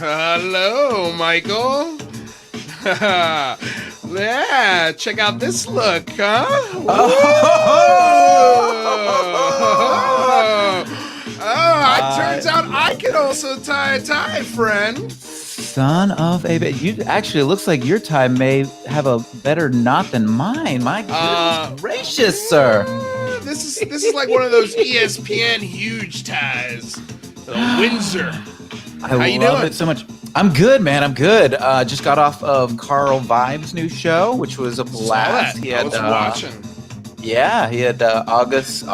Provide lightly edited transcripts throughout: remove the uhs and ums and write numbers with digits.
Hello, Michael. Yeah, check out this look, huh? Oh, it turns out I can also tie a tie, friend. Son of a bitch. You actually, it looks like your tie may have a better knot than mine. My goodness gracious, sir. This is like one of those ESPN huge ties. Windsor. How you love doing? It so much. I'm good, man. I'm good. Just got off of Carl Vibe's new show, which was a blast. I was watching. Yeah, he had Augustus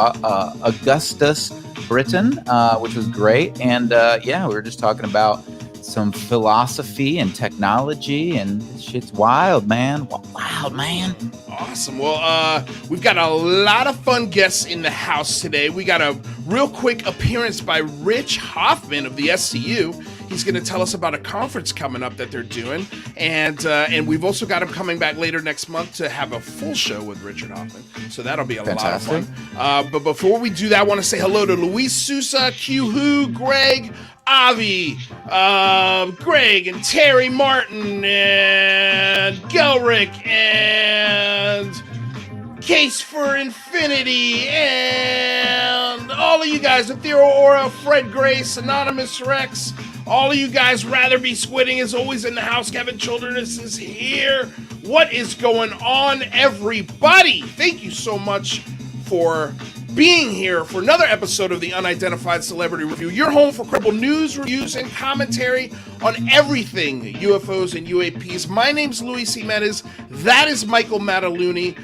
Britton, which was great. And yeah, we were just talking about some philosophy and technology, and shit's wild, man. Wild, man. Awesome. Well, we've got a lot of fun guests in the house today. We got a real quick appearance by Rich Hoffman of the SCU. He's going to tell us about a conference coming up that they're doing, and we've also got him coming back later next month to have a full show with Richard Hoffman. So that'll be a lot of fun. But before we do that, I want to say hello to Luis Sousa, Q Who, Greg, Avi, Greg and Terry Martin, and Gelrick, and Case for Infinity, and all of you guys, Ethereal Aura, Fred Grace, Anonymous Rex, all of you guys, Rather Be Squidding is always in the house. Kevin Childerness is here. What is going on, everybody? Thank you so much for being here for another episode of the Unidentified Celebrity Review. Your home for credible news, reviews, and commentary on everything UFOs and UAPs. My name's Luis Jimenez. That is Michael Mataluni.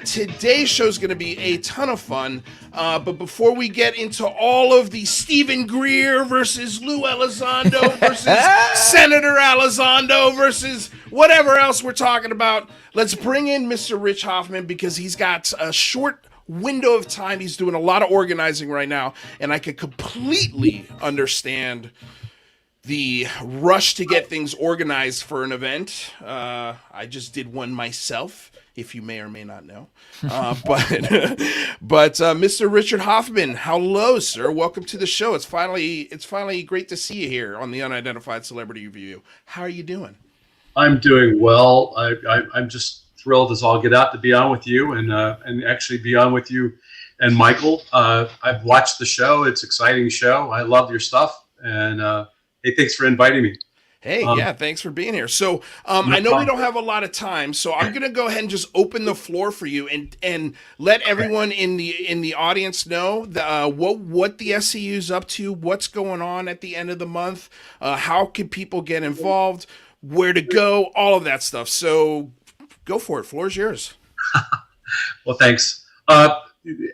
Today's show is going to be a ton of fun. But before we get into all of the Stephen Greer versus Lou Elizondo versus Senator Elizondo versus whatever else we're talking about, let's bring in Mr. Rich Hoffman, because he's got a short window of time. He's doing a lot of organizing right now, and I could completely understand the rush to get things organized for an event. I just did one myself, if you may or may not know. But Mr. Richard Hoffman, hello, sir. Welcome to the show. It's finally great to see you here on the Unidentified Celebrity Review. How are you doing? I'm doing well. I'm just thrilled as all get out to be on with you and actually be on with you and Michael. I've watched the show. It's an exciting show. I love your stuff. And hey, thanks for inviting me. Hey, yeah, thanks for being here. So I know we don't have a lot of time, so I'm going to go ahead and just open the floor for you and let everyone in the audience know what the SCU's up to, what's going on at the end of the month, how can people get involved, where to go, all of that stuff. So go for it. Floor is yours. Well, thanks.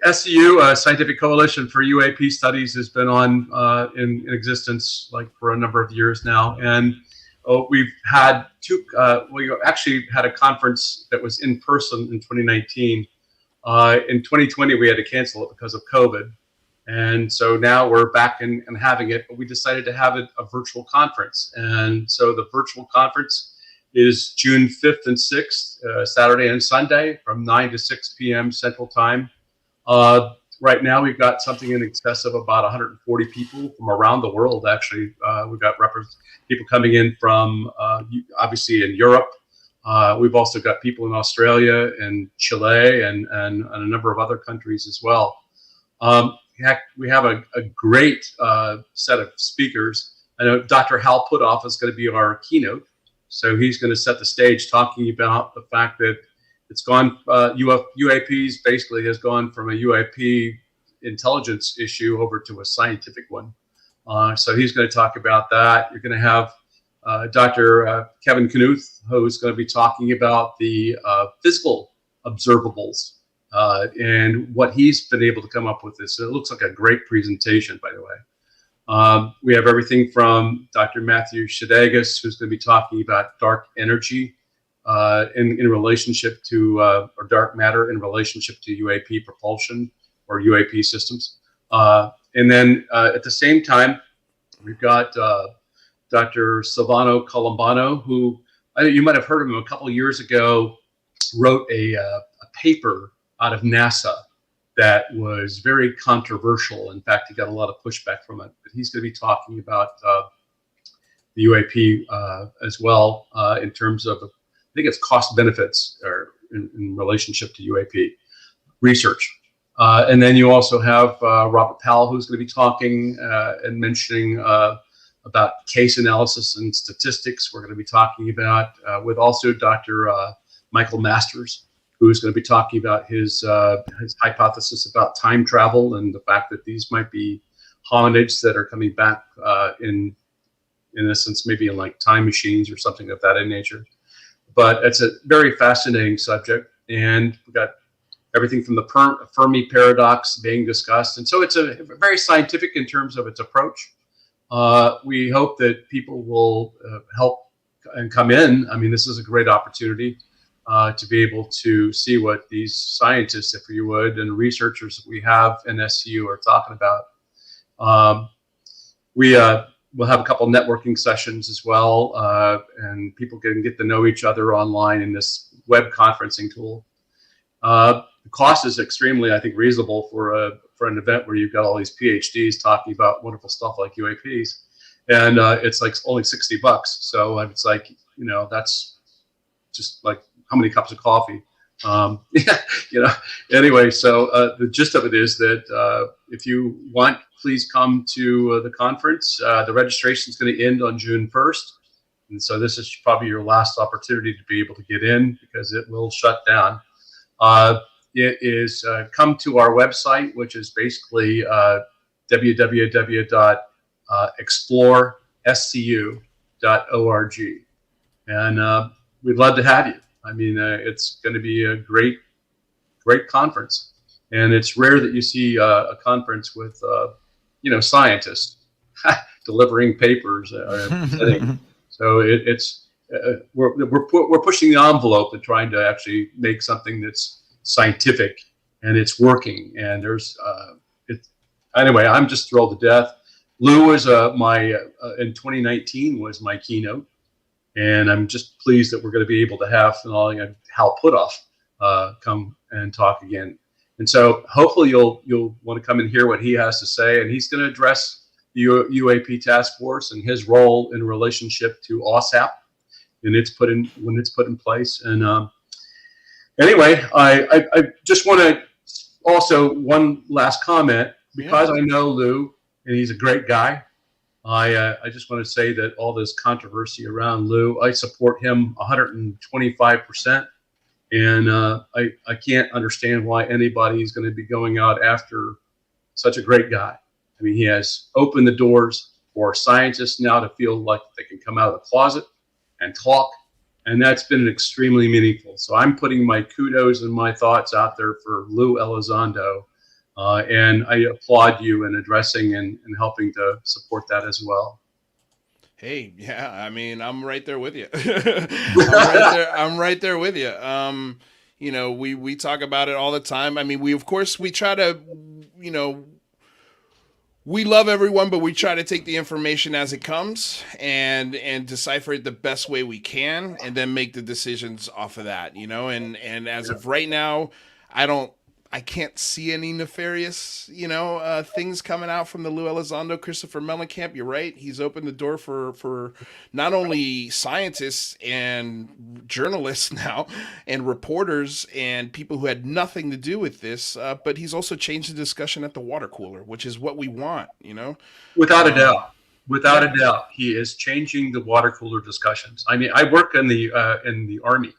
SCU, Scientific Coalition for UAP Studies, has been on in existence like for a number of years now, and we've had we actually had a conference that was in person in 2019. In 2020, we had to cancel it because of COVID, and so now we're back and having it. But we decided to have it a virtual conference, and so the virtual conference is June 5th and 6th, Saturday and Sunday, from 9 to 6 p.m. Central Time. Right now, we've got something in excess of about 140 people from around the world. Actually, we've got people coming in from obviously in Europe. We've also got people in Australia and Chile and a number of other countries as well. We have a great set of speakers. I know Dr. Hal Puthoff is going to be our keynote. So he's going to set the stage talking about the fact that it's gone, UAPs basically has gone from a UAP intelligence issue over to a scientific one. So he's going to talk about that. You're going to have Dr. Kevin Knuth, who's going to be talking about the physical observables and what he's been able to come up with this. So it looks like a great presentation, by the way. We have everything from Dr. Matthew Shadegas, who's going to be talking about dark energy in relationship to, or dark matter in relationship to UAP propulsion or UAP systems. And then at the same time, we've got Dr. Silvano Colombano, who you might have heard of him a couple of years ago, wrote a paper out of NASA that was very controversial. In fact, he got a lot of pushback from it. But he's going to be talking about the UAP as well in terms of, I think it's cost benefits or in relationship to UAP research. And then you also have Robert Powell, who's going to be talking and mentioning about case analysis and statistics. We're going to be talking about with also Dr. Michael Masters, who is going to be talking about his hypothesis about time travel and the fact that these might be hominids that are coming back in a sense, maybe in like time machines or something of that nature. But it's a very fascinating subject, and we've got everything from the Fermi paradox being discussed. And so it's a very scientific in terms of its approach. We hope that people will help and come in. I mean, this is a great opportunity to be able to see what these scientists, if you would, and researchers that we have in SCU are talking about. We'll have a couple networking sessions as well, and people can get to know each other online in this web conferencing tool. The cost is extremely, I think, reasonable for an event where you've got all these PhDs talking about wonderful stuff like UAPs, and it's like only $60. So it's like, you know, that's just like how many cups of coffee. Anyway, so the gist of it is that if you want, please come to the conference. The registration is going to end on June 1st. And so this is probably your last opportunity to be able to get in because it will shut down. It is come to our website, which is basically www.explorescu.org. And we'd love to have you. I mean, it's going to be a great conference. And it's rare that you see a conference with, scientists delivering papers. So we're pushing the envelope and trying to actually make something that's scientific and it's working. And there's anyway, I'm just thrilled to death. Lou was in 2019 was my keynote, and I'm just pleased that we're going to be able to have Hal Putoff come and talk again. And so hopefully you'll want to come and hear what he has to say, and he's going to address the UAP task force and his role in relationship to OSAP when it's put in place. And anyway, I just want to also one last comment because I know Lou and he's a great guy. I just want to say that all this controversy around Lou, I support him 125%. And I can't understand why anybody is going to be going out after such a great guy. I mean, he has opened the doors for scientists now to feel like they can come out of the closet and talk. And that's been extremely meaningful. So I'm putting my kudos and my thoughts out there for Lou Elizondo. And I applaud you in addressing and helping to support that as well. Hey, yeah, I mean, I'm right there with you. I'm right there with you. We talk about it all the time. I mean, we try to, we love everyone, but we try to take the information as it comes and decipher it the best way we can and then make the decisions off of that, and as of right now, I can't see any nefarious, things coming out from the Lou Elizondo, Christopher Mellencamp. You're right. He's opened the door for not only scientists and journalists now and reporters and people who had nothing to do with this, but he's also changed the discussion at the water cooler, which is what we want, Without a doubt. Without a doubt, he is changing the water cooler discussions. I mean, I work in the Army.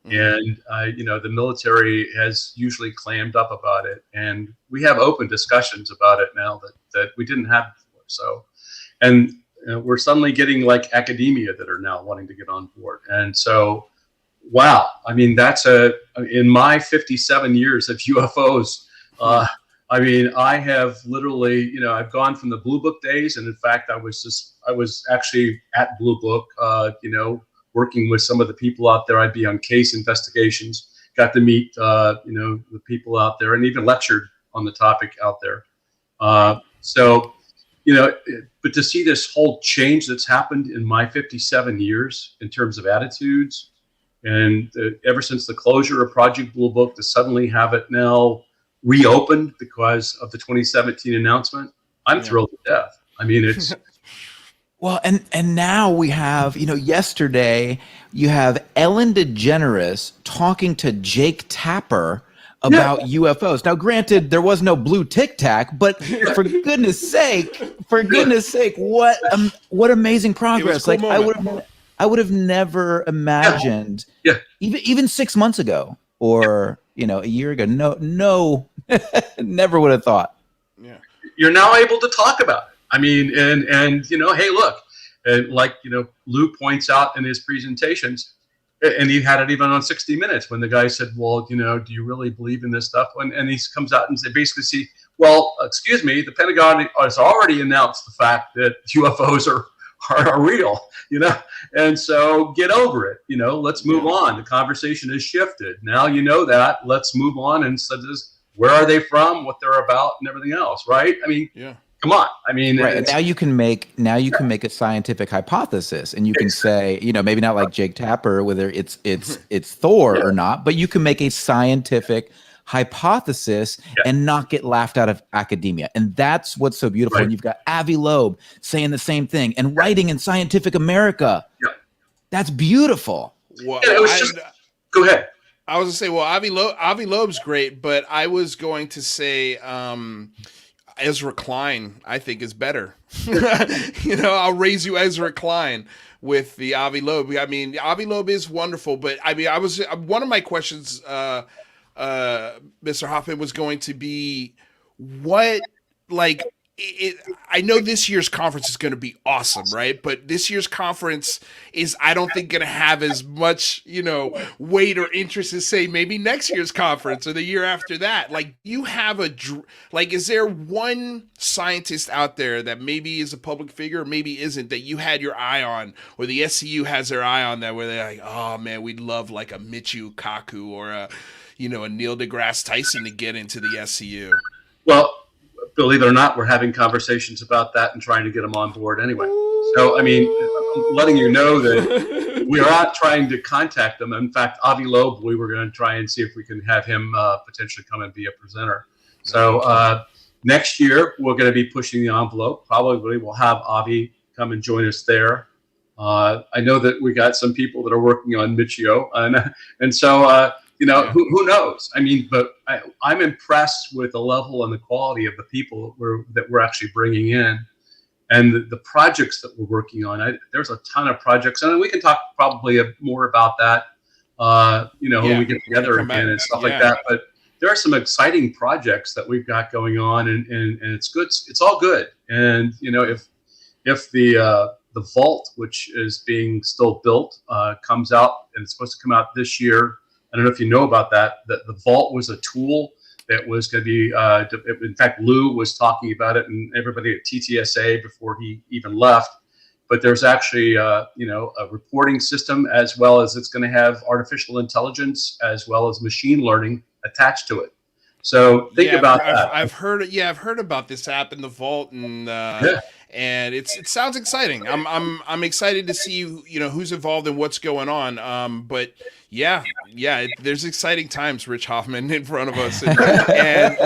And, the military has usually clammed up about it. And we have open discussions about it now that we didn't have before. So, and we're suddenly getting like academia that are now wanting to get on board. And so, wow. I mean, that's in my 57 years of UFOs, I mean, I have literally, I've gone from the Blue Book days. And in fact, I was actually at Blue Book, working with some of the people out there. I'd be on case investigations, got to meet, the people out there and even lectured on the topic out there. But to see this whole change that's happened in my 57 years in terms of attitudes and ever since the closure of Project Blue Book to suddenly have it now reopened because of the 2017 announcement, I'm thrilled to death. I mean, Well, and now we have, yesterday you have Ellen DeGeneres talking to Jake Tapper about UFOs. Now, granted, there was no blue Tic Tac, but for goodness sake, what amazing progress! Cool I would have never imagined, even 6 months ago or a year ago. No, never would have thought. Yeah, you're now able to talk about it. I mean, and hey, look, and like Lou points out in his presentations. And he had it even on 60 Minutes when the guy said, well, do you really believe in this stuff? And he comes out and basically well, excuse me, the Pentagon has already announced the fact that UFOs are real, and so get over it. Let's move on. The conversation has shifted. Now that. Let's move on and so where are they from, what they're about, and everything else, right? I mean, come on. I mean, right. Now you can make a scientific hypothesis, and you can say, maybe not like Jake Tapper, whether it's Thor or not, but you can make a scientific hypothesis and not get laughed out of academia. And that's what's so beautiful. And you've got Avi Loeb saying the same thing and writing in Scientific America. Yeah. That's beautiful. Well, it was just, go ahead. I was going to say, well, Avi Loeb's great, but I was going to say, Ezra Klein, I think, is better. I'll raise you Ezra Klein with the Avi Loeb. I mean, Avi Loeb is wonderful, but I mean, one of my questions, Mr. Hoffman, was going to be I know this year's conference is going to be awesome, right? But this year's conference is, I don't think, going to have as much, weight or interest as, say, maybe next year's conference or the year after that. Like, you have is there one scientist out there that maybe is a public figure or maybe isn't that you had your eye on, or the SCU has their eye on, that where they're like, oh man, we'd love like a Michio Kaku or a Neil deGrasse Tyson to get into the SCU? Well, believe it or not, we're having conversations about that and trying to get them on board anyway. So, I mean, I'm letting you know that we are not trying to contact them. In fact, Avi Loeb, we were going to try and see if we can have him potentially come and be a presenter. So next year, we're going to be pushing the envelope. Probably we'll have Avi come and join us there. I know that we got some people that are working on Michio, and so who knows? I mean, but I'm impressed with the level and the quality of the people that we're actually bringing in, and the projects that we're working on. There's a ton of projects, and we can talk probably more about that, when we get together again and stuff like that. But there are some exciting projects that we've got going on, and it's good. It's all good. And if the vault, which is being still built, comes out, and it's supposed to come out this year. I don't know if you know about that the vault was a tool that was going to be, in fact, Lou was talking about it and everybody at TTSA before he even left. But there's actually, a reporting system, as well as it's going to have artificial intelligence as well as machine learning attached to it. So think about that. I've heard about this app in the vault, and and it sounds exciting. I'm excited to see who's involved and what's going on. But there's exciting times, Rich Hoffman, in front of us, and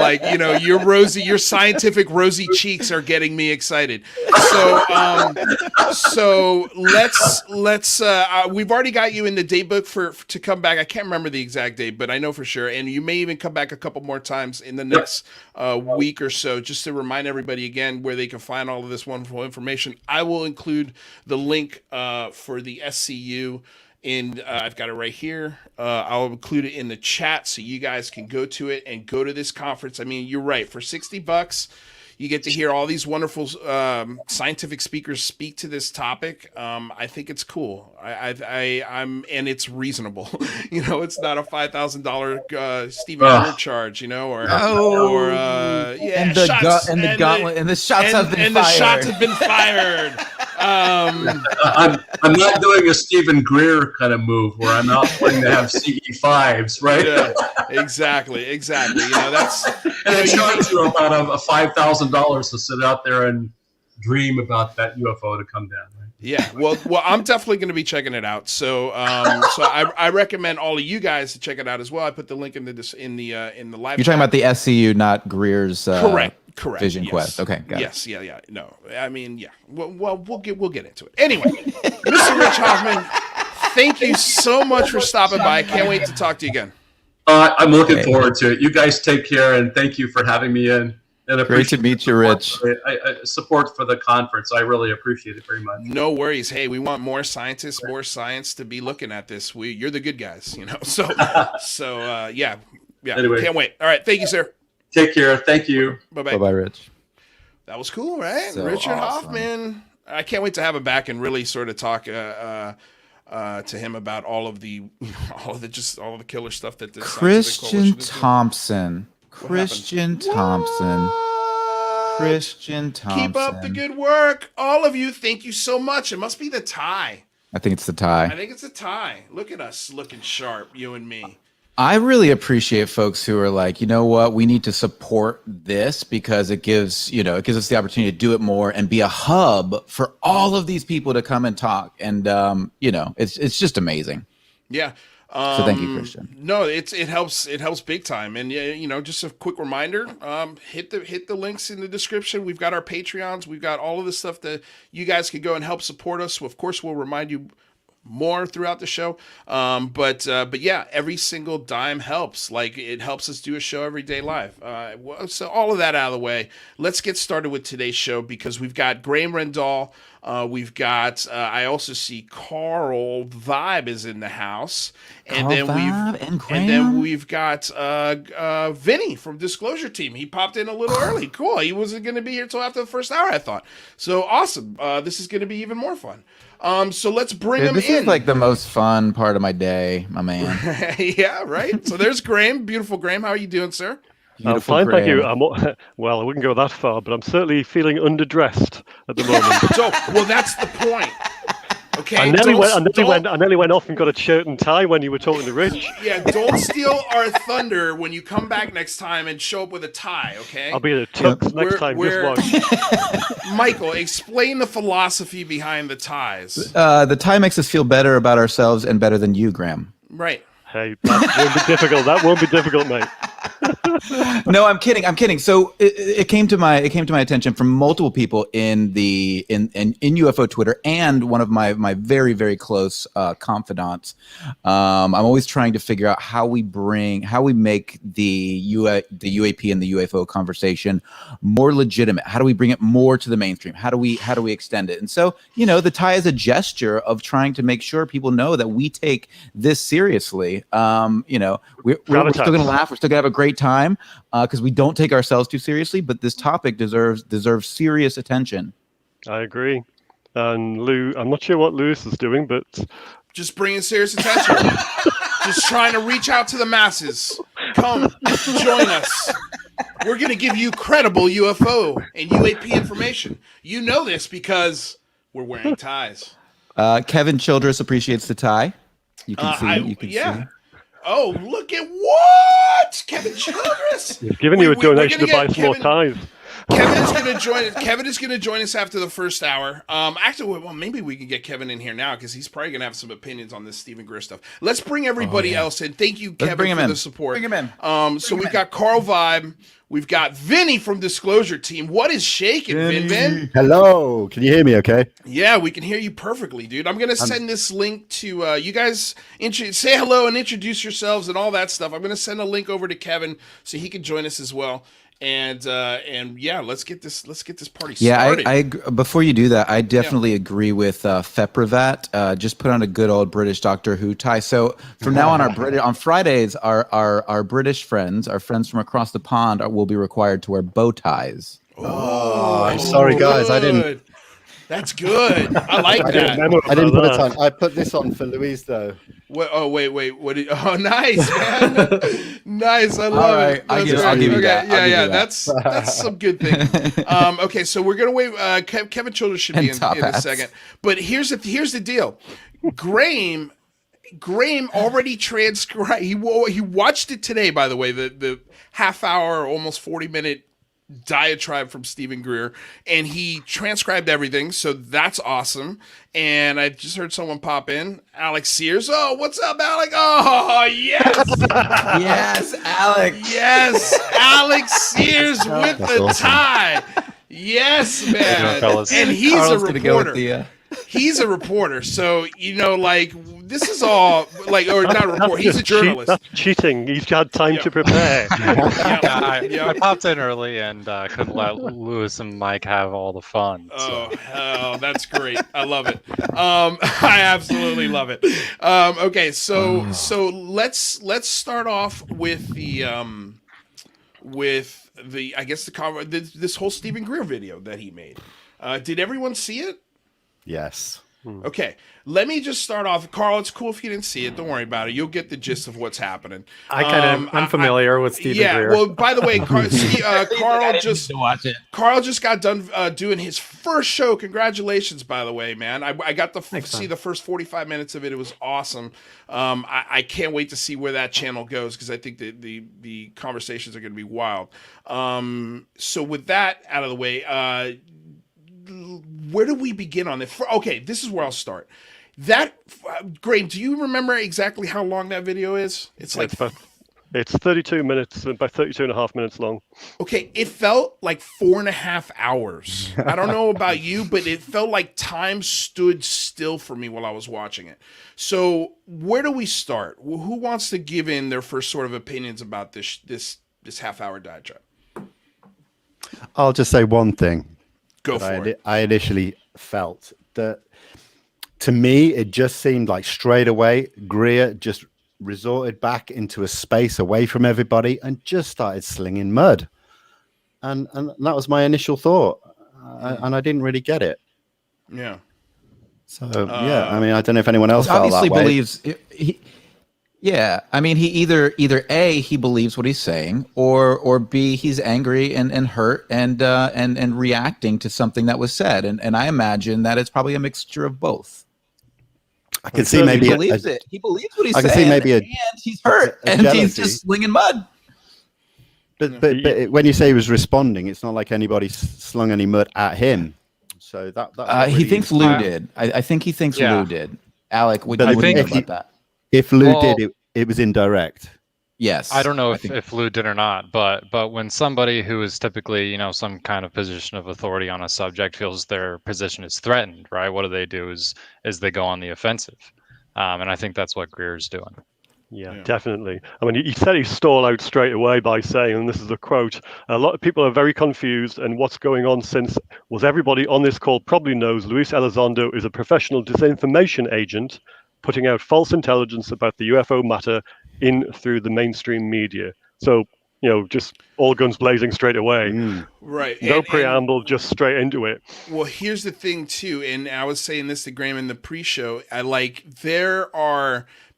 your scientific rosy cheeks are getting me excited. So let's we've already got you in the date book to come back. I can't remember the exact date, but I know for sure, and you may even come back a couple more times in the next week or so, just to remind everybody again where they can find all of this wonderful information. I will include the link for the SCU. And I've got it right here. I'll include it in the chat so you guys can go to it and go to this conference. I mean, you're right. For $60, you get to hear all these wonderful scientific speakers speak to this topic. I think it's cool. I'm and it's reasonable. It's not a $5,000 Stevie Wonder charge. And the gauntlet and the shots have been fired. The shots have been fired. I'm not doing a Stephen Greer kind of move where I'm out playing to have CE5s, right? Yeah, exactly. That's and it charges you about $5,000 to sit out there and dream about that UFO to come down. Right? Yeah, well, I'm definitely going to be checking it out. So I recommend all of you guys to check it out as well. I put the link in the live. You're talking about the SCU, not Greer's. Correct. Vision yes. Quest. Okay, got it. Yes, yeah. No, I mean, yeah. Well, we'll get into it. Anyway, Mr. Rich Hoffman, thank you so much for stopping by. I can't wait to talk to you again. I'm looking forward to it. You guys take care, and thank you for having me in. And Great to meet you, Rich. Support for the conference. I really appreciate it very much. No worries. Hey, we want more scientists, more science to be looking at this. You're the good guys, you know. So yeah. Anyway. Can't wait. All right, thank you, sir. Take care. Thank you. Bye, Rich. That was cool, right? So Richard awesome. Hoffman. I can't wait to have him back and really sort of talk to him about all of the killer stuff that this Christian Thompson. Christian Thompson. Keep up the good work, all of you. Thank you so much. It must be the tie. I think it's the tie. I think it's a tie. Look at us looking sharp, you and me. I really appreciate folks who are like, you know what, we need to support this because it gives us the opportunity to do it more and be a hub for all of these people to come and talk. And it's just amazing. Yeah. So thank you, Christian. No, it helps big time. And just a quick reminder, hit the links in the description. We've got our Patreons, we've got all of the stuff that you guys can go and help support us. Of course, we'll remind you more throughout the show. But yeah, every single dime helps. Like, it helps us do a show every day live. So all of that out of the way, let's get started with today's show, because we've got Graeme Rendall. We've got, I also see Carl Vibe is in the house. And then we've got Vinny from Disclosure Team. He popped in a little early. Cool. He wasn't going to be here till after the first hour, I thought. So awesome. This is going to be even more fun. So let's bring him in. This is like the most fun part of my day, my man. Yeah, right. So there's Graeme. Beautiful Graeme. How are you doing, sir? I'm fine, thank you. Well, I wouldn't go that far, but I'm certainly feeling underdressed at the moment. Well, that's the point. Okay. I nearly went off and got a shirt and tie when you were talking to Rich. Yeah, don't steal our thunder when you come back next time and show up with a tie, okay? I'll be at a tux next time. Just watch. Michael, explain the philosophy behind the ties. The tie makes us feel better about ourselves and better than you, Graeme. Right. Hey, that won't be difficult. That won't be difficult, mate. No, I'm kidding. So it came to my attention from multiple people in UFO Twitter, and one of my very, very close confidants. I'm always trying to figure out how we make the UAP and the UFO conversation more legitimate. How do we bring it more to the mainstream? How do we extend it? And so, the tie is a gesture of trying to make sure people know that we take this seriously. We're still going to laugh. We're still going to have a great time because we don't take ourselves too seriously. But this topic deserves serious attention. I agree. And Lou, I'm not sure what Lewis is doing, but just bringing serious attention. Just trying to reach out to the masses. Come join us. We're going to give you credible UFO and UAP information. You know this because we're wearing ties. Kevin Childress appreciates the tie. You can see. Oh, look at what! Kevin Childress! He's giving you a donation to buy some more ties. Kevin is going to join us after the first hour. Actually, well, maybe we can get Kevin in here now because he's probably going to have some opinions on this Stephen Greer stuff. Let's bring everybody else in. Thank you, Kevin, for the support. Bring him in. So we've got Carl Vibe. We've got Vinny from Disclosure Team. What is shaking, Vin? Hello. Can you hear me okay? Yeah, we can hear you perfectly, dude. I'm going to send this link to you guys. Say hello and introduce yourselves and all that stuff. I'm going to send a link over to Kevin so he can join us as well. And yeah, let's get this party started. Yeah, I before you do that, I definitely agree with Fepravat. Just put on a good old British Doctor Who tie. So from now on, on Fridays, our British friends, our friends from across the pond, will be required to wear bow ties. Oh, I'm sorry, guys. I didn't. That's good. I like that. I didn't put it on. I put this on for Louise though. Wait. What? Nice, man. Nice. I love it. I'll give you that. Yeah. That's some good thing. Okay, so we're gonna wait. Kevin Childress should be in a second. But here's the deal. Graeme already transcribed. He watched it today, by the way. The half hour, almost 40-minute diatribe from Stephen Greer, and he transcribed everything, so that's awesome. And I just heard someone pop in, Alec Sears. Oh, what's up, Alec? Oh, yes. Yes, Alec. Yes, Alec Sears with That's the awesome. tie. Yes, man. fellas? And he's Carl's a gonna go with reporter. He's a reporter, so like this is all like, or not a reporter. He's a journalist. That's cheating. He's had time to prepare. I popped in early and couldn't let Lewis and Mike have all the fun. So. Oh, that's great. I love it. I absolutely love it. Okay, so let's start off with the I guess this whole Stephen Greer video that he made. Did everyone see it? Yes. Okay, let me just start off. Carl, it's cool if you didn't see it. Don't worry about it. You'll get the gist of what's happening. I'm familiar with Stephen Greer. Well, by the way, Carl just to watch it. Carl just got done doing his first show. Congratulations, by the way, man. I got to see the first 45 minutes of it. It was awesome. I can't wait to see where that channel goes because I think the conversations are going to be wild. So with that out of the way, where do we begin on this? Okay, this is where I'll start. Graeme, do you remember exactly how long that video is? It's 32 minutes, about 32 and a half minutes long. Okay, it felt like 4.5 hours. I don't know about you, but it felt like time stood still for me while I was watching it. So where do we start? Who wants to give in their first sort of opinions about this half-hour diatribe? I'll just say one thing. Go for it. I initially felt that, to me, it just seemed like straight away Greer just resorted back into a space away from everybody and just started slinging mud. And that was my initial thought. And I didn't really get it. Yeah. So, yeah, I mean, I don't know if anyone else felt Obviously that way. believes yeah, I mean, he either A, he believes what he's saying, or B, he's angry and hurt and reacting to something that was said, and I imagine that it's probably a mixture of both. I can see maybe he believes it. He believes what he's I can saying. see maybe and he's hurt, and jealousy. he's just slinging mud. But when you say he was responding, it's not like anybody slung any mud at him. So that He thinks Lou did. I think he thinks Lou did. Alec, what do you think about that? If Lou did, it was indirect. Yes. I don't know if Lou did or not, but when somebody who is typically, some kind of position of authority on a subject feels their position is threatened, right? What they do is they go on the offensive. And I think that's what Greer's doing. Yeah, definitely. I mean, he said he stole out straight away by saying, and this is a quote, "A lot of people are very confused and what's going on since was everybody on this call probably knows Luis Elizondo is a professional disinformation agent putting out false intelligence about the UFO matter in through the mainstream media." So, just all guns blazing straight away. Right. No preamble, just straight into it. Well, here's the thing too, and I was saying this to Graeme in the pre-show.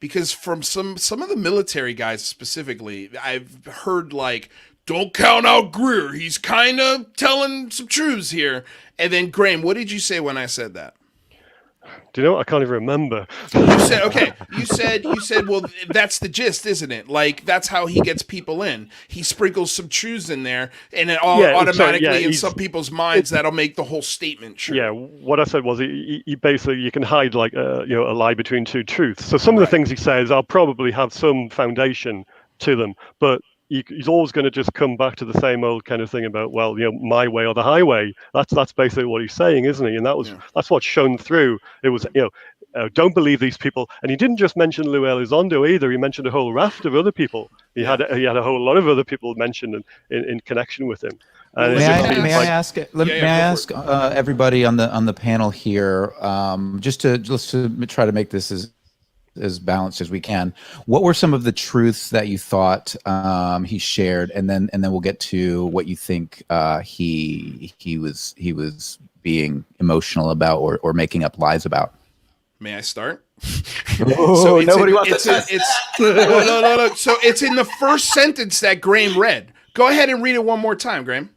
Because from some of the military guys specifically, I've heard like, don't count out Greer. He's kind of telling some truths here. And then Graeme, what did you say when I said that? Do you know what? I can't even remember. You said, okay. You said, well, that's the gist, isn't it? Like, that's how he gets people in. He sprinkles some truths in there, and it all automatically in some people's minds that'll make the whole statement true. Yeah, what I said was he basically, you can hide like a lie between two truths. So some of the things he says, I'll probably have some foundation to them, but he's always going to just come back to the same old kind of thing about, well, my way or the highway. That's basically what he's saying, isn't he? And that's what's shown through. It was, don't believe these people. And he didn't just mention Lou Elizondo either. He mentioned a whole raft of other people. He had a whole lot of other people mentioned in connection with him. May I ask everybody on the panel here, just to try to make this as balanced as we can. What were some of the truths that you thought he shared, and then we'll get to what you think he was being emotional about or making up lies about? May I start? Oh, nobody wants to. No. So it's in the first sentence that Graeme read. Go ahead and read it one more time, Graeme.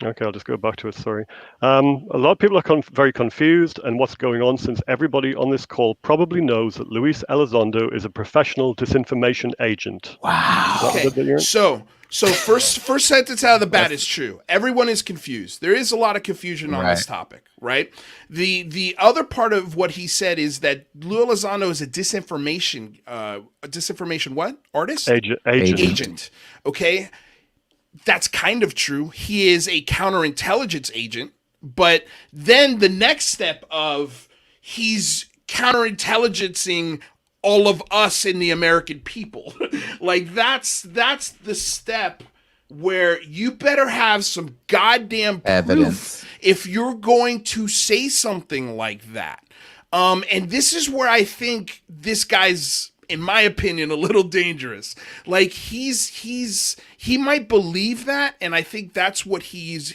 Okay, I'll just go back to it. Sorry. A lot of people are very confused and what's going on, since everybody on this call probably knows that Luis Elizondo is a professional disinformation agent. Wow. Okay. So first sentence out of the bat is true. Everyone is confused. There is a lot of confusion on this topic, right? The other part of what he said is that Lou Elizondo is a disinformation what? Artist? Agent. Okay. That's kind of true. He is a counterintelligence agent, but then the next step of he's counterintelligencing all of us in the American people. Like that's the step where you better have some goddamn evidence if you're going to say something like that. And this is where I think this guy's, in my opinion, a little dangerous. Like he might believe that, and I think that's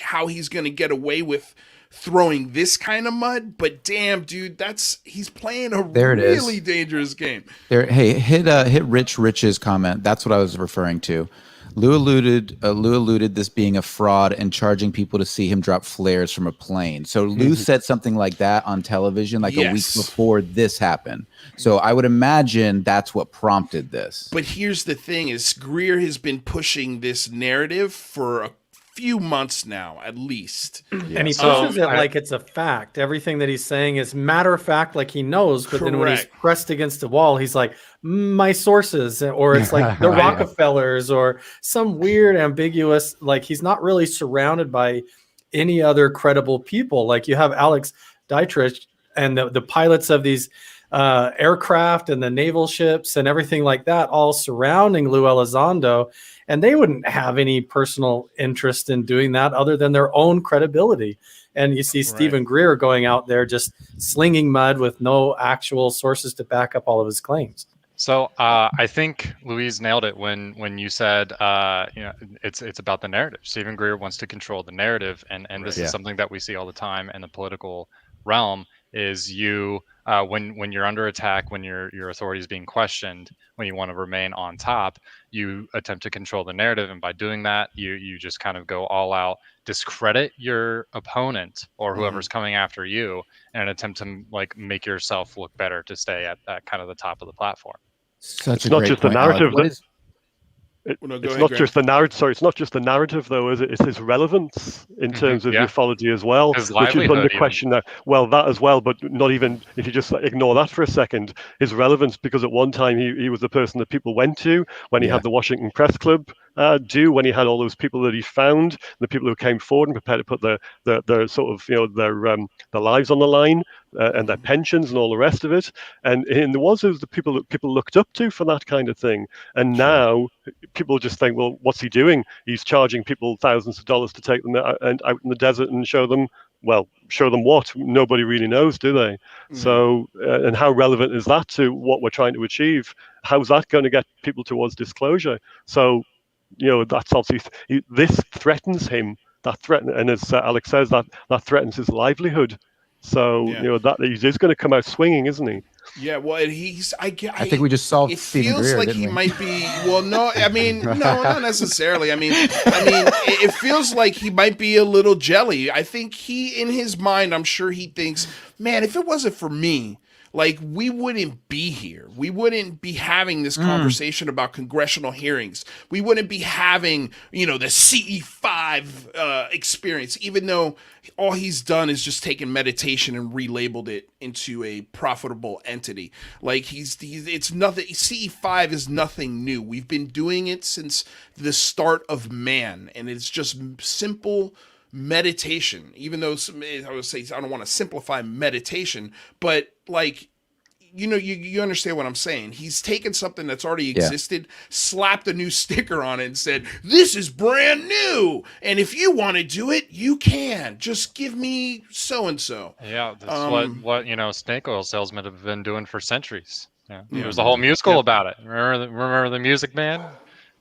how he's going to get away with throwing this kind of mud. But damn, dude, he's playing a really dangerous game. Hey, hit Rich's comment. That's what I was referring to. Lou alluded this being a fraud and charging people to see him drop flares from a plane. So Lou said something like that on television like a week before this happened. So I would imagine that's what prompted this. But here's the thing is Greer has been pushing this narrative for a few months now, at least. And he pushes it like it's a fact. Everything that he's saying is matter of fact, like he knows, but then when he's pressed against the wall, he's like, my sources, or it's like the Rockefellers, or some weird ambiguous, like he's not really surrounded by any other credible people. Like you have Alex Dietrich and the pilots of these aircraft and the naval ships and everything like that all surrounding Lou Elizondo, and they wouldn't have any personal interest in doing that other than their own credibility. And you see Stephen Greer going out there just slinging mud with no actual sources to back up all of his claims. So I think Louise nailed it when you said it's about the narrative. Stephen Greer wants to control the narrative, and this is something that we see all the time in the political realm. Is when you're under attack, when your authority is being questioned, when you want to remain on top, you attempt to control the narrative, and by doing that, you just kind of go all out, discredit your opponent or whoever's coming after you, in an attempt to like make yourself look better to stay at kind of the top of the platform. It's not just the narrative. It's not just the narrative. Sorry, it's not just the narrative, though, is it? It's his relevance in terms of ufology as well, which is under question. That as well, but not even if you just ignore that for a second. His relevance, because at one time he was the person that people went to when he had the Washington Press Club when he had all those people that he found, the people who came forward and prepared to put their sort of their lives on the line and their pensions and all the rest of it. And there was those the people that people looked up to for that kind of thing. And now people just think, well, what's he doing? He's charging people thousands of dollars to take them out in the desert and show them. Well, show them what? Nobody really knows, do they? So, and how relevant is that to what we're trying to achieve? How's that going to get people towards disclosure? So, that's obviously this threatens him. And as Alex says, that threatens his livelihood. So that he's going to come out swinging, isn't he? Yeah, well, I think we just solved. It feels like he might be. Well, no, I mean, no, not necessarily. I mean, it feels like he might be a little jelly. I think in his mind, I'm sure he thinks, man, if it wasn't for me, like, we wouldn't be here. We wouldn't be having this conversation about congressional hearings. We wouldn't be having, the CE5 experience, even though all he's done is just taken meditation and relabeled it into a profitable entity. Like, it's nothing. CE5 is nothing new. We've been doing it since the start of man, and it's just simple meditation, even though I would say I don't want to simplify meditation, but like, you understand what I'm saying. He's taken something that's already existed, slapped a new sticker on it, and said, this is brand new, and if you want to do it, you can. Just give me so-and-so. Yeah, that's what snake oil salesmen have been doing for centuries. There's a whole musical about it. Remember the Music Man?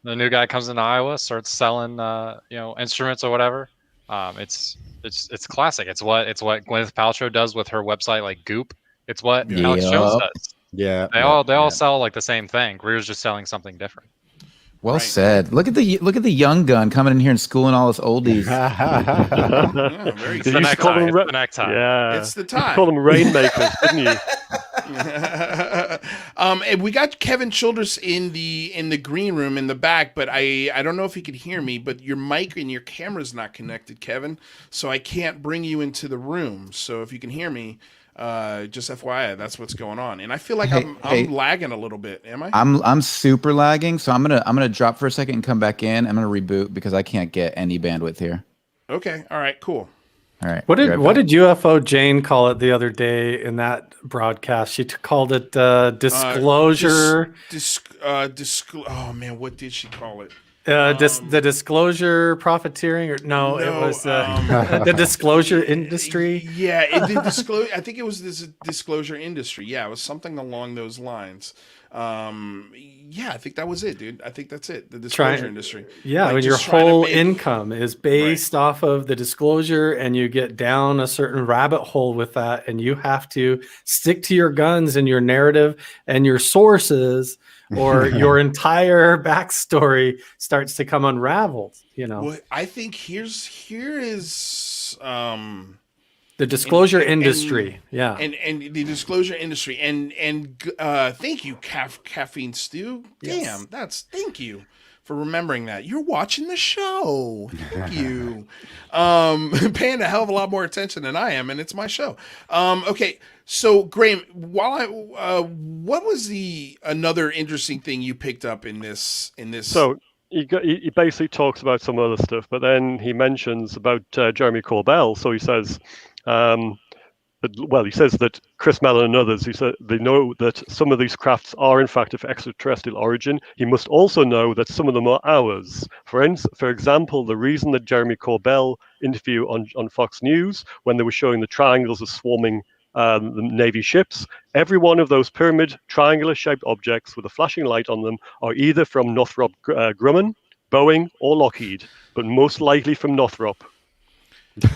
The new guy comes into Iowa, starts selling instruments or whatever. It's classic. It's what Gwyneth Paltrow does with her website, like Goop. It's what Alex Jones does. Yeah, they all sell like the same thing. Greer's just selling something different. Well said. Look at the young gun coming in here and schooling all us oldies. Yeah, very Did good. you call them the necktie. Yeah, It's the you tie. call them rainmakers, didn't you? And we got Kevin Childress in the green room in the back, but I don't know if he could hear me, but your mic and your camera's not connected, Kevin, so I can't bring you into the room. So if you can hear me, just FYI, that's what's going on. And I feel like I'm lagging a little bit. Am I? I'm super lagging, so I'm gonna drop for a second and come back in. I'm gonna reboot because I can't get any bandwidth here. Okay. All right. Cool. All right. What did UFO Jane call it the other day in that broadcast? She called it disclosure. Oh man, what did she call it? The disclosure profiteering, or no, it was the disclosure industry. Yeah, I think it was this disclosure industry. Yeah, it was something along those lines. Yeah, I think that was it, dude. I think that's it. The disclosure industry. Yeah, when your whole income is based off of the disclosure, and you get down a certain rabbit hole with that, and you have to stick to your guns and your narrative and your sources, or your entire backstory starts to come unraveled. Well, I think here is the disclosure industry. And the disclosure industry. And thank you, Caffeine Stew. Damn, thank you for remembering that. You're watching the show. Thank you. Paying a hell of a lot more attention than I am, and it's my show. Okay, so Graeme, what was another interesting thing you picked up in this? So he basically talks about some other stuff, but then he mentions about Jeremy Corbell. So he says, he says that Chris Mellon and others, he said they know that some of these crafts are in fact of extraterrestrial origin. He must also know that some of them are ours. For example, the reason that Jeremy Corbell interview on Fox News, when they were showing the triangles of swarming the Navy ships, every one of those pyramid triangular-shaped objects with a flashing light on them are either from Northrop Grumman, Boeing, or Lockheed, but most likely from Northrop.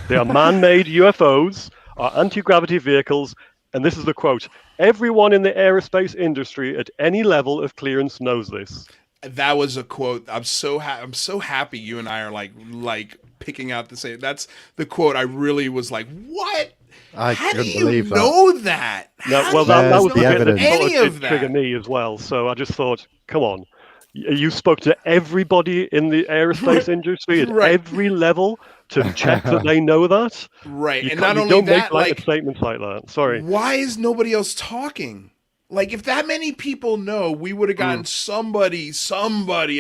They are man-made UFOs, are anti-gravity vehicles, and this is the quote: "Everyone in the aerospace industry at any level of clearance knows this." That was a quote. I'm so happy you and I are like picking out the same. That's the quote. I really was like, what? How do you know that? That was the evidence. Any of that triggered me as well. So I just thought, come on. You spoke to everybody in the aerospace industry at every level to check that they know that. Right. You and not only don't that, make statements like that. Sorry. Why is nobody else talking? Like, if that many people know, we would have gotten somebody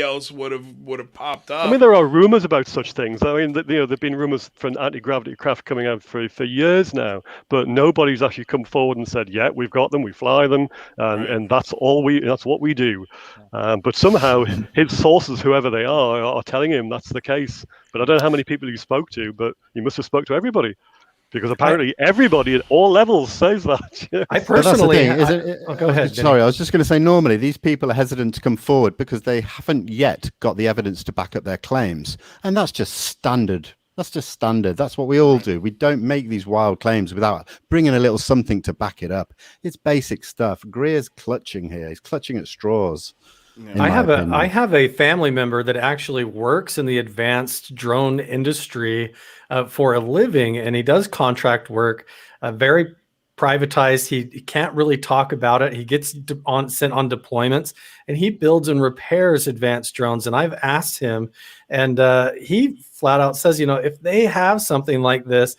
else would have popped up. I mean, there are rumors about such things. I mean, there've been rumors for an anti-gravity craft coming out for years now, but nobody's actually come forward and said, "Yeah, we've got them, we fly them, and that's what we do." But somehow his sources, whoever they are telling him that's the case. But I don't know how many people you spoke to, but you must have spoke to everybody. Because apparently everybody at all levels says that. I personally... go ahead. Sorry, I was just going to say, normally these people are hesitant to come forward because they haven't yet got the evidence to back up their claims. And that's just standard. That's what we all do. We don't make these wild claims without bringing a little something to back it up. It's basic stuff. Greer's clutching here. He's clutching at straws. I have a family member that actually works in the advanced drone industry for a living, and he does contract work, very privatized. He can't really talk about it. He gets sent on deployments, and he builds and repairs advanced drones. And I've asked him, and he flat out says, if they have something like this,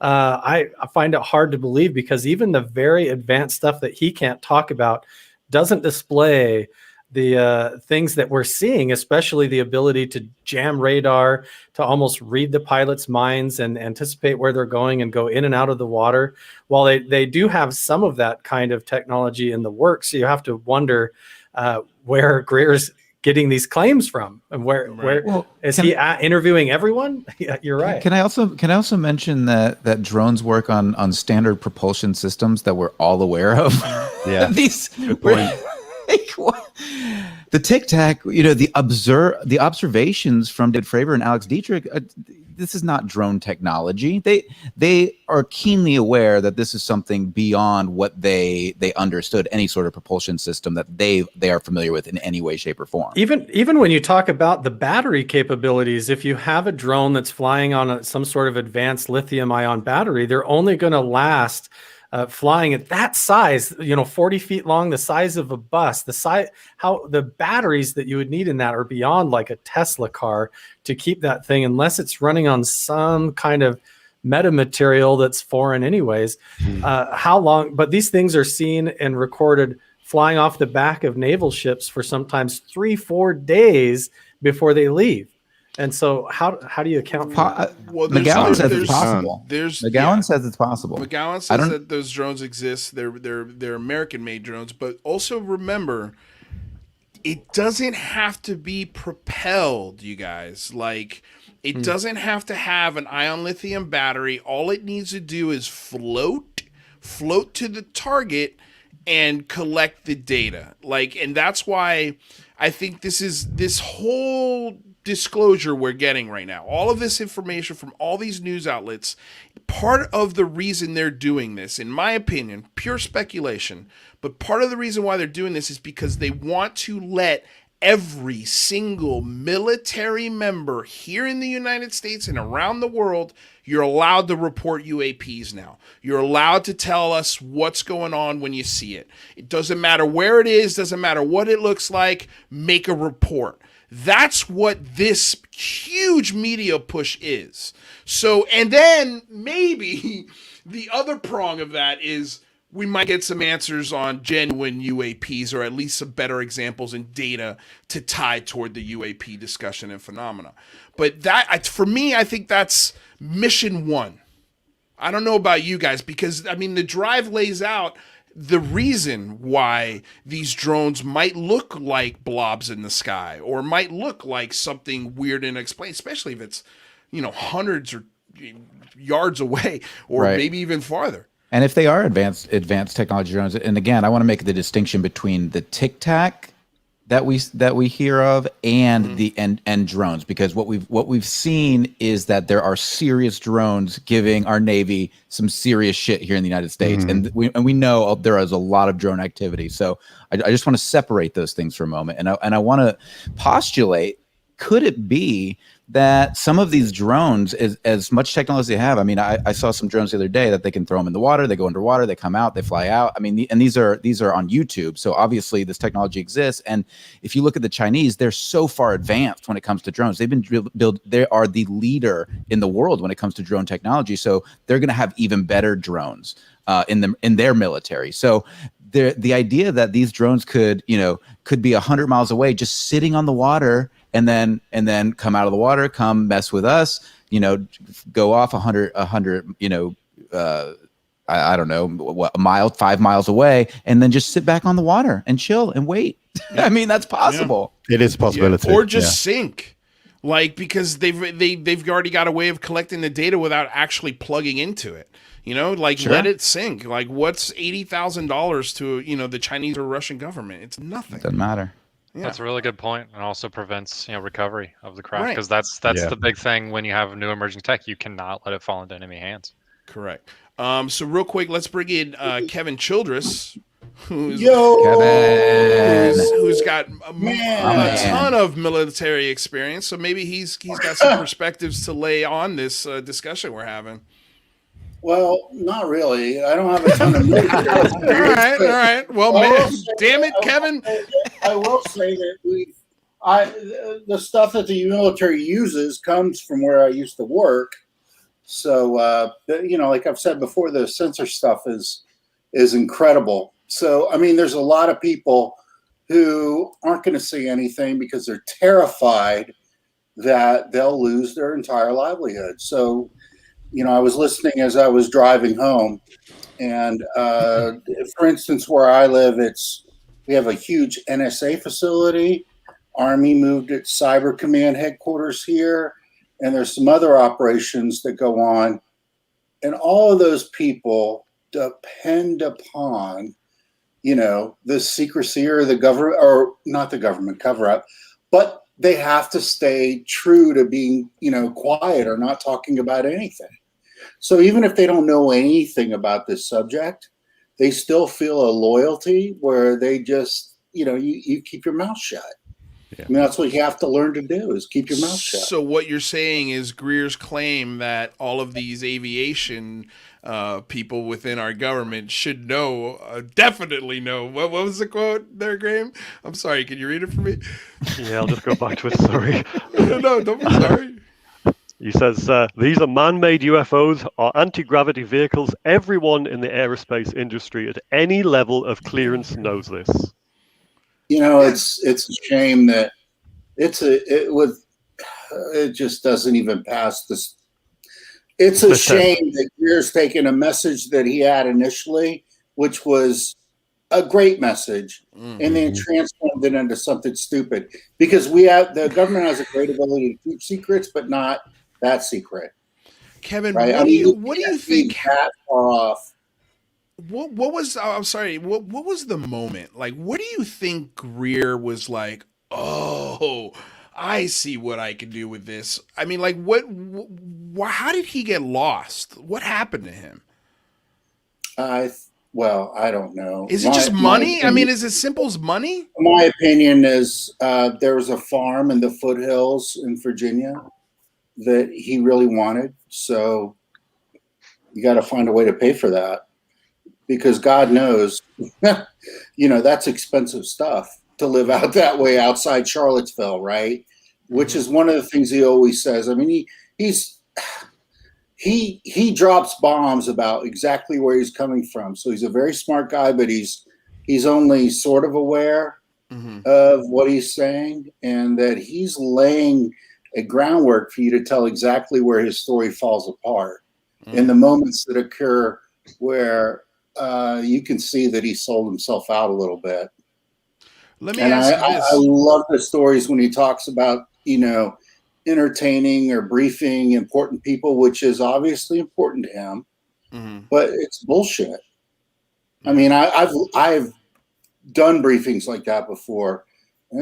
I find it hard to believe, because even the very advanced stuff that he can't talk about doesn't display the things that we're seeing, especially the ability to jam radar, to almost read the pilot's minds and anticipate where they're going and go in and out of the water. While they do have some of that kind of technology in the works, so you have to wonder where Greer's getting these claims from, and where is he interviewing everyone? Yeah, you're right. Can I also mention that drones work on standard propulsion systems that we're all aware of? Yeah, good point. The Tic Tac, the observations from David Fravor and Alex Dietrich, this is not drone technology. They are keenly aware that this is something beyond what they understood, any sort of propulsion system that they are familiar with in any way, shape, or form. Even when you talk about the battery capabilities, if you have a drone that's flying on some sort of advanced lithium-ion battery, they're only going to last flying at that size, 40 feet long, the size of a bus. How the batteries that you would need in that are beyond like a Tesla car to keep that thing, unless it's running on some kind of metamaterial that's foreign anyways. How long? But these things are seen and recorded flying off the back of naval ships for sometimes 3-4 days before they leave. And so how do you account for that? Well, McGowan says it's possible. McGowan says it's possible. McGowan says that those drones exist. They're American-made drones, but also remember, it doesn't have to be propelled, you guys. Like, it doesn't have to have an ion lithium battery. All it needs to do is float to the target and collect the data. Like, and that's why I think this whole disclosure we're getting right now, all of this information from all these news outlets, part of the reason they're doing this, in my opinion, pure speculation, but part of the reason why they're doing this is because they want to let every single military member here in the United States and around the world, you're allowed to report UAPs now. You're allowed to tell us what's going on when you see it. It doesn't matter where it is, doesn't matter what it looks like, make a report. That's what this huge media push is. So, and then maybe the other prong of that is we might get some answers on genuine UAPs, or at least some better examples and data to tie toward the UAP discussion and phenomena. But that, for me, I think that's mission one. I don't know about you guys, because, I mean, the drive lays out the reason why these drones might look like blobs in the sky, or might look like something weird and unexplained, especially if it's, hundreds or yards away, or maybe even farther. And if they are advanced technology drones, and again, I want to make the distinction between the Tic Tac that we hear of and the and drones, because what we've seen is that there are serious drones giving our Navy some serious shit here in the United States, and we know there is a lot of drone activity. So I just want to separate those things for a moment, and I want to postulate: could it be that some of these drones, as much technology they have, I mean, I saw some drones the other day that they can throw them in the water, they go underwater, they come out, they fly out. I mean, and these are on YouTube. So obviously this technology exists. And if you look at the Chinese, they're so far advanced when it comes to drones. They've been they are the leader in the world when it comes to drone technology. So they're going to have even better drones in their military. So the idea that these drones could be 100 miles away, just sitting on the water, and then come out of the water, come mess with us, go off 100, I don't know, what, a mile, 5 miles away, and then just sit back on the water and chill and wait. I mean, that's possible. Yeah. It is a possibility. Yeah. Or just sink. Like, because they've already got a way of collecting the data without actually plugging into it. Let it sink. Like, what's $80,000 to, the Chinese or Russian government? It's nothing. Doesn't matter. Yeah. That's a really good point, and also prevents recovery of the craft, because that's the big thing when you have new emerging tech. You cannot let it fall into enemy hands. Correct. So real quick, let's bring in Kevin Childress, who's got a ton of military experience. So maybe he's got some perspectives to lay on this discussion we're having. Well, not really. I don't have a ton of military experience. All right. Well, damn it, Kevin. I will say that the stuff that the military uses comes from where I used to work. So, like I've said before, the sensor stuff is incredible. So, I mean, there's a lot of people who aren't going to see anything because they're terrified that they'll lose their entire livelihood. So, I was listening as I was driving home, and for instance, where I live, we have a huge NSA facility. Army moved its Cyber Command headquarters here, and there's some other operations that go on, and all of those people depend upon, the secrecy or the government, or not the government cover up, but they have to stay true to being, quiet or not talking about anything. So even if they don't know anything about this subject, they still feel a loyalty where they just, you keep your mouth shut. Yeah. I mean, that's what you have to learn to do is keep your mouth shut. So what you're saying is Greer's claim that all of these aviation people within our government should know, definitely know. What was the quote there, Graeme? I'm sorry. Can you read it for me? Yeah, I'll just go back to it. Sorry. No, don't be sorry. He says, these are man-made UFOs, are anti-gravity vehicles. Everyone in the aerospace industry at any level of clearance knows this. It's a shame that it just doesn't even pass this. It's a shame that Greer's taken a message that he had initially, which was a great message, and then transformed it into something stupid. Because the government has a great ability to keep secrets, but not that secret. Kevin, right? what do you think? That far off. What was? I'm sorry. What was the moment? Like, what do you think Greer was like? Oh, I see what I can do with this. I mean, like, how did he get lost? What happened to him? Well, I don't know. Is it just money? I mean, is it simple as money? My opinion is there was a farm in the foothills in Virginia that he really wanted. So you got to find a way to pay for that, because God knows, that's expensive stuff to live out that way outside Charlottesville, right? Which is one of the things he always says. I mean, he drops bombs about exactly where he's coming from. So he's a very smart guy, but he's only sort of aware of what he's saying, and that he's laying a groundwork for you to tell exactly where his story falls apart in the moments that occur where you can see that he sold himself out a little bit. Let me ask you this. I love the stories when he talks about, entertaining or briefing important people, which is obviously important to him, but it's bullshit. I mean, I've done briefings like that before, and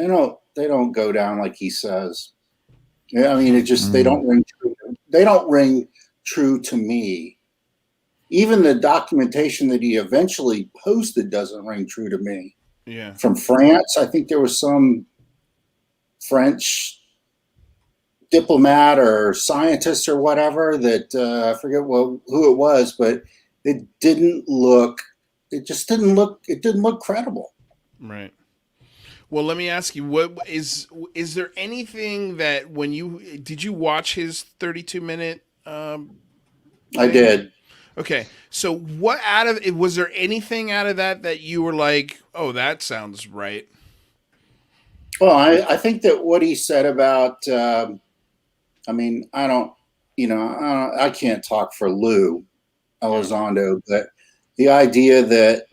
they don't go down like he says. Yeah, I mean, it just they don't ring true. They don't ring true to me. Even the documentation that he eventually posted doesn't ring true to me. Yeah. From France, I think there was some French diplomat or scientist or whatever that I forget who it was, but it didn't look credible. Right. Well, let me ask you, what is there anything that did you watch his 32-minute I did. Okay. So was there anything out of that you were like, "Oh, that sounds right"? Well, I think that what he said about I mean, I can't talk for Lou Elizondo, but the idea that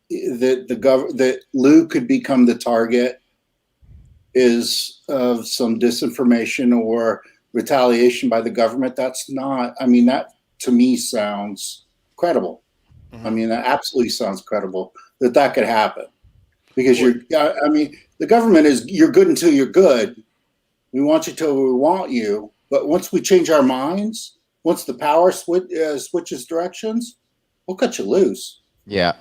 that Lou could become the target is of some disinformation or retaliation by the government. That's not. I mean, that to me sounds credible. I mean, that absolutely sounds credible that could happen, because the government is you're good until you're good. We want you till we want you, but once we change our minds, once the power switches directions, we'll cut you loose. Yeah.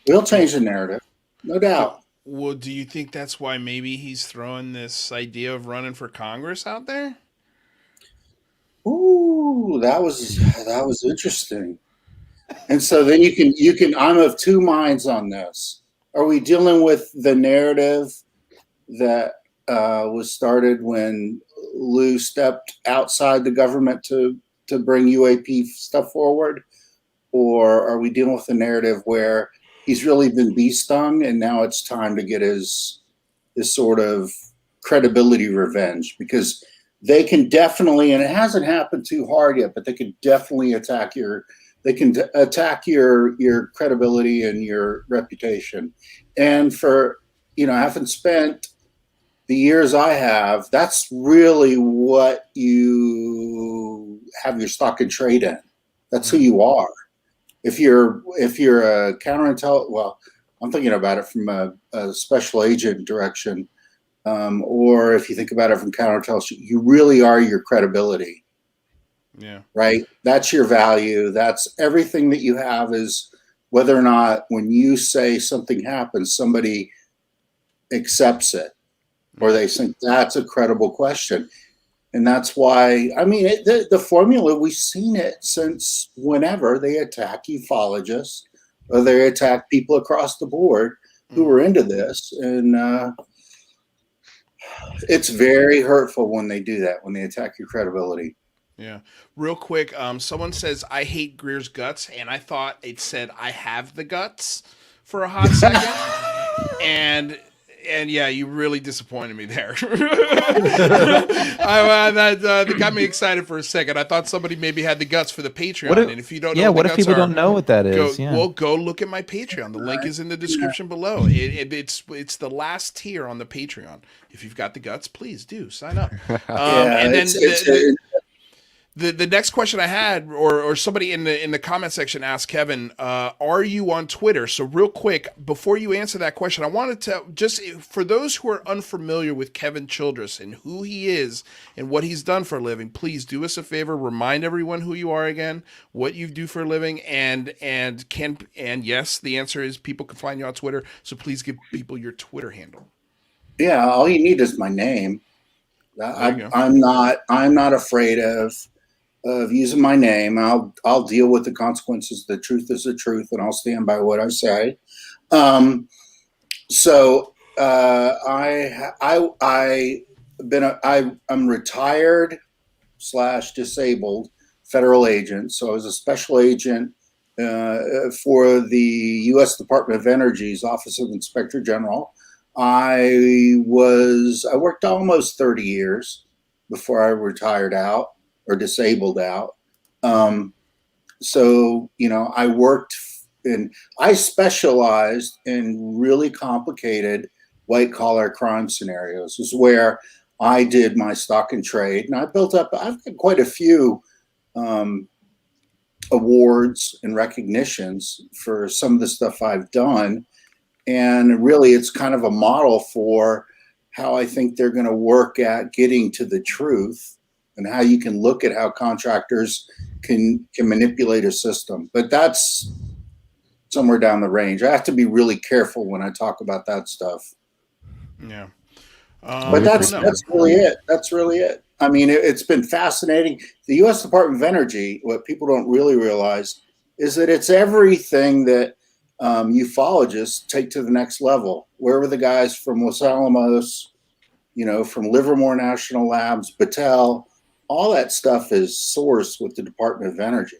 We'll change the narrative, no doubt. Well, do you think that's why maybe he's throwing this idea of running for Congress out there? Ooh, that was interesting. And so then you can. I'm of two minds on this. Are we dealing with the narrative that was started when Lou stepped outside the government to bring UAP stuff forward, or are we dealing with the narrative where he's really been bee stung and now it's time to get his sort of credibility revenge? Because they can definitely, and it hasn't happened too hard yet, but they can definitely attack your credibility and your reputation. And for, having spent the years I have, that's really what you have your stock and trade in. That's who you are. If you're a counterintelligence, well, I'm thinking about it from a special agent direction. or if you think about it from counterintelligence, you really are your credibility. Yeah. Right. That's your value. That's everything that you have, is whether or not when you say something happens, somebody accepts it, or they think that's a credible question. And that's why, I mean, the formula, we've seen it since whenever they attack ufologists, or they attack people across the board who were into this. And it's very hurtful when they do that, when they attack your credibility. Yeah. Real quick, someone says, I hate Greer's guts, and I thought it said, I have the guts for a hot second. And yeah, you really disappointed me there. That got me excited for a second. I thought somebody maybe had the guts for the Patreon. And if you don't know what if people don't know what that is? Well, go look at my Patreon. The link is in the description below. It's the last tier on the Patreon. If you've got the guts, please do sign up. And then the next question I had, or somebody in the comment section asked Kevin, are you on Twitter? So real quick, before you answer that question, I wanted to just, for those who are unfamiliar with Kevin Childress and who he is and what he's done for a living, please do us a favor, remind everyone who you are again, what you do for a living, and yes, the answer is people can find you on Twitter. So please give people your Twitter handle. Yeah, all you need is my name. I'm not afraid of using my name. I'll deal with the consequences. The truth is the truth, and I'll stand by what I say. I'm retired / disabled federal agent. So I was a special agent for the U.S. Department of Energy's Office of Inspector General. I worked almost 30 years before I retired out or disabled out. So, I worked I specialized in really complicated white collar crime scenarios. This is where I did my stock and trade, and I've got quite a few awards and recognitions for some of the stuff I've done. And really, it's kind of a model for how I think they're going to work at getting to the truth, and how you can look at how contractors can manipulate a system. But that's somewhere down the range. I have to be really careful when I talk about that stuff. Yeah. But that's really it. That's really it. I mean, it's been fascinating. The U.S. Department of Energy, what people don't really realize is that it's everything that ufologists take to the next level. Where were the guys from Los Alamos, from Livermore National Labs, Battelle? All that stuff is sourced with the Department of Energy,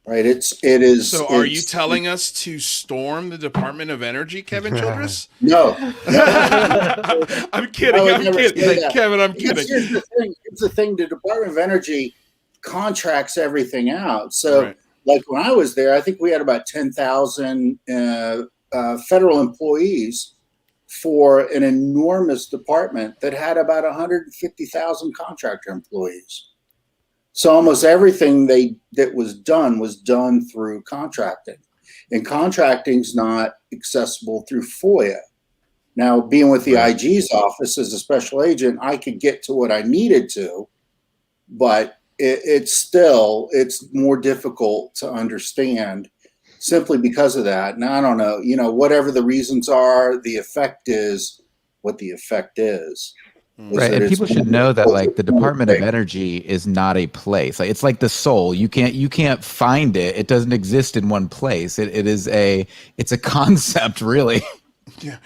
right? It is. So, are you telling us to storm the Department of Energy, Kevin Childress? No. I'm kidding. Kevin, I'm kidding. Here's the thing. The Department of Energy contracts everything out. So, right. Like when I was there, I think we had about 10,000 federal employees for an enormous department that had about 150,000 contractor employees. So almost everything that was done through contracting, and contracting's not accessible through FOIA. Now, being with the IG's office as a special agent, I could get to what I needed to, but it's more difficult to understand simply because of that. Now, I don't know, whatever the reasons are, the effect is what the effect is. Right, and people should know that like the Department of Energy is not a place. Like it's like the soul. You can't find it. It doesn't exist in one place. It's a concept, really. Yeah.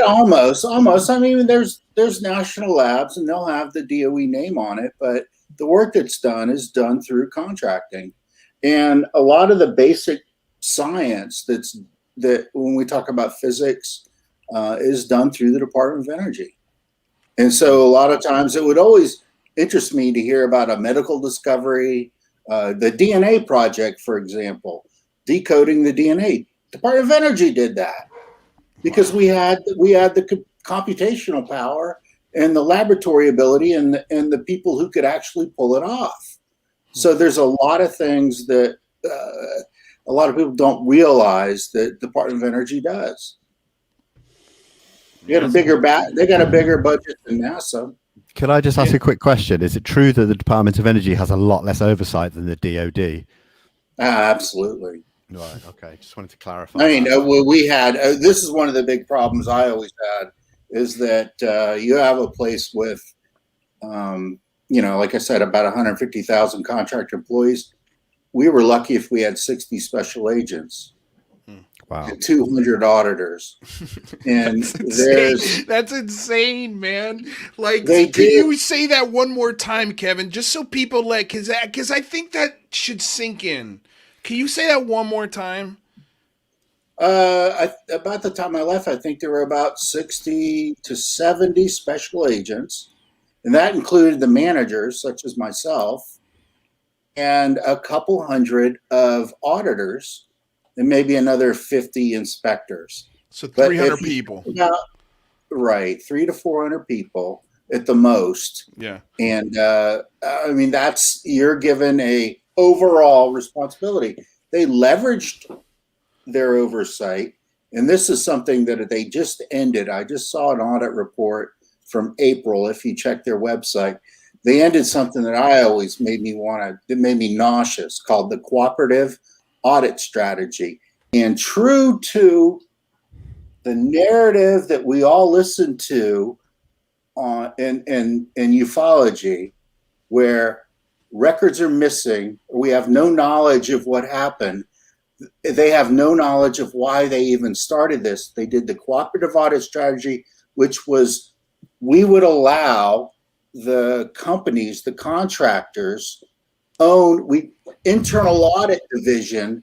Almost. I mean, there's national labs and they'll have the DOE name on it, but the work that's done is done through contracting. And a lot of the basic science that when we talk about physics is done through the Department of Energy. And so a lot of times it would always interest me to hear about a medical discovery, the DNA project, for example, decoding the DNA. Department of Energy did that because we had the computational power and the laboratory ability and the people who could actually pull it off. So there's a lot of things that a lot of people don't realize that the Department of Energy does. They got a bigger They got a bigger budget than NASA. Could I just ask a quick question? Is it true that the Department of Energy has a lot less oversight than the DoD? Absolutely. Right. Okay. Just wanted to clarify. I mean, we had this is one of the big problems I always had is that you have a place with, like I said, about 150,000 contract employees. We were lucky if we had 60 special agents. Wow. And 200 auditors. And that's insane, man. Like, can you say that one more time, Kevin, just so people because I think that should sink in. Can you say that one more time? About the time I left, I think there were about 60 to 70 special agents, and that included the managers, such as myself, and a couple hundred of auditors, and maybe another 50 inspectors. So 300 people. Right, 300 to 400 people at the most. Yeah. And I mean, you're given a overall responsibility. They leveraged their oversight, and this is something that they just ended. I just saw an audit report from April. If you check their website, they ended something that I always made me nauseous, called the cooperative audit strategy. And true to the narrative that we all listen to in ufology, where records are missing, or we have no knowledge of what happened, they have no knowledge of why they even started this. They did the cooperative audit strategy, which was we would allow the companies, the contractors, internal audit division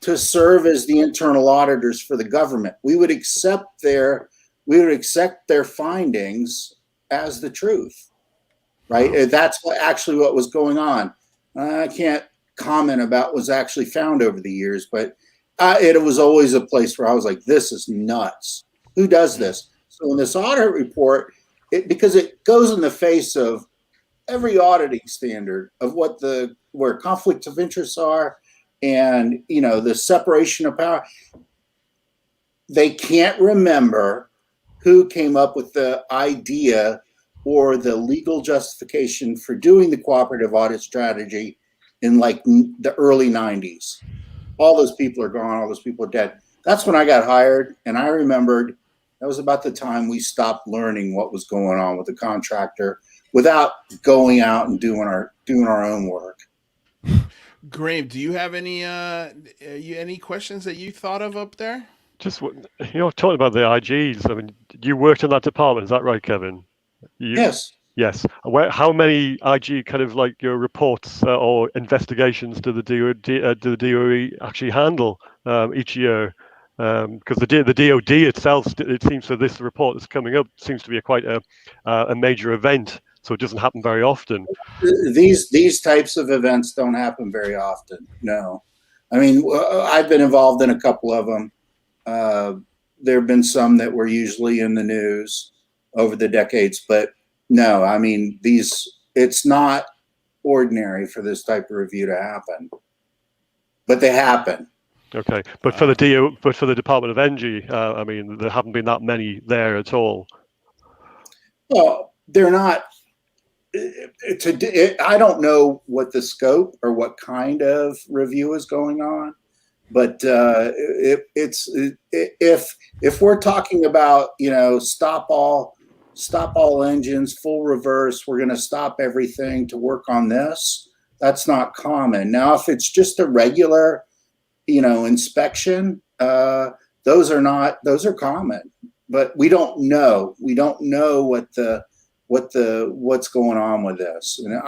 to serve as the internal auditors for the government. We would accept their findings as the truth, right? That's what was going on. I can't comment about what was actually found over the years, but it was always a place where I was like, this is nuts. Who does this? So in this audit report, because it goes in the face of every auditing standard of where conflicts of interest are, and the separation of power. They can't remember who came up with the idea or the legal justification for doing the cooperative audit strategy in like the early 90s. All those people are gone. All those people are dead. That's when I got hired, and I remembered that was about the time we stopped learning what was going on with the contractor without going out and doing our own work. Graeme, do you have any questions that you thought of up there? Just talking about the IGs. I mean, you worked in that department, is that right, Kevin? Yes. Yes. How many IG kind of like your reports or investigations do the DOE actually handle each year? Because the DOD itself, it seems for this report that's coming up, seems to be quite a major event. So it doesn't happen very often. These types of events don't happen very often. No, I mean, I've been involved in a couple of them. There have been some that were usually in the news over the decades, but no, I mean, it's not ordinary for this type of review to happen, but they happen. Okay, but for the Department of Energy, I mean, there haven't been that many there at all. Well, they're not. I don't know what the scope or what kind of review is going on, but if we're talking about stop all engines, full reverse, we're going to stop everything to work on this. That's not common. Now, if it's just a regular inspection, those are common, but we don't know what's going on with this. And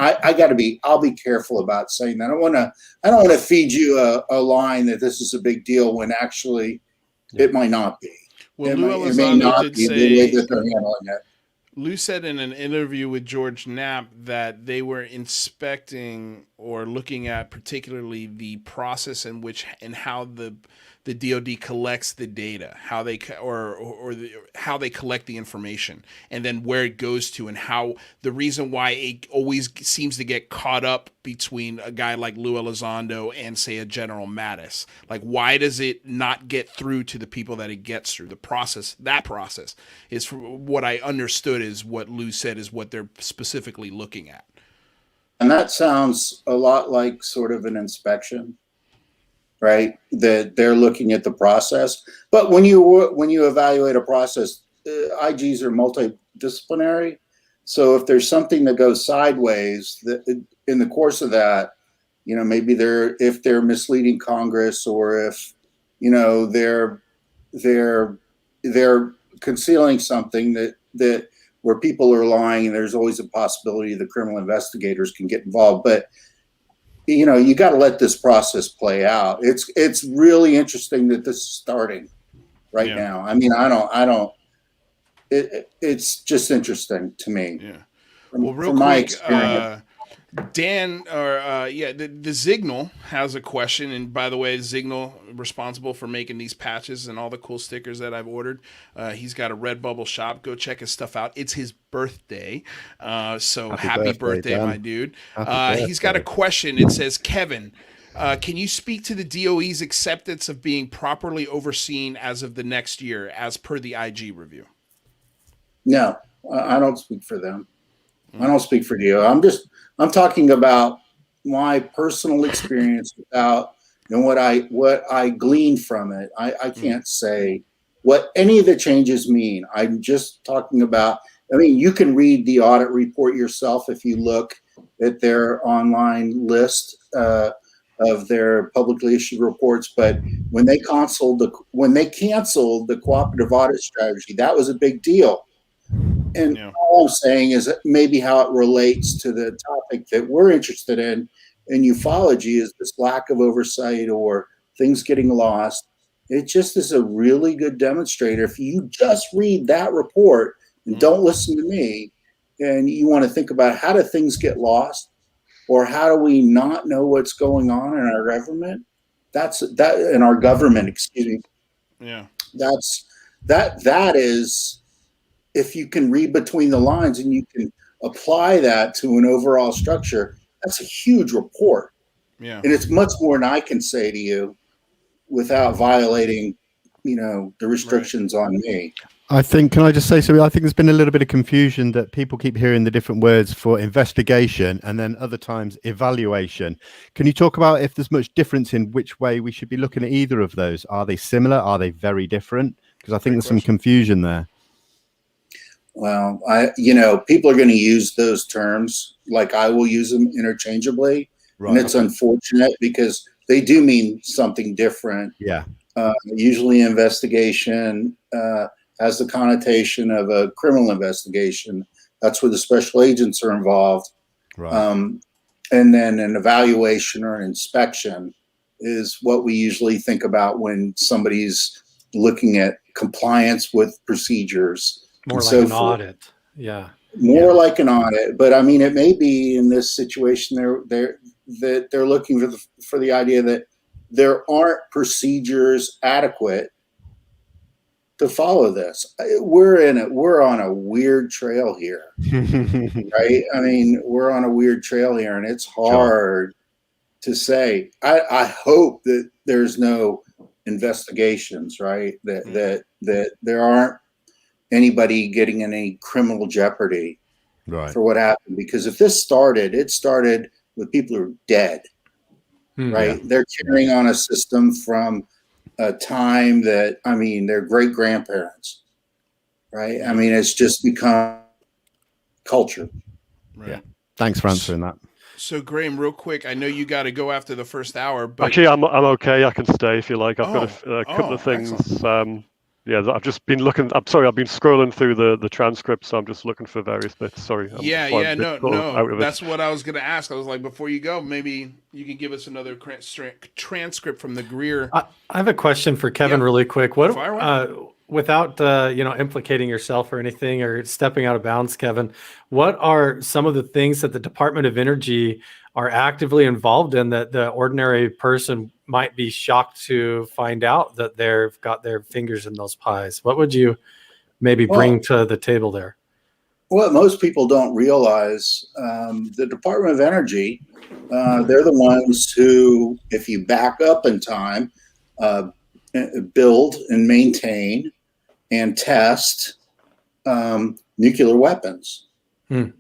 I'll be careful about saying that. I don't want to feed you a line that this is a big deal when actually it might not be. Well, it may not be the way that they're handling it. Lou said in an interview with George Knapp that they were inspecting or looking at particularly the process in which and how the DoD collects the data, how they how they collect the information, and then where it goes to, and how the reason why it always seems to get caught up between a guy like Lou Elizondo and say a General Mattis. Like, why does it not get through to the people that it gets through? That process is, from what I understood, is what Lou said is what they're specifically looking at. And that sounds a lot like sort of an inspection, right? That they're looking at the process. But when you evaluate a process, IGs are multidisciplinary. So if there's something that goes sideways, that in the course of that, you know, maybe if they're misleading Congress, or if, you know, they're concealing something that where people are lying, and there's always a possibility the criminal investigators can get involved. But, you know, you got to let this process play out. It's really interesting that this is starting right now. I mean, it's just interesting to me. Yeah. Well, real quick, Dan, or the Zignal has a question, and by the way, Zignal responsible for making these patches and all the cool stickers that I've ordered. He's got a Redbubble shop. Go check his stuff out. It's his birthday, so happy birthday, my dude. He's got a question. It says, Kevin, can you speak to the DOE's acceptance of being properly overseen as of the next year, as per the IG review? No, I don't speak for them. I don't speak for DOE. I'm talking about my personal experience without, and what I glean from it. I can't say what any of the changes mean. I'm just talking about, I mean, you can read the audit report yourself if you look at their online list of their publicly issued reports. But when they canceled the cooperative audit strategy, that was a big deal. And all I'm saying is that maybe how it relates to the topic that we're interested in ufology is this lack of oversight or things getting lost. It just is a really good demonstrator. If you just read that report and don't listen to me, and you want to think about how do things get lost, or how do we not know what's going on in our government? Excuse me. Yeah. That is, if you can read between the lines and you can apply that to an overall structure, that's a huge report. Yeah. And it's much more than I can say to you without violating, you know, the restrictions on me. Can I just say something? I think there's been a little bit of confusion that people keep hearing the different words for investigation and then other times evaluation. Can you talk about if there's much difference in which way we should be looking at either of those? Are they similar? Are they very different? Because I think there's some confusion there. Well, people are going to use those terms, like I will use them interchangeably. Right. And it's unfortunate because they do mean something different. Yeah. Usually investigation has the connotation of a criminal investigation. That's where the special agents are involved. Right. And then an evaluation or an inspection is what we usually think about when somebody's looking at compliance with procedures. More like an audit. Yeah. More like an audit. But I mean, it may be in this situation they're looking for the idea that there aren't procedures adequate to follow this. We're on a weird trail here. Right? I mean, we're on a weird trail here, and it's hard to say. I hope that there's no investigations, right? That there aren't anybody getting in any criminal jeopardy for what happened. Because if this started, it started with people who are dead, right? Yeah. They're carrying on a system from a time that, I mean, their great grandparents, right? I mean, it's just become culture. Right. Yeah. Thanks for answering that. So Graeme, real quick, I know you got to go after the first hour, but actually, I'm okay. I can stay if you like. I've got a couple of things. I've just been looking. I'm sorry, I've been scrolling through the transcripts, so I'm just looking for various bits. Sorry. No. That's what I was going to ask. I was like, before you go, maybe you can give us another transcript from the Greer. I have a question for Kevin, really quick. What without implicating yourself or anything or stepping out of bounds, Kevin, what are some of the things that the Department of Energy are actively involved in that the ordinary person might be shocked to find out that they've got their fingers in those pies? What would you maybe bring to the table there? What most people don't realize, the Department of Energy, they're the ones who, if you back up in time, build and maintain and test nuclear weapons. Right?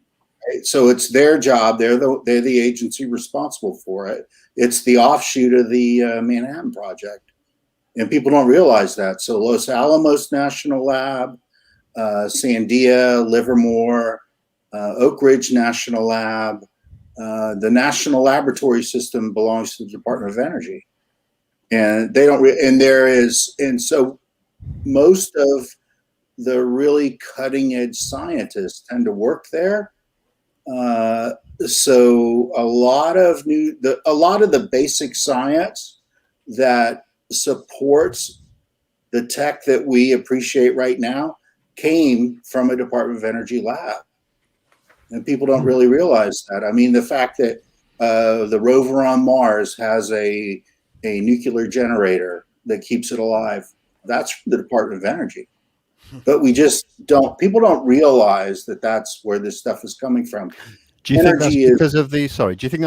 So it's their job. They're the agency responsible for it. It's the offshoot of the Manhattan Project, and people don't realize that. So Los Alamos National Lab, Sandia, Livermore, Oak Ridge National Lab, the National Laboratory System belongs to the Department of Energy, and they don't. And so most of the really cutting edge scientists tend to work there. So a lot of the basic science that supports the tech that we appreciate right now came from a Department of Energy lab. And people don't really realize that. I mean, the fact that the rover on Mars has a nuclear generator that keeps it alive, that's from the Department of Energy. But people don't realize that that's where this stuff is coming from. Do you think that's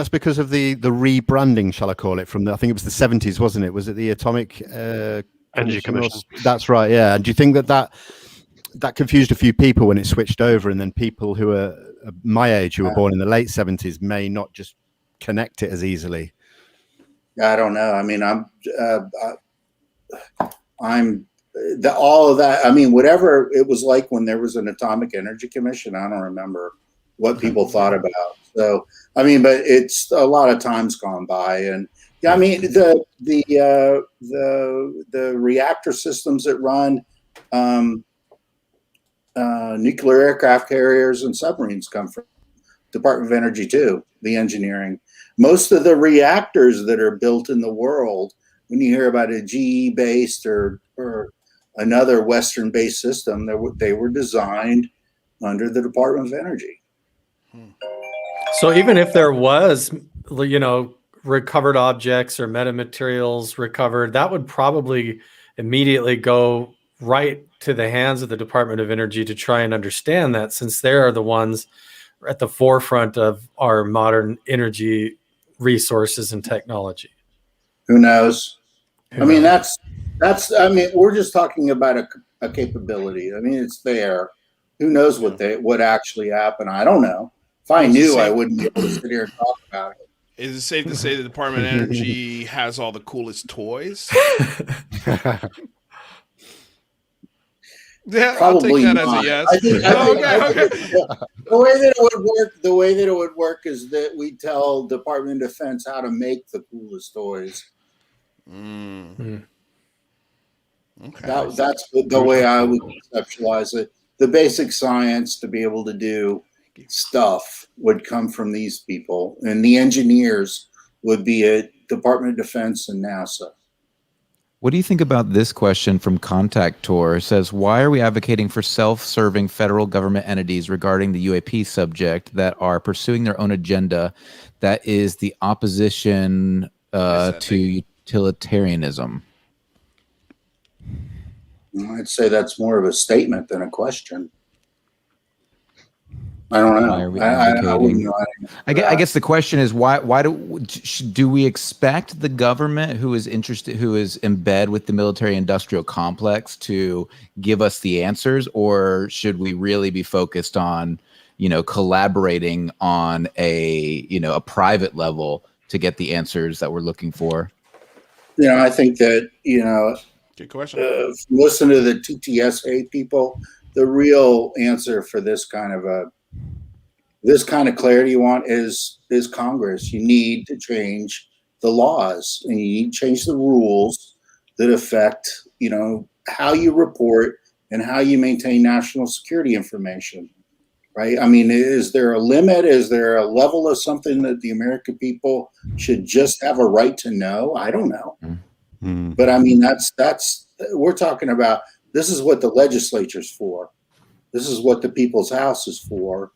because of the rebranding, shall I call it, from I think it was the 70s, wasn't it? Was it the Atomic Energy Commission? That's right, yeah. And do you think that confused a few people when it switched over, and then people who are my age, who were born in the late 70s, may not just connect it as easily? I don't know. I mean, all of that. I mean, whatever it was like when there was an Atomic Energy Commission, I don't remember what people thought about. So, I mean, but it's a lot of time's gone by, and yeah, I mean, the reactor systems that run nuclear aircraft carriers and submarines come from Department of Energy too. The engineering, most of the reactors that are built in the world, when you hear about a GE based or another Western based system, they were designed under the Department of Energy. So even if there was, recovered objects or metamaterials recovered, that would probably immediately go right to the hands of the Department of Energy to try and understand that, since they are the ones at the forefront of our modern energy resources and technology. Who knows? I mean, we're just talking about a capability. I mean, it's there. Who knows what actually happened? I don't know. If I knew, I wouldn't be able to sit here and talk about it. Is it safe to say the Department of Energy has all the coolest toys? Yeah, Probably I'll take that not. as a yes. Okay. The way that it would work is that we tell Department of Defense how to make the coolest toys. Okay. That's the way I would conceptualize it. The basic science to be able to do stuff would come from these people, and the engineers would be at Department of Defense and NASA. What do you think about this question from Contact Tour? It says, why are we advocating for self-serving federal government entities regarding the UAP subject that are pursuing their own agenda that is the opposition to utilitarianism? I'd say that's more of a statement than a question. I don't know. Why are we advocating? I guess the question is why do we expect the government who is in bed with the military-industrial complex to give us the answers, or should we really be focused on collaborating on a private level to get the answers that we're looking for? I think that good question. Listen to the TTSA people. The real answer for this kind of clarity you want is Congress. You need to change the laws, and you need to change the rules that affect, how you report and how you maintain national security information, right? I mean, is there a limit? Is there a level of something that the American people should just have a right to know? I don't know. But I mean, we're talking about This is what the legislature's for. This is what the people's house is for.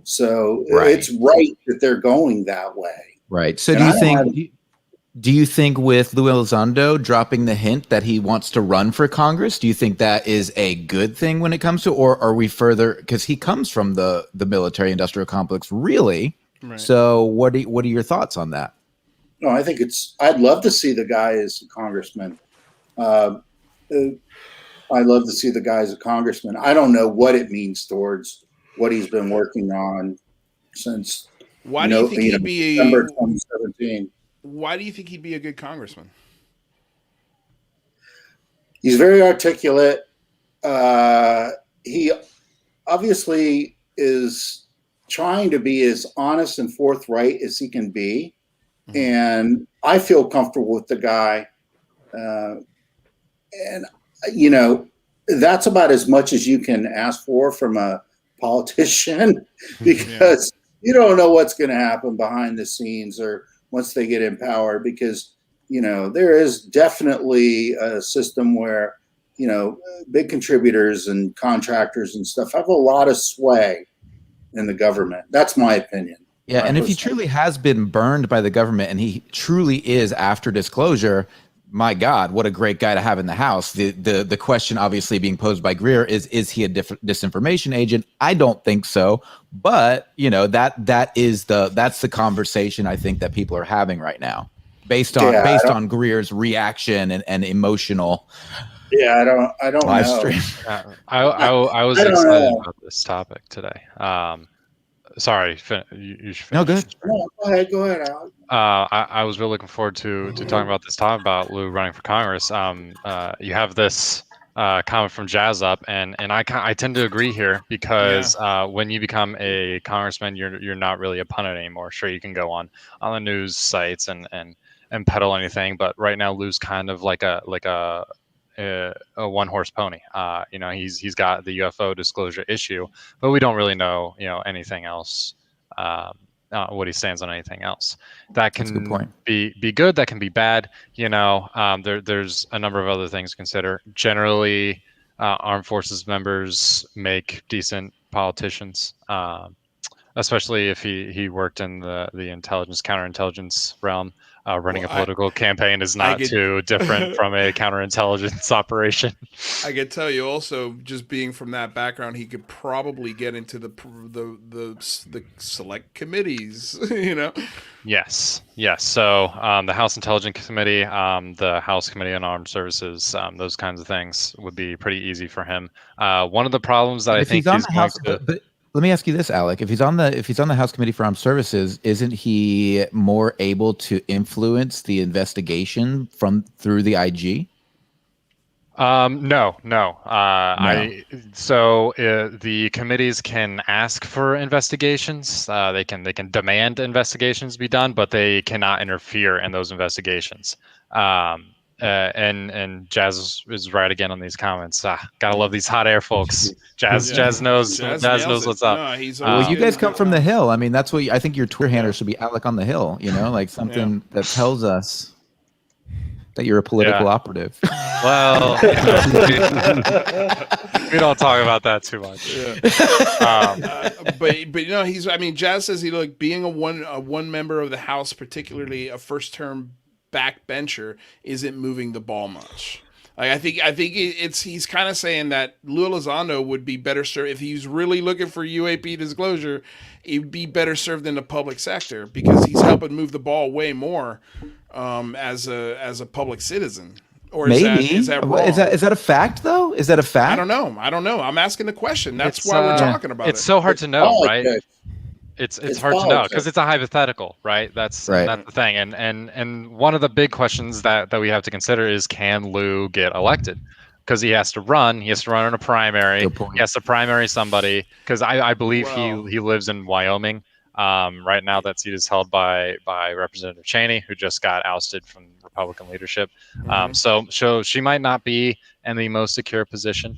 So it's right that they're going that way. Right. So do you think with Lou Elizondo dropping the hint that he wants to run for Congress, do you think that is a good thing when it comes to, or are we further, because he comes from the military industrial complex, really? Right. So what are your thoughts on that? No, I think I'd love to see the guy as a congressman. I'd love to see the guy as a congressman. I don't know what it means towards what he's been working on since Why do you think he'd be December 2017. Why do you think he'd be a good congressman? He's very articulate. He obviously is trying to be as honest and forthright as he can be. Mm-hmm. And I feel comfortable with the guy. And, you know, that's about as much as you can ask for from a politician, because you don't know what's going to happen behind the scenes or once they get in power, because, you know, there is definitely a system where, you know, big contributors and contractors and stuff have a lot of sway in the government. That's my opinion. Yeah, and if he truly has been burned by the government and he truly is after disclosure, my God, what a great guy to have in the house. The question obviously being posed by Greer is he a disinformation agent? I don't think so. But, you know, that's the conversation I think that people are having right now based on Greer's reaction and emotional. Yeah, I don't live know. stream. I was excited about this topic today. Sorry, you should finish. No, good. No, go ahead, Alec. I was really looking forward to talking about this topic about Lou running for Congress. You have this comment from Jazz up, and I tend to agree here because when you become a congressman, you're not really a pundit anymore. Sure, you can go on the news sites and peddle anything, but right now Lou's kind of like a one-horse pony. You know, he's got the UFO disclosure issue, but we don't really know, you know, anything else. What he stands on anything else. That can be good. That can be bad. You know, there's a number of other things to consider. Generally, armed forces members make decent politicians, especially if he worked in the intelligence, counterintelligence realm. Running a political campaign is not too different from a counterintelligence operation. I could tell you also, just being from that background, he could probably get into the select committees, you know? Yes. So the House Intelligence Committee, the House Committee on Armed Services, those kinds of things would be pretty easy for him. One of the problems that I think he's going to... Let me ask you this, Alec. If he's on the House Committee for Armed Services, isn't he more able to influence the investigation through the IG? No. The committees can ask for investigations. They can demand investigations be done, but they cannot interfere in those investigations. And Jazz is right again on these comments. Gotta love these hot air folks. Jazz knows what's up. No, well, you guys come from the Hill. I mean, that's what I think your Twitter handle should be, Alec on the Hill. You know, like something that tells us that you're a political operative. Well, we don't talk about that too much. But you know, Jazz says being a one member of the House, particularly a first term backbencher, isn't moving the ball much. Like, I think he's kind of saying that Lou Elizondo would be better served if he's really looking for UAP disclosure. He'd be better served in the public sector because he's helping move the ball way more as a public citizen. Or is that wrong? Is that a fact though? Is that a fact? I don't know. I'm asking the question. That's why we're talking about it. It's so hard to know, right? It's hard to know because it's a hypothetical, right? That's the thing. And one of the big questions that we have to consider is, can Lou get elected? Because he has to run. He has to run in a primary. He has to primary somebody. Because I believe he lives in Wyoming. Right now, that seat is held by Representative Cheney, who just got ousted from Republican leadership. So she might not be in the most secure position.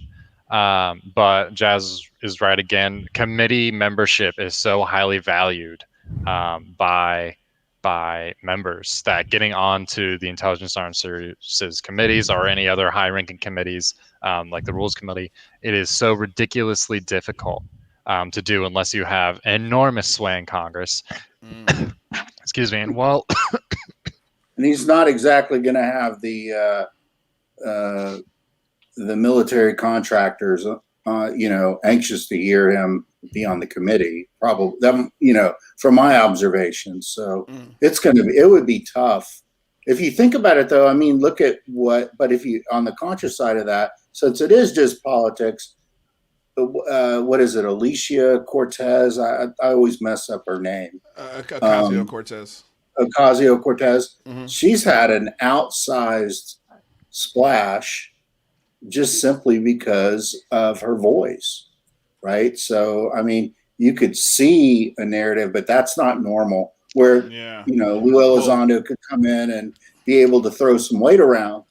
But Jazz is right again. Committee membership is so highly valued by by members that getting on to the Intelligence Armed Services committees or any other high-ranking committees, like the Rules Committee, it is so ridiculously difficult to do unless you have enormous sway in Congress. Excuse me. And well, and he's not exactly going to have the military contractors, anxious to hear him be on the committee. Probably them, from my observations. So it would be tough. If you think about it, though, I mean, look at but if you, on the conscious side of that, since it is just politics, what is it? Alicia Cortez. I always mess up her name. Ocasio-Cortez. Ocasio-Cortez. She's had an outsized splash just simply because of her voice, right? So, I mean, you could see a narrative, but that's not normal. Where Lou Elizondo could come in and be able to throw some weight around,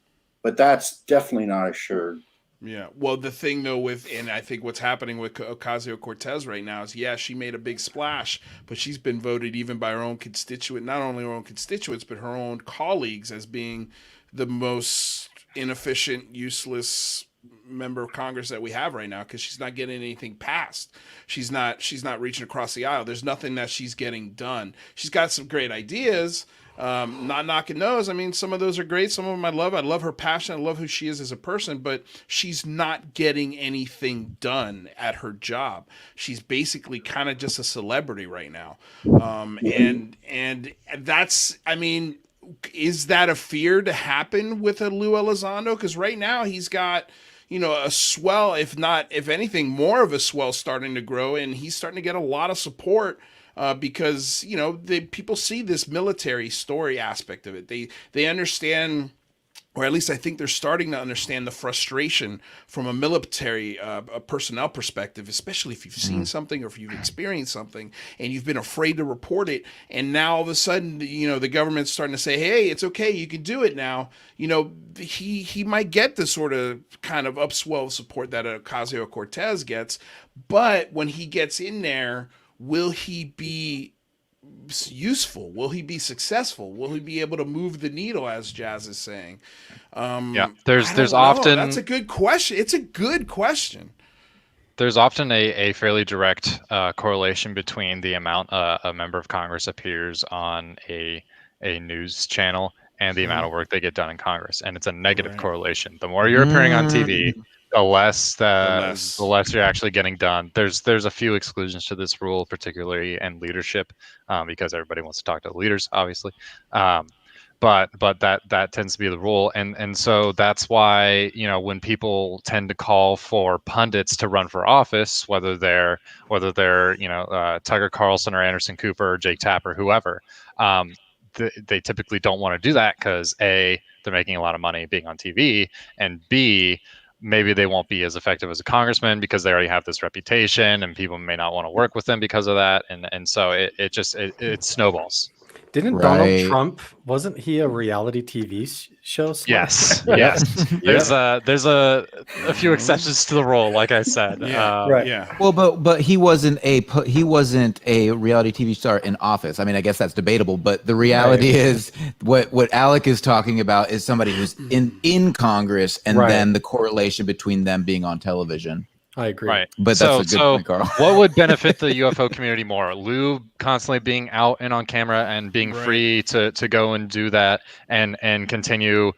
but that's definitely not assured. Yeah. Well, the thing though and I think what's happening with Ocasio-Cortez right now is, she made a big splash, but she's been voted even by her own not only her own constituents, but her own colleagues as being the most inefficient, useless member of Congress that we have right now, because she's not getting anything passed. She's not reaching across the aisle. There's nothing that she's getting done. She's got some great ideas. Not knocking those. I mean, some of those are great. Some of them I love. I love her passion. I love who she is as a person, but she's not getting anything done at her job. She's basically kind of just a celebrity right now. And that's, I mean, is that a fear to happen with a Lou Elizondo? Because right now he's got, a swell, if anything, more of a swell starting to grow, and he's starting to get a lot of support. Because people see this military story aspect of it. They understand, or at least I think they're starting to understand the frustration from a military personnel perspective, especially if you've seen something or if you've experienced something and you've been afraid to report it. And now all of a sudden, the government's starting to say, hey, it's okay, you can do it now. He might get the sort of kind of upswell support that Ocasio-Cortez gets. But when he gets in there, will he be useful? Will he be successful? Will he be able to move the needle, as Jazz is saying? There's often, that's a good question. It's a good question. There's often a fairly direct correlation between the amount a member of Congress appears on a news channel and the amount of work they get done in Congress, and it's a negative correlation. The more you're appearing on TV, the less you're actually getting done. There's a few exclusions to this rule, particularly in leadership, because everybody wants to talk to the leaders, obviously. But that tends to be the rule, and so that's why when people tend to call for pundits to run for office, whether they're Tucker Carlson or Anderson Cooper or Jake Tapper, whoever, they typically don't want to do that because A, they're making a lot of money being on TV, and B, maybe they won't be as effective as a congressman because they already have this reputation and people may not want to work with them because of that. And so it snowballs. Didn't Donald Trump, wasn't he a reality TV show? Yes. There's a few exceptions to the rule, like I said. Well, but he wasn't a reality TV star in office. I mean, I guess that's debatable, but the reality is what Alec is talking about is somebody who's in Congress, and then the correlation between them being on television. I agree. Right. But that's a good point, Carl. What would benefit the UFO community more? Lou constantly being out and on camera and being free to go and do that and continue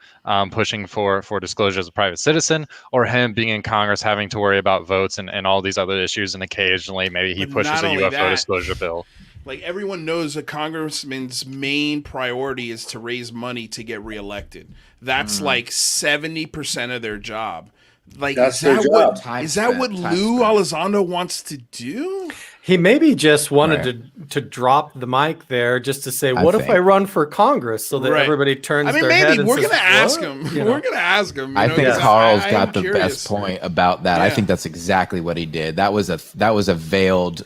pushing for disclosure as a private citizen, or him being in Congress having to worry about votes and all these other issues, and occasionally maybe he pushes a UFO disclosure bill? Like, everyone knows a congressman's main priority is to raise money to get reelected. That's like 70% of their job. Like, is that what Lou Elizondo wants to do? He maybe just wanted to drop the mic there just to say, what if I run for Congress, so that everybody turns their head and we're says, gonna ask him. We're gonna ask him. I think Carl's got the best point about that. I think that's exactly what he did. That was a veiled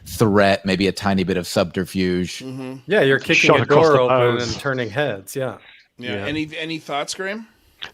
threat, maybe a tiny bit of subterfuge. Yeah, you're kicking a door open and turning heads. Yeah. Any thoughts, Graeme?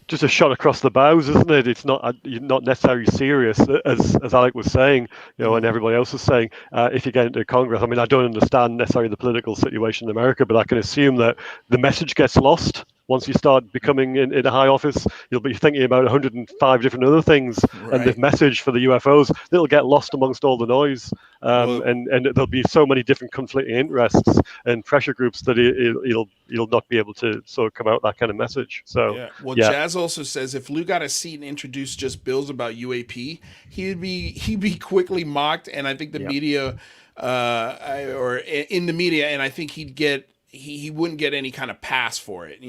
just a shot across the bows, isn't it? It's not necessarily serious, as Alec was saying, and everybody else was saying. If you get into Congress, I mean, I don't understand necessarily the political situation in America, but I can assume that the message gets lost. Once you start becoming in a high office, you'll be thinking about 105 different other things, and the message for the UFOs, it'll get lost amongst all the noise, and there'll be so many different conflicting interests and pressure groups that you'll not be able to sort of come out that kind of message. So Jazz also says if Lou got a seat and introduced just bills about UAP, he'd be quickly mocked, and I think the media, or in the media, and I think he wouldn't get any kind of pass for it,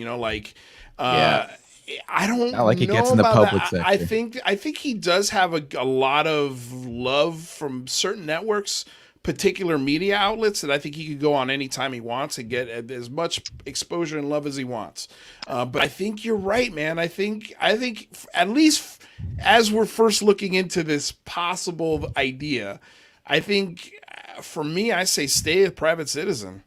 I don't Not like he know gets in the about public that. sector. I think he does have a lot of love from certain networks, particular media outlets, that I think he could go on anytime he wants and get as much exposure and love as he wants. But I think you're right, man. I think at least as we're first looking into this possible idea, I think for me, I say stay a private citizen.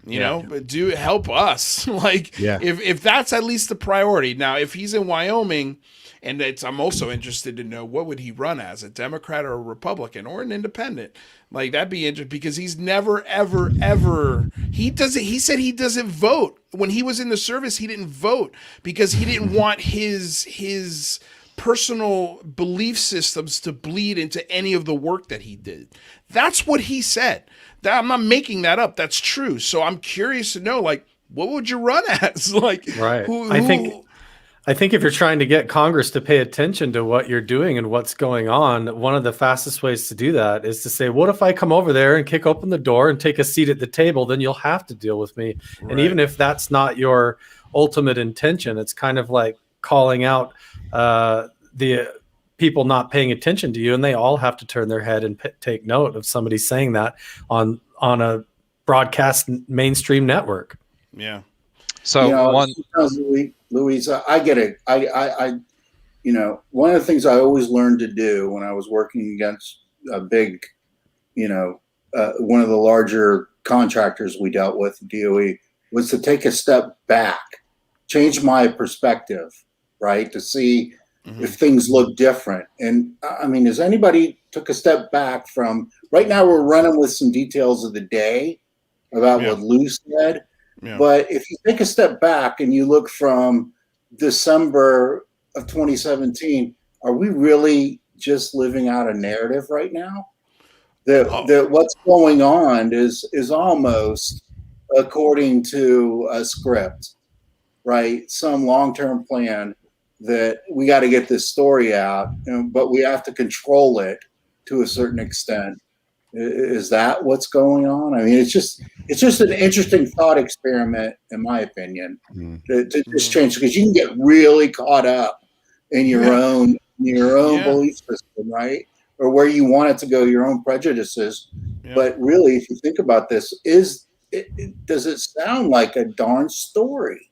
But do help us. If that's at least the priority. Now, if he's in Wyoming, and I'm also interested to know what would he run as, a Democrat or a Republican or an independent. That'd be interesting, because he's never, ever, ever, he said he doesn't vote. When he was in the service, he didn't vote because he didn't want his personal belief systems to bleed into any of the work that he did. That's what he said. I'm not making that up. That's true. So I'm curious to know, what would you run as? Right. I think if you're trying to get Congress to pay attention to what you're doing and what's going on, one of the fastest ways to do that is to say, what if I come over there and kick open the door and take a seat at the table? Then you'll have to deal with me. Right. And even if that's not your ultimate intention, it's kind of like calling out the people not paying attention to you, and they all have to turn their head and take note of somebody saying that on a broadcast mainstream network. Yeah. So Louise, I get it. I one of the things I always learned to do when I was working against a big, one of the larger contractors we dealt with, DOE, was to take a step back, change my perspective, right, to see if things look different. And I mean, has anybody took a step back from, right now we're running with some details of the day about what Lou said. Yeah. But if you take a step back and you look from December of 2017, are we really just living out a narrative right now? That what's going on is almost according to a script, right? Some long-term plan that we got to get this story out, but we have to control it to a certain extent. Is that what's going on? I mean, it's just an interesting thought experiment, in my opinion, to just change, because you can get really caught up in your own belief system, right? Or where you want it to go, your own prejudices. Yeah. But really, if you think about this, does it sound like a darn story?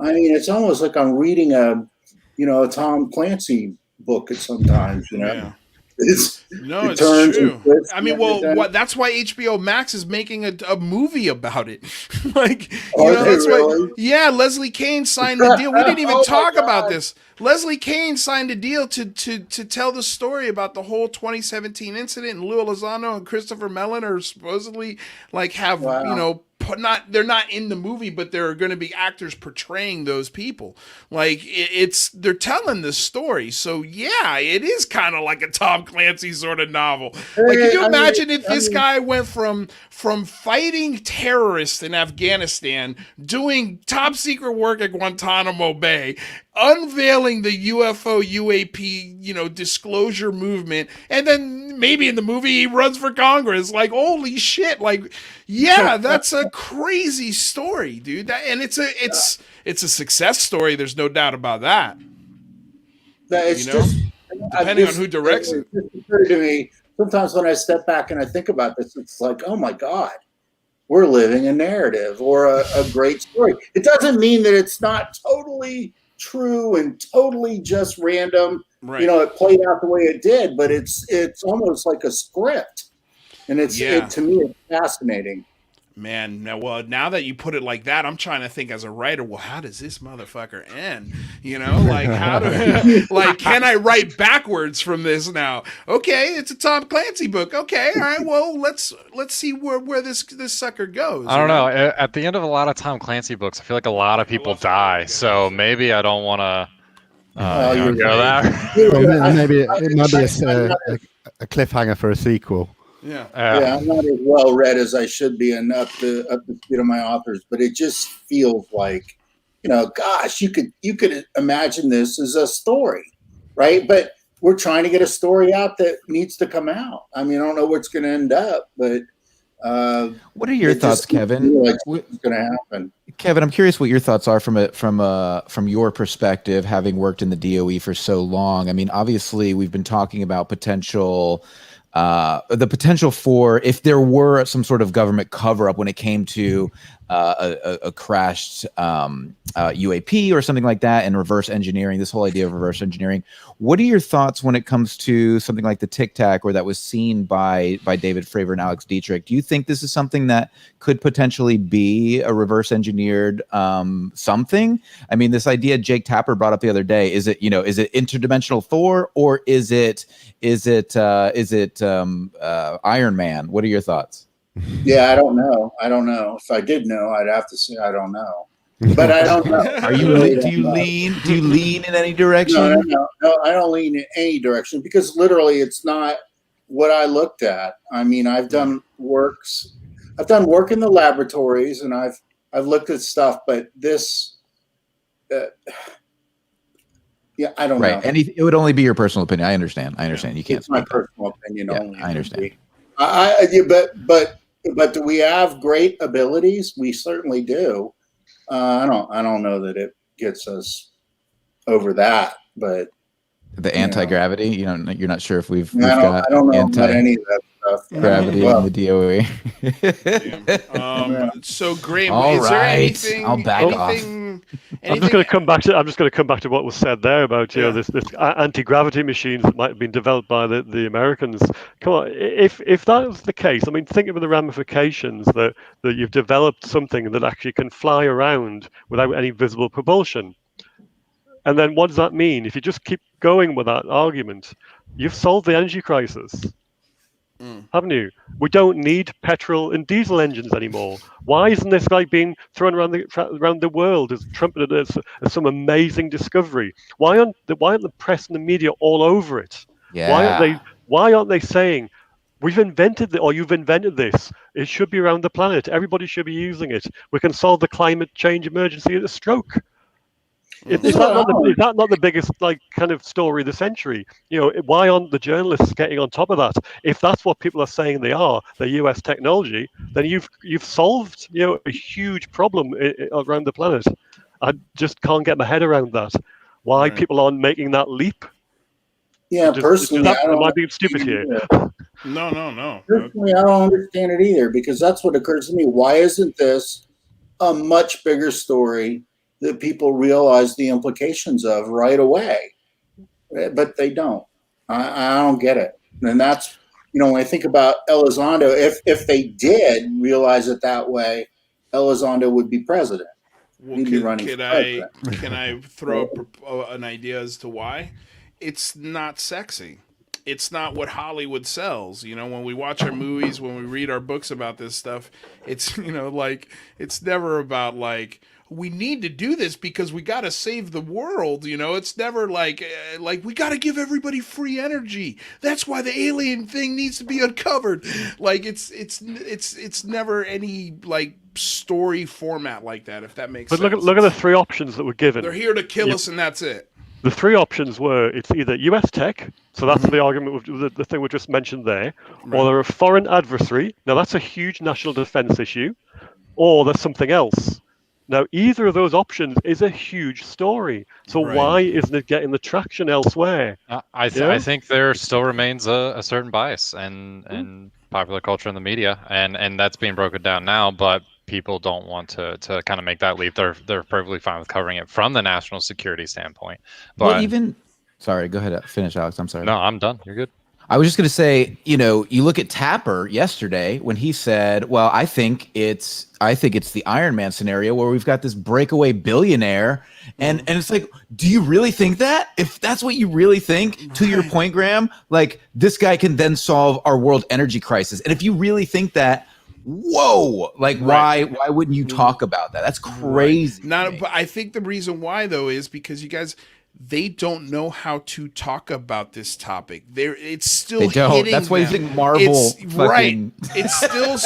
I mean, it's almost like I'm reading a Tom Clancy book at sometimes, Yeah. It's true. I mean, that's why HBO Max is making a movie about it. That's why. Yeah, Leslie Kean signed the deal. We didn't even talk about this. Leslie Kean signed a deal to tell the story about the whole 2017 incident, and Lou Elizondo and Christopher Mellon are supposedly they're not in the movie, but there are going to be actors portraying those people. They're telling the story. So yeah, it is kind of like a Tom Clancy sort of novel. Can you imagine if this guy went from fighting terrorists in Afghanistan, doing top secret work at Guantanamo Bay, unveiling the UFO UAP, disclosure movement, and then maybe in the movie he runs for Congress. Holy shit. That's a crazy story, dude. It's a success story. There's no doubt about that. Depending on who directs it. It's occurred to me sometimes when I step back and I think about this, it's like, oh my God, we're living a narrative or a great story. It doesn't mean that it's not totally true and totally just random. Right. It played out the way it did, but it's almost like a script, and to me it's fascinating. Man, now that you put it like that, I'm trying to think as a writer, well, how does this motherfucker end? You know, like like, can I write backwards from this now? Okay, it's a Tom Clancy book. Okay, all right, well, let's see where this sucker goes. I don't know. At the end of a lot of Tom Clancy books, I feel like a lot of people die. So maybe I don't want to go there. Maybe it might be a cliffhanger for a sequel. Yeah, I'm not as well read as I should be and up to speed of my authors, but it just feels like, gosh, you could imagine this as a story, right? But we're trying to get a story out that needs to come out. I mean, I don't know where it's going to end up, but what are your thoughts, Kevin? Like what's going to happen? Kevin, I'm curious what your thoughts are from your perspective, having worked in the DOE for so long. I mean, obviously, we've been talking about the potential for if there were some sort of government cover up when it came to a crashed UAP or something like that, and reverse engineering, this whole idea of reverse engineering. What are your thoughts when it comes to something like the Tic Tac, or that was seen by David Fravor and Alex Dietrich? Do you think this is something that could potentially be a reverse engineered something? I mean, this idea Jake Tapper brought up the other day, is it interdimensional Thor, or is it Iron Man? What are your thoughts? Yeah, I don't know. If I did know, I'd have to say I don't know. But I don't know. Do you lean in any direction? No, I don't lean in any direction, because literally it's not what I looked at. I mean, I've done work in the laboratories, and I've looked at stuff, but this I don't know. It would only be your personal opinion. I understand. You can't. It's my personal opinion only. I understand. But do we have great abilities? We certainly do. I don't know that it gets us over that, but the anti-gravity, you're not sure if we've I got don't know about any of that stuff. Gravity in the DOE. So Graeme, is there anything? I'll back off. I'm just going to come back to what was said there about this anti-gravity machines that might have been developed by the Americans. Come on, if that was the case, I mean, think of the ramifications that you've developed something that actually can fly around without any visible propulsion. And then what does that mean? If you just keep going with that argument, you've solved the energy crisis. Haven't you? We don't need petrol and diesel engines anymore. Why isn't this like being thrown around the world as trumpeted as some amazing discovery? Why aren't the press and the media all over it? Yeah. Why aren't they saying, we've invented you've invented this. It should be around the planet. Everybody should be using it. We can solve the climate change emergency at a stroke. Is that not the biggest kind of story of the century? Why aren't the journalists getting on top of that? If that's what people are saying they're US technology, then you've solved a huge problem around the planet. I just can't get my head around that. Why people aren't making that leap? Yeah, personally, am I being stupid here? No. Personally, I don't understand it either, because that's what occurs to me. Why isn't this a much bigger story that people realize the implications of right away? But they don't. I don't get it. And that's, when I think about Elizondo, if they did realize it that way, Elizondo would be president. Well, can I throw an idea as to why? It's not sexy. It's not what Hollywood sells. When we watch our movies, when we read our books about this stuff, it's, it's never about we need to do this because we got to save the world. It's never like we got to give everybody free energy. That's why the alien thing needs to be uncovered. It's never any story format like that, if that makes sense. But look at the three options that were given. They're here to kill us, and that's it. The three options were, it's either US tech, so that's the argument with the thing we just mentioned there, or they're a foreign adversary. Now that's a huge national defense issue, or there's something else. Now, either of those options is a huge story. So why isn't it getting the traction elsewhere? I think there still remains a certain bias in popular culture and the media, and that's being broken down now. But people don't want to kind of make that leap. They're perfectly fine with covering it from the national security standpoint. But sorry, go ahead, finish, Alex. I'm sorry. No, I'm done. You're good. I was just going to say, you know, you look at Tapper yesterday when he said, well, I think it's the Iron Man scenario where we've got this breakaway billionaire. And it's like, do you really think that? If that's what you really think, to your point, Graeme, like this guy can then solve our world energy crisis. And if you really think that, whoa, like why wouldn't you talk about that? That's crazy. But I think the reason why though is because you guys, they don't know how to talk about this topic. It's still hitting That's why you think Marvel. It's still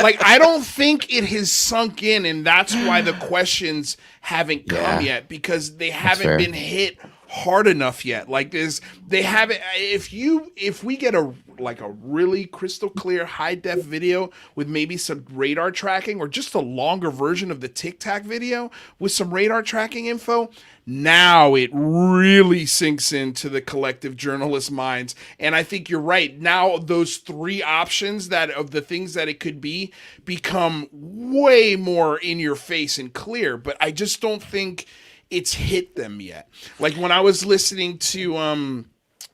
like I don't think it has sunk in, and that's why the questions haven't come yet, because they haven't been hit hard enough yet. Like they haven't. If we get a really crystal clear high def video with maybe some radar tracking, or just a longer version of the Tic Tac video with some radar tracking info, now it really sinks into the collective journalist minds. And I think you're right. Now those three options of the things that it could be become way more in your face and clear. But I just don't think it's hit them yet. Like when I was listening to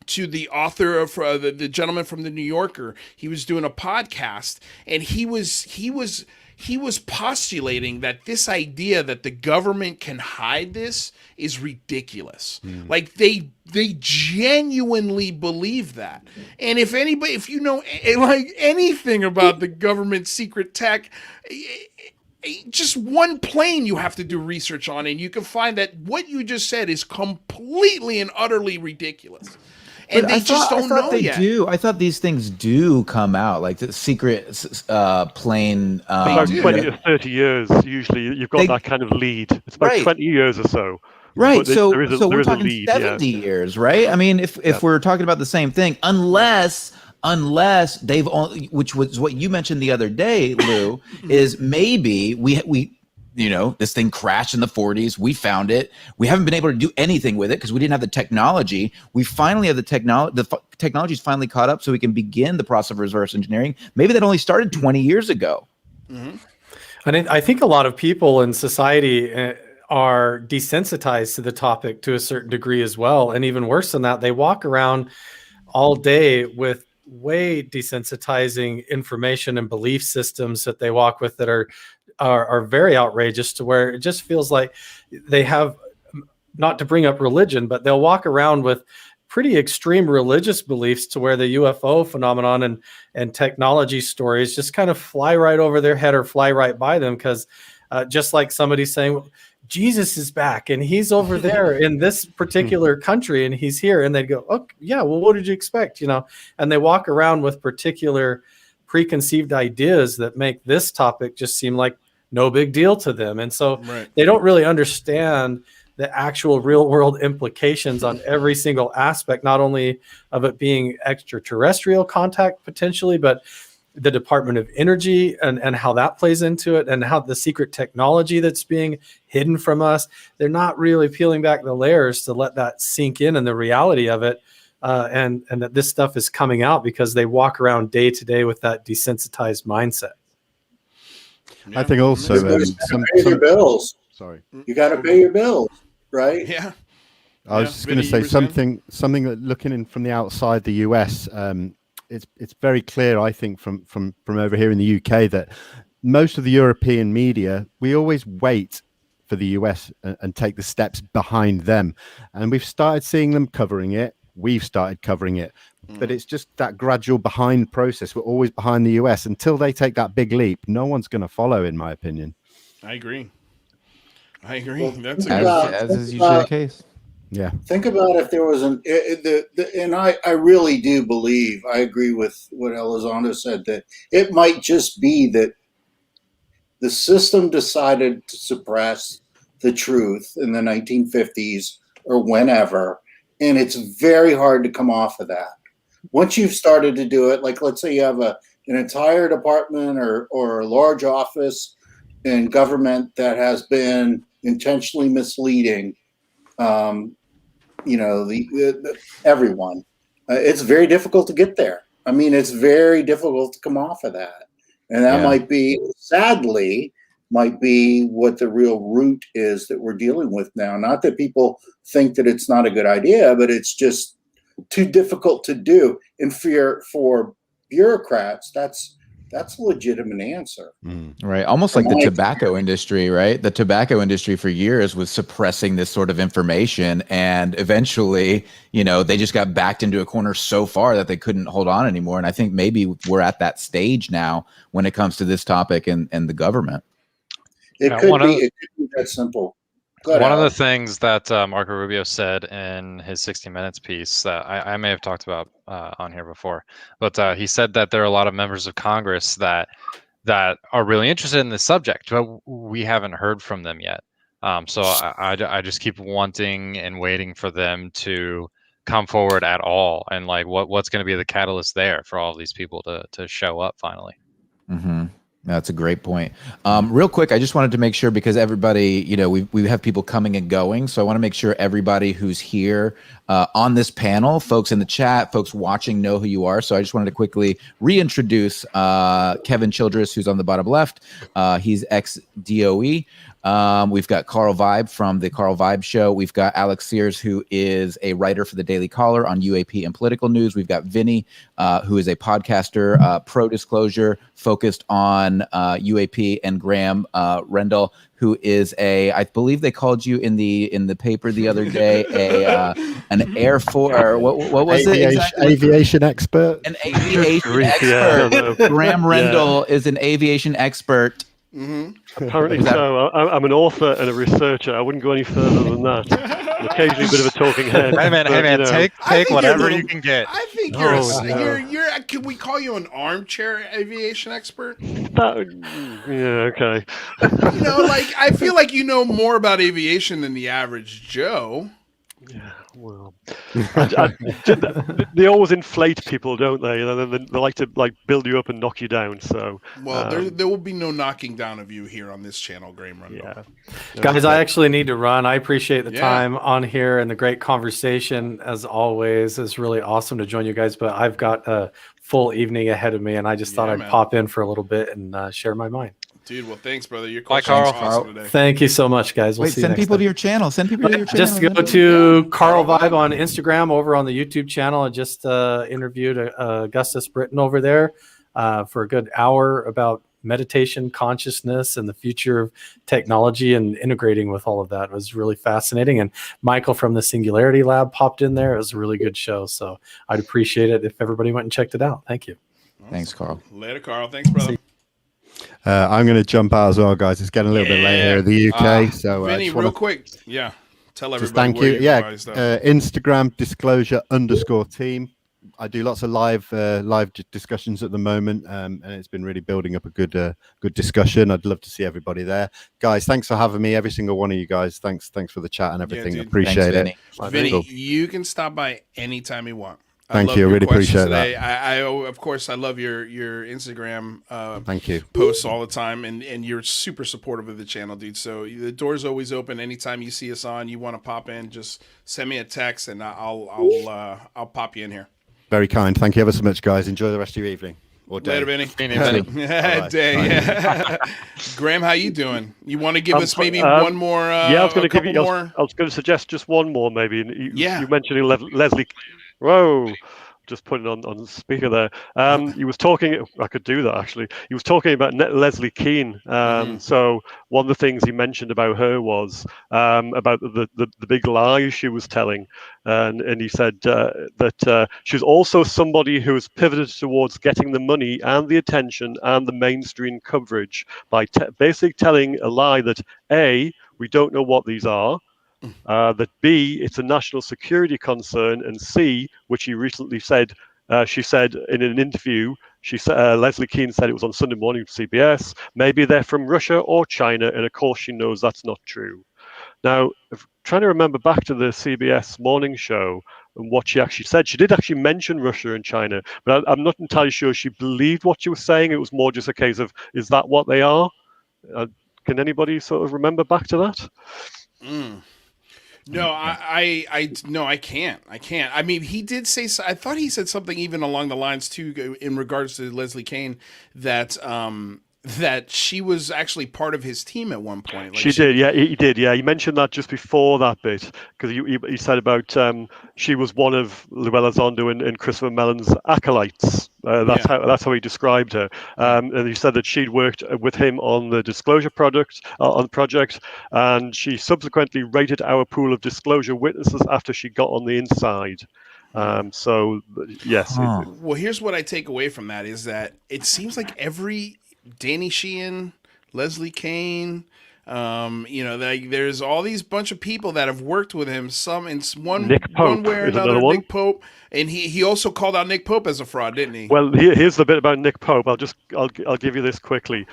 the author of the gentleman from the New Yorker, he was doing a podcast, and he was postulating that this idea that the government can hide this is ridiculous. Like they genuinely believe that. And if you know like anything about the government secret tech, just one plane you have to do research on, and you can find that what you just said is completely and utterly ridiculous. And they just don't know yet. I thought these things do come out, like the secret plane. About 20 to 30 years, usually you've got that kind of lead. It's about 20 years or so. Right. So we're talking lead, 70 years, right? I mean, if we're talking about the same thing, unless they've only, which was what you mentioned the other day, Lou, is maybe we you know, this thing crashed in the 40s. We found it. We haven't been able to do anything with it because we didn't have the technology. We finally have the technology. The technology's finally caught up, so we can begin the process of reverse engineering. Maybe that only started 20 years ago. And I think a lot of people in society are desensitized to the topic to a certain degree as well. And even worse than that, they walk around all day with way desensitizing information and belief systems that they walk with that are very outrageous, to where it just feels like they have, not to bring up religion, but they'll walk around with pretty extreme religious beliefs to where the UFO phenomenon and technology stories just kind of fly right over their head or fly right by them. Because just like somebody saying, Jesus is back and he's over there in this particular country and he's here, and they'd go, oh yeah, well, what did you expect? You know, and they walk around with particular preconceived ideas that make this topic just seem like no big deal to them. And so they don't really understand the actual real world implications on every single aspect, not only of it being extraterrestrial contact potentially, but the Department of Energy and how that plays into it, and how the secret technology that's being hidden from us. They're not really peeling back the layers to let that sink in and the reality of it. And that this stuff is coming out because they walk around day to day with that desensitized mindset. I think also some your bills. Sorry, you got to pay your bills, right? Yeah. I was just going to say something that looking in from the outside the US, it's very clear, I think, from over here in the UK, that most of the European media, we always wait for the US and take the steps behind them, and we've started seeing them covering it. We've started covering it, but it's just that gradual behind process. We're always behind the US until they take that big leap. No one's going to follow, in my opinion. I agree. Well, That's as is usually the case. Yeah. Think about if there was and I really do believe, I agree with what Elizondo said, that it might just be that the system decided to suppress the truth in the 1950s or whenever. And it's very hard to come off of that. Once you've started to do it, like let's say you have an entire department or a large office in government that has been intentionally misleading, everyone. It's very difficult to get there. I mean, it's very difficult to come off of that. And that might be what the real root is that we're dealing with now. Not that people think that it's not a good idea, but it's just too difficult to do. And for bureaucrats, that's a legitimate answer. Right. Almost like the tobacco industry, right? The tobacco industry for years was suppressing this sort of information. And eventually, they just got backed into a corner so far that they couldn't hold on anymore. And I think maybe we're at that stage now when it comes to this topic and the government. It could be that simple. One of the things that Marco Rubio said in his 60 Minutes piece that I may have talked about on here before, but he said that there are a lot of members of Congress that are really interested in this subject, but we haven't heard from them yet. So I just keep wanting and waiting for them to come forward at all, and like what's going to be the catalyst there for all of these people to show up finally. Mm-hmm. That's a great point. Real quick, I just wanted to make sure, because everybody, we have people coming and going. So I want to make sure everybody who's here on this panel, folks in the chat, folks watching, know who you are. So I just wanted to quickly reintroduce Kevin Childress, who's on the bottom left. He's ex-DOE. We've got Carl Vibe from the Carl Vibe Show. We've got Alec Sears, who is a writer for the Daily Caller on UAP and political news. We've got Vinny, who is a podcaster, pro-disclosure, focused on UAP, and Graeme Rendall, who is I believe they called you in the paper the other day, an Air Force, or what was it exactly? Aviation expert. An aviation expert. Graeme Rendall is an aviation expert. Mm-hmm. Apparently so. I'm an author and a researcher. I wouldn't go any further than that. Occasionally a bit of a talking head. Hey man, take whatever you can get. I think you're can we call you an armchair aviation expert? Yeah, okay. Like I feel like you know more about aviation than the average Joe. Yeah, well, they always inflate people, don't they? They like to build you up and knock you down. So, there will be no knocking down of you here on this channel, Graeme Rendall. Yeah, guys, I actually need to run. I appreciate the time on here and the great conversation as always. It's really awesome to join you guys, but I've got a full evening ahead of me, and I just thought I'd pop in for a little bit and share my mind. Dude, well, thanks, brother. Your Bye, Carl. Awesome today. Thank you so much, guys. We'll see you send next people time. to your channel. Send people to your channel. Just go to Carl Vibe on Instagram, over on the YouTube channel. I just interviewed Augustus Britton over there for a good hour about meditation, consciousness, and the future of technology and integrating with all of that. It was really fascinating. And Michael from the Singularity Lab popped in there. It was a really good show. So I'd appreciate it if everybody went and checked it out. Thank you. Awesome. Thanks, Carl. Later, Carl. Thanks, brother. I'm going to jump out as well, guys. It's getting a little bit late here in the UK. So, Vinny, real quick. Yeah. Tell everybody. Thank you. Yeah. Instagram disclosure_team. I do lots of live discussions at the moment, and it's been really building up a good discussion. I'd love to see everybody there, guys. Thanks for having me, every single one of you guys. Thanks for the chat and everything. Appreciate it. Vinny, you can stop by anytime you want. Thank you. I really appreciate that. I of course, I love your Instagram Thank you. posts all the time, and you're super supportive of the channel, dude. So the door's always open. Anytime you see us on, you want to pop in, just send me a text, and I'll pop you in here. Very kind. Thank you ever so much, guys. Enjoy the rest of your evening or day. Later, Vinny. Day. Graeme, how you doing? You want to give us maybe one more? I was going to give you. I was going to suggest just one more, maybe. You mentioning Leslie. Whoa. Just putting on the speaker there. He was talking. I could do that actually. He was talking about Leslie Kean. So one of the things he mentioned about her was about the big lie she was telling, and he said that she's also somebody who has pivoted towards getting the money and the attention and the mainstream coverage by basically telling a lie that A, we don't know what these are. That B, it's a national security concern, and C, which he recently said, she said in an interview, Leslie Kean said it was on Sunday morning for CBS, maybe they're from Russia or China, and of course she knows that's not true. Now, trying to remember back to the CBS morning show and what she actually said, she did actually mention Russia and China, but I'm not entirely sure she believed what she was saying. It was more just a case of, is that what they are? Can anybody sort of remember back to that? No, I can't. I mean, he did say. I thought he said something even along the lines too, in regards to Leslie Kean, that that she was actually part of his team at one point. Like she did, yeah, he did, yeah. He mentioned that just before that bit, because he said about she was one of Elizondo and Christopher Mellon's acolytes. That's how he described her. And he said that she'd worked with him on the disclosure project, and she subsequently rated our pool of disclosure witnesses after she got on the inside. So yes. Well, here's what I take away from that is that it seems like every Danny Sheehan, Leslie Kane, there's all these bunch of people that have worked with him. Some in one way or another. Nick Pope, and he also called out Nick Pope as a fraud, didn't he? Well, here's the bit about Nick Pope. I'll give you this quickly.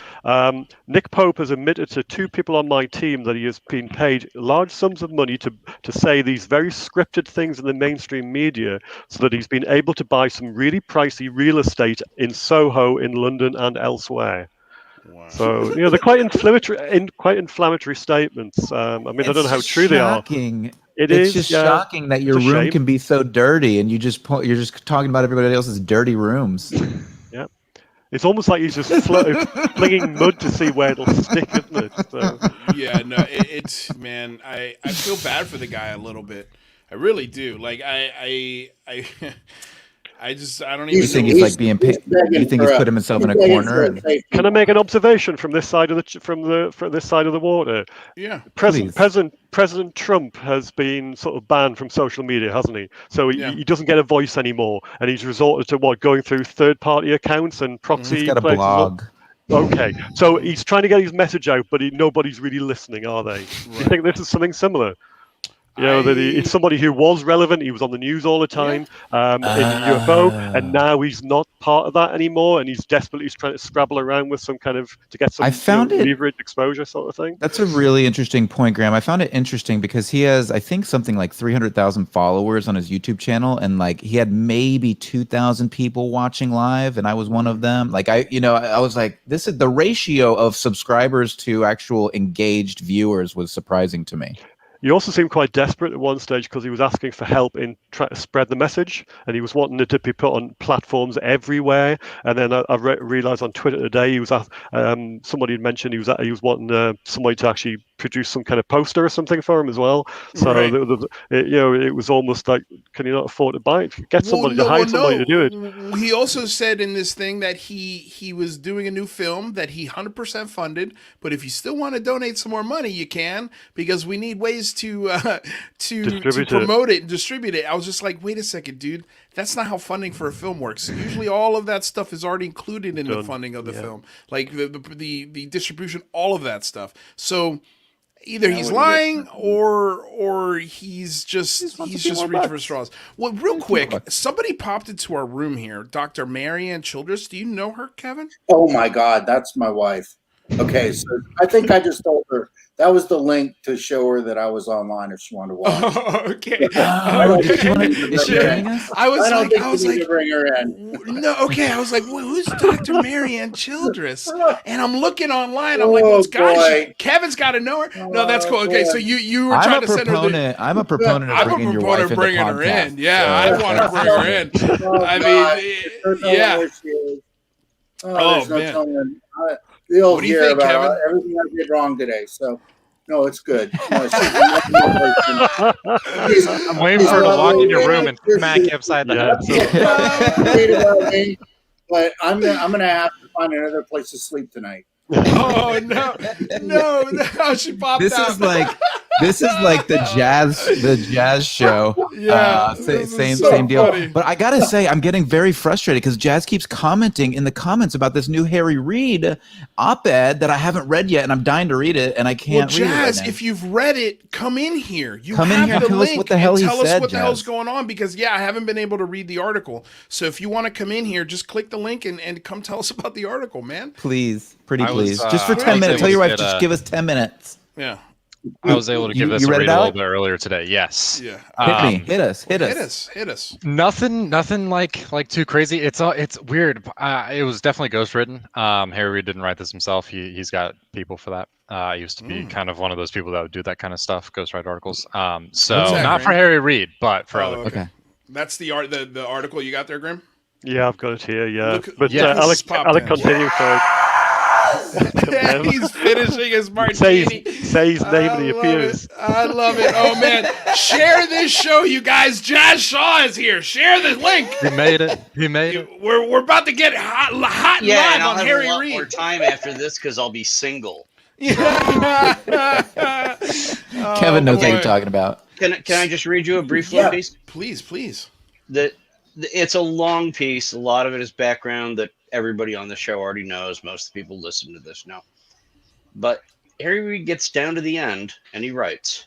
Nick Pope has admitted to 2 people on my team that he has been paid large sums of money to say these very scripted things in the mainstream media, so that he's been able to buy some really pricey real estate in Soho, in London, and elsewhere. Wow. So they're quite inflammatory statements. I mean, I don't know how true they are. It's just shocking that your room can be so dirty, and you're just talking about everybody else's dirty rooms. Yeah, it's almost like he's just flinging mud to see where it'll stick, isn't it? So. Yeah, no, it's man, I feel bad for the guy a little bit. I really do. Like I don't even. You think he's like being paid? You think he's put himself in a corner? Can I make an observation from this side of the water? Yeah. President Trump has been sort of banned from social media, hasn't he? So he doesn't get a voice anymore, and he's resorted to going through third-party accounts and proxy. He's got a blog. Okay, so he's trying to get his message out, but nobody's really listening, are they? Right. Do you think this is something similar? That it's somebody who was relevant. He was on the news all the time in UFO, and now he's not part of that anymore. And he's desperately trying to scrabble around with some kind of to get some leverage exposure sort of thing. That's a really interesting point, Graeme. I found it interesting because he has, I think, something like 300,000 followers on his YouTube channel, and like he had maybe 2,000 people watching live, and I was one of them. Like I was like, this is the ratio of subscribers to actual engaged viewers was surprising to me. He also seemed quite desperate at one stage because he was asking for help in trying to spread the message, and he was wanting it to be put on platforms everywhere. And then I realized on Twitter today he was somebody had mentioned he was wanting somebody to actually produce some kind of poster or something for him as well. So right. It was almost like, can you not afford to buy it? Get somebody to hire somebody to do it. He also said in this thing that he was doing a new film that he 100% funded, but if you still want to donate some more money, you can, because we need ways to promote it and distribute it. I was just like, wait a second, dude. That's not how funding for a film works. Usually all of that stuff is already included in the funding of the film. Like the distribution, all of that stuff. So either he's lying or he's just reaching for straws. Well, real quick, somebody popped into our room here. Dr. Marianne Childress. Do you know her, Kevin? Oh my God, that's my wife. Okay, so I think I just told her that was the link to show her that I was online if she wanted to watch. Oh, okay. Is she joining us? I was like, bring her in. No, okay. I was like, well, who's Dr. Marianne Childress? And I'm looking online. I'm like, well, gosh, Kevin's got to know her. No, that's cool. Okay, so you were trying to send her. I'm a proponent of bringing your wife into the podcast. Her in. Yeah, I want to bring her in. I mean, yeah. Oh man. What do you think, Kevin? Everything I did wrong today, so no, it's good. I'm waiting for her to walk in your room and smack you upside the head. But I'm gonna have to find another place to sleep tonight. Oh no! She popped out. This is like the jazz show. Yeah, same deal. Funny. But I gotta say, I'm getting very frustrated because Jazz keeps commenting in the comments about this new Harry Reid op-ed that I haven't read yet, and I'm dying to read it, and I can't read it. Jazz, if you've read it, come in here. Come in here and tell us what the hell he said. Tell us what the hell's going on, because I haven't been able to read the article. So if you want to come in here, just click the link and come tell us about the article, man. Please. Please. Just for 10 minutes. Tell your wife, just give us 10 minutes. Yeah. I was able to give this a read a little bit earlier today. Yes. Yeah. Hit us. Nothing like too crazy. It's weird. It was definitely ghostwritten. Harry Reid didn't write this himself. He's got people for that. He used to be kind of one of those people that would do that kind of stuff, ghostwrite articles. So not for Harry Reid, but for other people. Okay. That's the article you got there, Graeme? Yeah, I've got it here. Yeah, Alec, continue first. Yeah, he's finishing his martini. Say his name and he appears. I love it. Oh, man. Share this show, you guys. Jazz Shaw is here. Share the link. He made it. He made it. We're about to get hot and live and I'll on have Harry a lot Reid. more time after this because I'll be single. Kevin knows what you're talking about. Can I just read you a brief little piece? Please. It's a long piece. A lot of it is background that everybody on the show already knows. Most of the people listen to this know. But Harry Reid gets down to the end and he writes,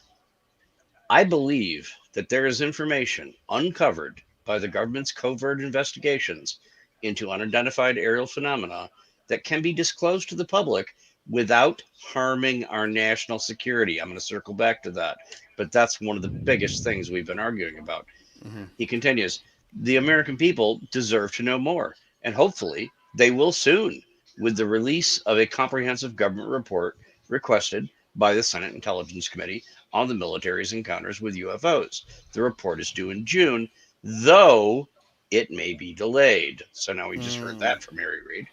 I believe that there is information uncovered by the government's covert investigations into unidentified aerial phenomena that can be disclosed to the public without harming our national security. I'm going to circle back to that. But that's one of the biggest things we've been arguing about. Mm-hmm. He continues, the American people deserve to know more, and hopefully they will soon with the release of a comprehensive government report requested by the Senate Intelligence Committee on the military's encounters with UFOs. The report is due in June, though it may be delayed. So now we just heard that from Harry Reid.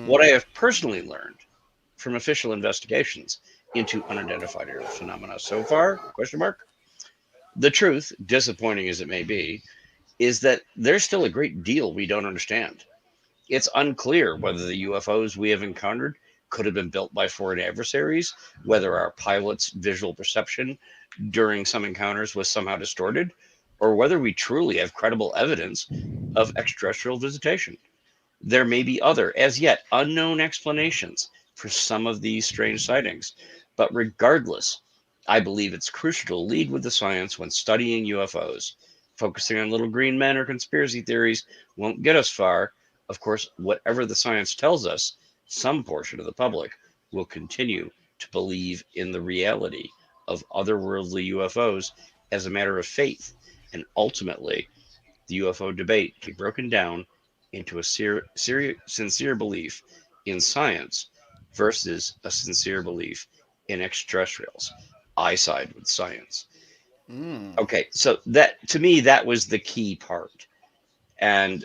What I have personally learned from official investigations into unidentified aerial phenomena so far, ? The truth, disappointing as it may be, is that there's still a great deal we don't understand. It's unclear whether the UFOs we have encountered could have been built by foreign adversaries, whether our pilots' visual perception during some encounters was somehow distorted, or whether we truly have credible evidence of extraterrestrial visitation. There may be other, as yet unknown explanations for some of these strange sightings, but regardless, I believe it's crucial to lead with the science when studying UFOs. Focusing on little green men or conspiracy theories won't get us far. Of course, whatever the science tells us, some portion of the public will continue to believe in the reality of otherworldly UFOs as a matter of faith. And ultimately, the UFO debate can be broken down into a sincere belief in science versus a sincere belief in extraterrestrials. I side with science. Okay, so that to me that was the key part, and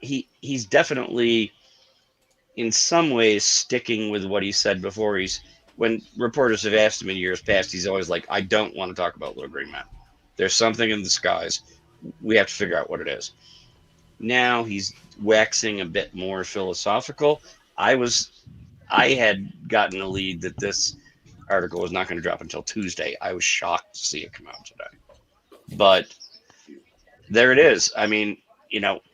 he's definitely in some ways sticking with what he said before. When reporters have asked him in years past, he's always like, I don't want to talk about little green men. There's something in the skies. We have to figure out what it is. Now he's waxing a bit more philosophical. I had gotten a lead that this article was not going to drop until Tuesday. I was shocked to see it come out today. But there it is. I mean,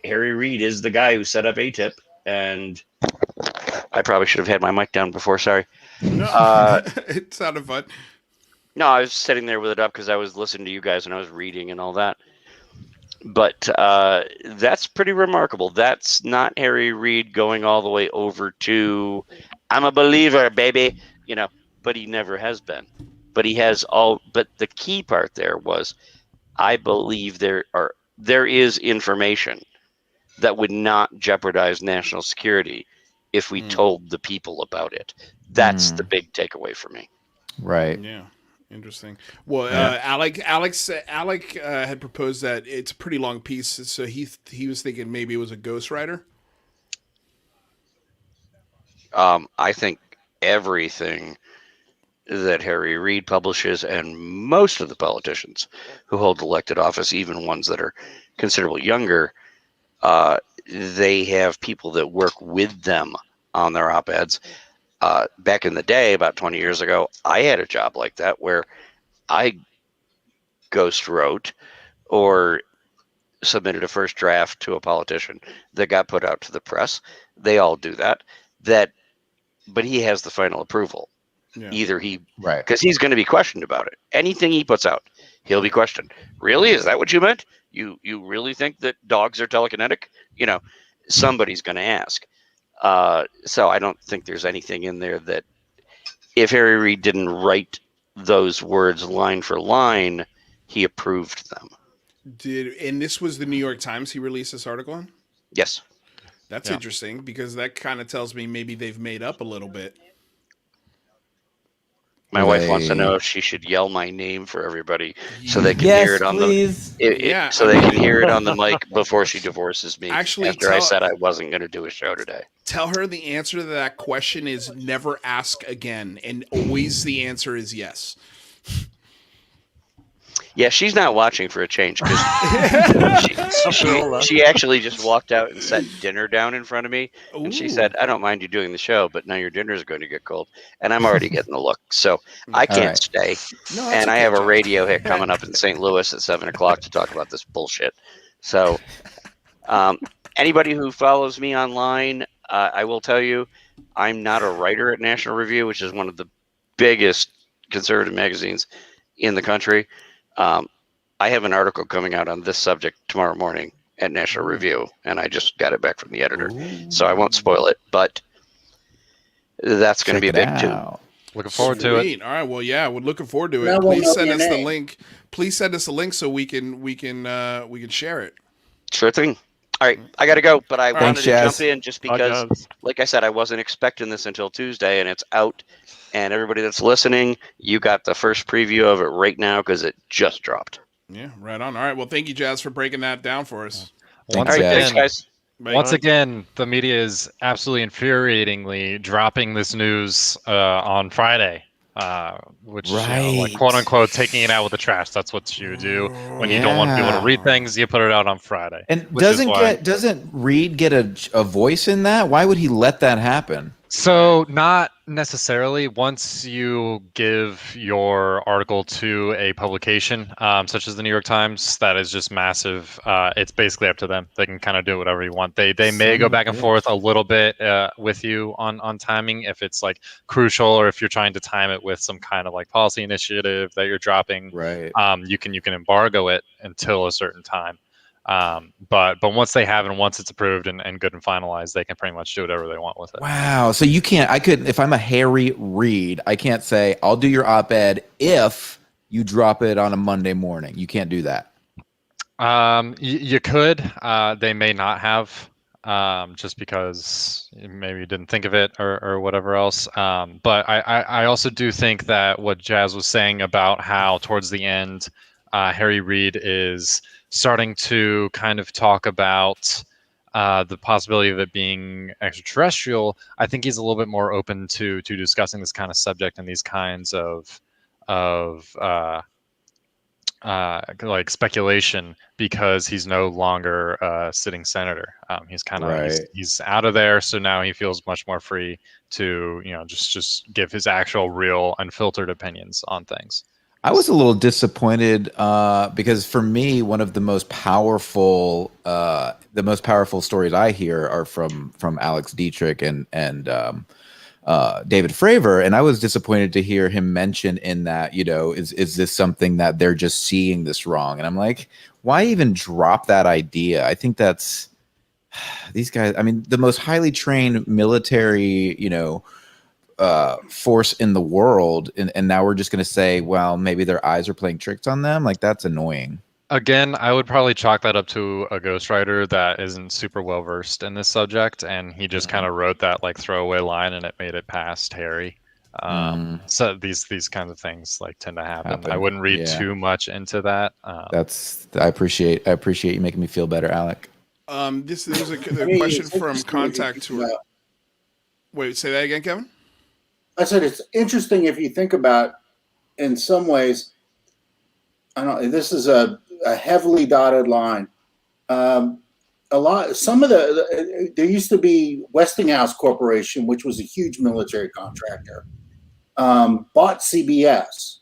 Harry Reid is the guy who set up ATIP, and I probably should have had my mic down before. Sorry. No, it sounded fun. No, I was sitting there with it up because I was listening to you guys and I was reading and all that. But that's pretty remarkable. That's not Harry Reid going all the way over to, I'm a believer, baby, but he never has been. But he has but the key part there was, I believe there is information that would not jeopardize national security if we told the people about it. That's the big takeaway for me. Right. Yeah. Interesting. Well, Alec had proposed that it's a pretty long piece, so he was thinking maybe it was a ghostwriter. I think everything that Harry Reid publishes, and most of the politicians who hold elected office, even ones that are considerably younger, they have people that work with them on their op-eds. Back in the day, about 20 years ago, I had a job like that where I ghost wrote or submitted a first draft to a politician that got put out to the press. They all do that. But he has the final approval. Yeah. Either because he's going to be questioned about it. Anything he puts out, he'll be questioned. Really? Is that what you meant? You really think that dogs are telekinetic? Somebody's going to ask. So I don't think there's anything in there that if Harry Reid didn't write those words line for line, he approved them. And this was the New York Times he released this article in? Yes. That's interesting because that kind of tells me maybe they've made up a little bit. My wife wants to know if she should yell my name for everybody so they can hear it on the So they can hear it on the mic before she divorces me. Actually, after I said I wasn't going to do a show today. Tell her the answer to that question is never ask again, and always the answer is yes. Yeah, she's not watching for a change because she actually just walked out and set dinner down in front of me. Ooh. And she said, I don't mind you doing the show, but now your dinner is going to get cold. And I'm already getting the look. So I can't stay. No, and I okay, have a Jazz. radio hit coming up in St. Louis at 7 o'clock to talk about this bullshit. So anybody who follows me online, I will tell you, I'm not a writer at National Review, which is one of the biggest conservative magazines in the country. I have an article coming out on this subject tomorrow morning at National Review, and I just got it back from the editor. So I won't spoil it, but that's going to be a big too. Looking forward to it. All right. Well, yeah, we're looking forward to it. Now we'll Please know send your us the name. link. Please send us a link so we can share it. Sure thing. All right, I got to go, but I wanted to Jazz. jump in just because, like I said, I wasn't expecting this until Tuesday, and it's out. And everybody that's listening, you got the first preview of it right now because it just dropped. Yeah, right on. All right. Well, thank you, Jazz, for breaking that down for us. All right, thanks, guys. Once again, the media is absolutely infuriatingly dropping this news on Friday, which you know, like quote unquote taking it out with the trash. That's what you do when you don't want people to read things. You put it out on Friday. And doesn't Reed get a voice in that? Why would he let that happen? So not necessarily. Once you give your article to a publication, such as the New York Times, that is just massive. It's basically up to them. They can kind of do whatever you want. They may go back and forth a little bit with you on timing if it's like crucial, or if you're trying to time it with some kind of like policy initiative that you're dropping. Right. You can embargo it until a certain time. But once they have it and once it's approved and good and finalized, they can pretty much do whatever they want with it. Wow. So I couldn't, if I'm a Harry Reid, I can't say, I'll do your op-ed if you drop it on a Monday morning. You can't do that. You could. They may not have, just because maybe you didn't think of it or whatever else. But I also do think that what Jazz was saying about how towards the end, Harry Reid is starting to kind of talk about the possibility of it being extraterrestrial. I think he's a little bit more open to discussing this kind of subject and these kinds of like speculation, because he's no longer a sitting senator. He's kind of he's out of there, so now he feels much more free to just give his actual, real, unfiltered opinions on things. I was a little disappointed because for me, one of the most powerful stories I hear are from Alex Dietrich and David Fravor, and I was disappointed to hear him mention in that, is this something that they're just seeing this wrong? And I'm like, why even drop that idea? I think that's these guys. I mean, the most highly trained military, force in the world, and now we're just going to say, well, maybe their eyes are playing tricks on them. Like, that's annoying. Again, I would probably chalk that up to a ghostwriter that isn't super well versed in this subject, and he just kind of wrote that like throwaway line, and it made it past Harry. So these kinds of things like tend to happen. I wouldn't read too much into that. I appreciate you making me feel better, Alec. There's a question from Contact Tour. Wait, say that again, Kevin? I said it's interesting if you think about, in some ways, this is a heavily dotted line. There used to be Westinghouse Corporation, which was a huge military contractor, bought CBS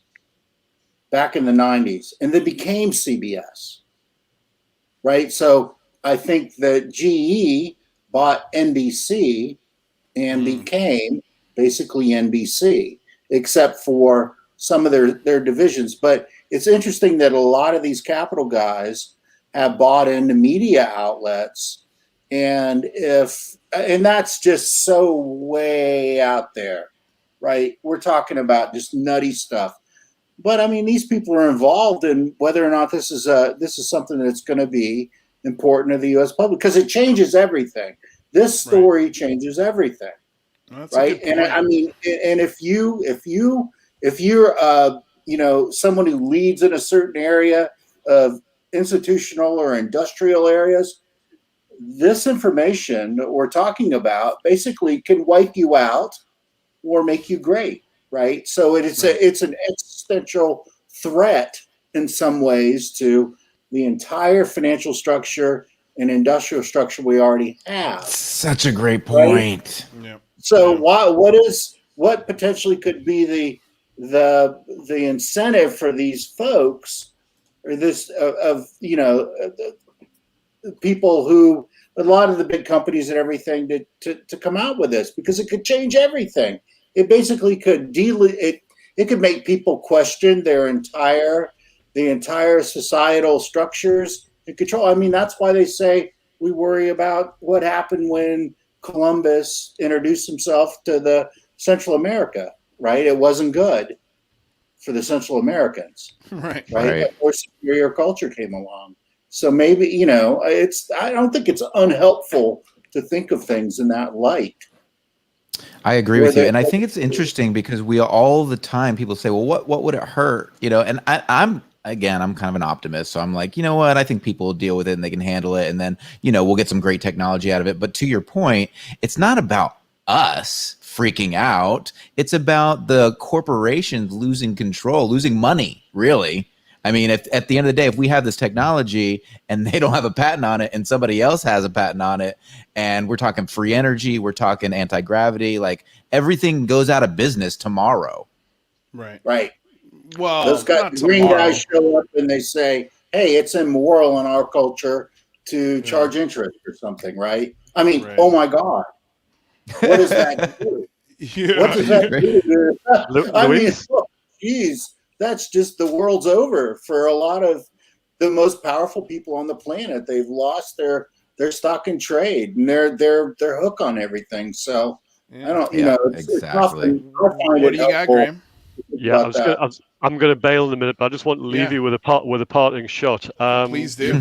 back in the 90s, and they became CBS, right? So I think that GE bought NBC and became basically NBC, except for some of their divisions. But it's interesting that a lot of these capital guys have bought into media outlets, and that's just so way out there, right? We're talking about just nutty stuff. But I mean, these people are involved in whether or not this is something that's going to be important to the U.S. public, because it changes everything. This story changes everything. Right. And I mean, and if you're someone who leads in a certain area of institutional or industrial areas, this information that we're talking about basically can wipe you out or make you great, right? So it's an existential threat in some ways to the entire financial structure and industrial structure we already have. Such a great point. Right? Yeah. So what potentially could be the incentive for these folks, or this people who, a lot of the big companies and everything, to come out with this, because it could change everything. It basically could it could make people question the entire societal structures and control. I mean, that's why they say we worry about what happened when Columbus introduced himself to the Central America, right? It wasn't good for the Central Americans, right? Or superior culture came along. So maybe, I don't think it's unhelpful to think of things in that light. I agree with you. And I think it's interesting because we all the time, people say, well, what would it hurt? And I'm kind of an optimist. So I'm like, you know what? I think people will deal with it and they can handle it. And then, we'll get some great technology out of it. But to your point, it's not about us freaking out. It's about the corporations losing control, losing money, really. I mean, at the end of the day, if we have this technology and they don't have a patent on it and somebody else has a patent on it, and we're talking free energy, we're talking anti-gravity, like everything goes out of business tomorrow. Right. Well, those green guys show up and they say, hey, it's immoral in our culture to charge interest or something, right? I mean, oh my God. What does that do? What does that do? I mean, geez. That's just, the world's over for a lot of the most powerful people on the planet. They've lost their stock in trade and their hook on everything. So I don't, exactly. What do you got, Graeme? Yeah, I'm going to bail in a minute, but I just want to leave you with a parting shot. Please do.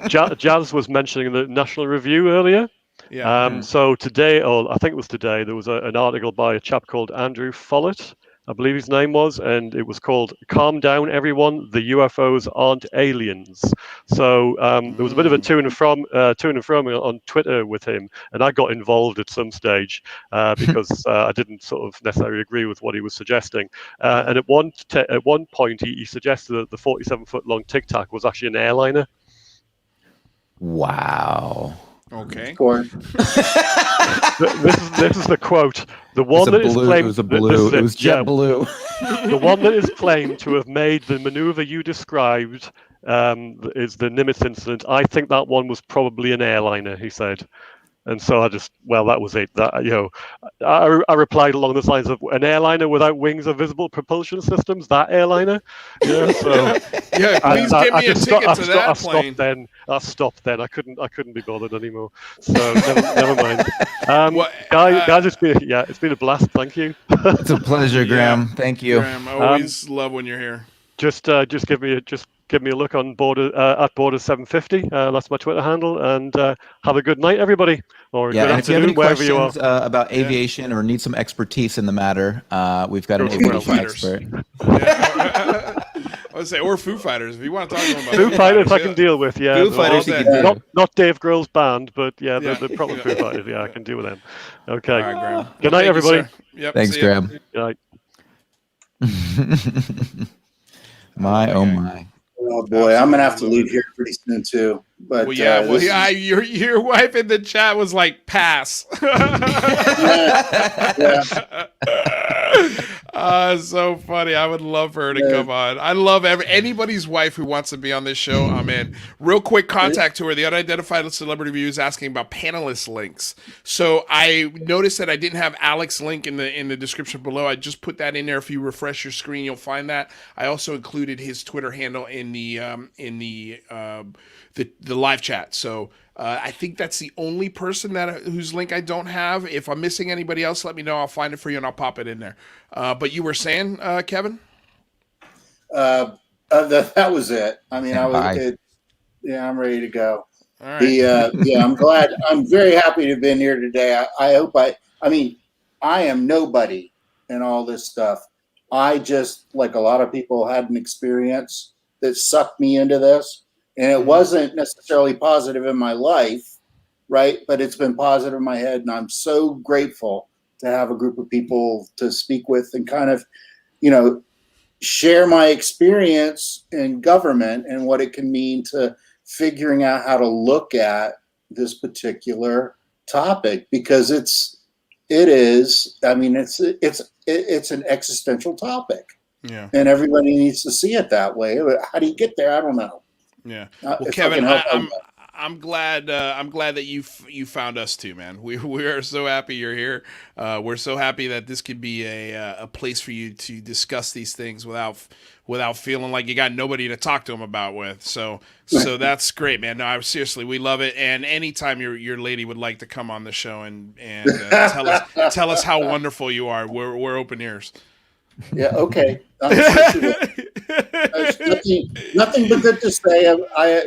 Jazz was mentioning the National Review earlier. Yeah. So today, or I think it was today, there was an article by a chap called Andrew Follett, I believe his name was, and it was called "Calm Down, Everyone. The UFOs Aren't Aliens." So there was a bit of a to and from on Twitter with him, and I got involved at some stage because I didn't sort of necessarily agree with what he was suggesting. And at one point, he suggested that the 47-foot long Tic Tac was actually an airliner. Wow. Okay. This is the quote. The one that is claimed. It was a blue. It was jet blue. The one that is claimed to have made the maneuver you described is the Nimitz incident. I think that one was probably an airliner, he said. And so that was it. I replied along the lines of an airliner without wings or visible propulsion systems. That airliner. Please give me a ticket to that plane. I stopped then. I couldn't be bothered anymore. So never mind. Guys, it's been a blast. Thank you. It's a pleasure, Graeme. Thank you. Graeme, I always love when you're here. Just give me a look on at Border 750. That's my Twitter handle, and have a good night, everybody. Or good if you have any wherever you are. questions about aviation or need some expertise in the matter, we've got an aviation expert. I would say, or Foo Fighters, if you want to talk to them about Foo Fighters, I can deal with. Yeah, Foo Fighters, you can do. Not Dave Grohl's band, but the proper Foo Fighters. Yeah, I can deal with them. Okay. All right, Graeme. Good night, everybody. Thanks, Graeme. Good night. My oh my. Oh boy, I'm gonna have to leave here pretty soon too. But your wife in the chat was like, pass. So funny. I would love for her to come on. I love anybody's wife who wants to be on this show. I'm in. Real quick contact to her. The unidentified celebrity review is asking about panelist links. So I noticed that I didn't have Alec's link in the description below. I just put that in there. If you refresh your screen, you'll find that. I also included his Twitter handle in the live chat. So I think that's the only person whose link I don't have. If I'm missing anybody else, let me know. I'll find it for you and I'll pop it in there. But you were saying, Kevin? That was it. I mean, I'm ready to go. All right. I'm glad. I'm very happy to have been here today. I am nobody in all this stuff. I just, like a lot of people, had an experience that sucked me into this. And it wasn't necessarily positive in my life, right? But it's been positive in my head. And I'm so grateful to have a group of people to speak with and kind of, share my experience in government and what it can mean to figuring out how to look at this particular topic, because it's an existential topic. Yeah. And everybody needs to see it that way. How do you get there? I don't know. Yeah. Well, Kevin, I'm glad that you found us too, man. We are so happy you're here. We're so happy that this could be a place for you to discuss these things without feeling like you got nobody to talk to them about with. So that's great, man. No, seriously, we love it. And anytime your lady would like to come on the show and tell us how wonderful you are, we're open ears. Yeah. Okay. Nothing but good to say.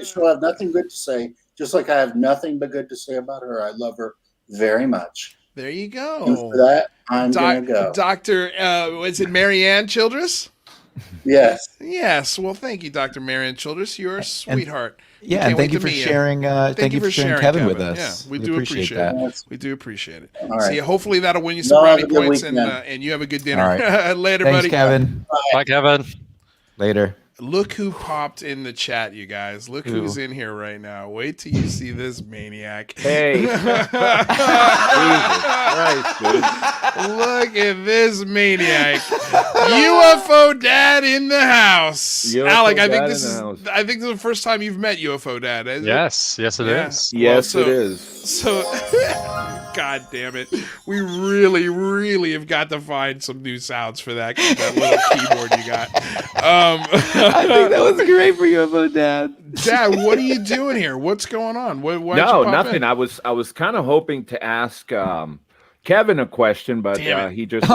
She'll have nothing good to say. Just like I have nothing but good to say about her. I love her very much. There you go. And for that, I'm gonna go. Dr. Is it Marianne Childress? Yes. Yes. Well, thank you, Dr. Marianne Childress. You're a sweetheart. And thank you for sharing. Thank you for sharing Kevin with us. Yeah, we do appreciate that. We do appreciate it. All right. See, hopefully that'll win you some brownie points, and you have a good dinner. All right. Later, Thanks, buddy. Kevin. Bye, Kevin. Later. Look who popped in the chat, you guys. Look who's in here right now. Wait till you see this maniac. Hey. Jesus Christ, dude. Look at this maniac. UFO Dad in the house. UFO Alec, I Dad think this in is the house. I think this is the first time you've met UFO Dad, isn't it? Yes, it is. Yes, it is. So, God damn it. We really, really have got to find some new sounds for that little keyboard you got. I think that was great for UFO Dad. Dad, what are you doing here? What's going on? Why'd you No, pop nothing. in? I was kind of hoping to ask Kevin a question, but he just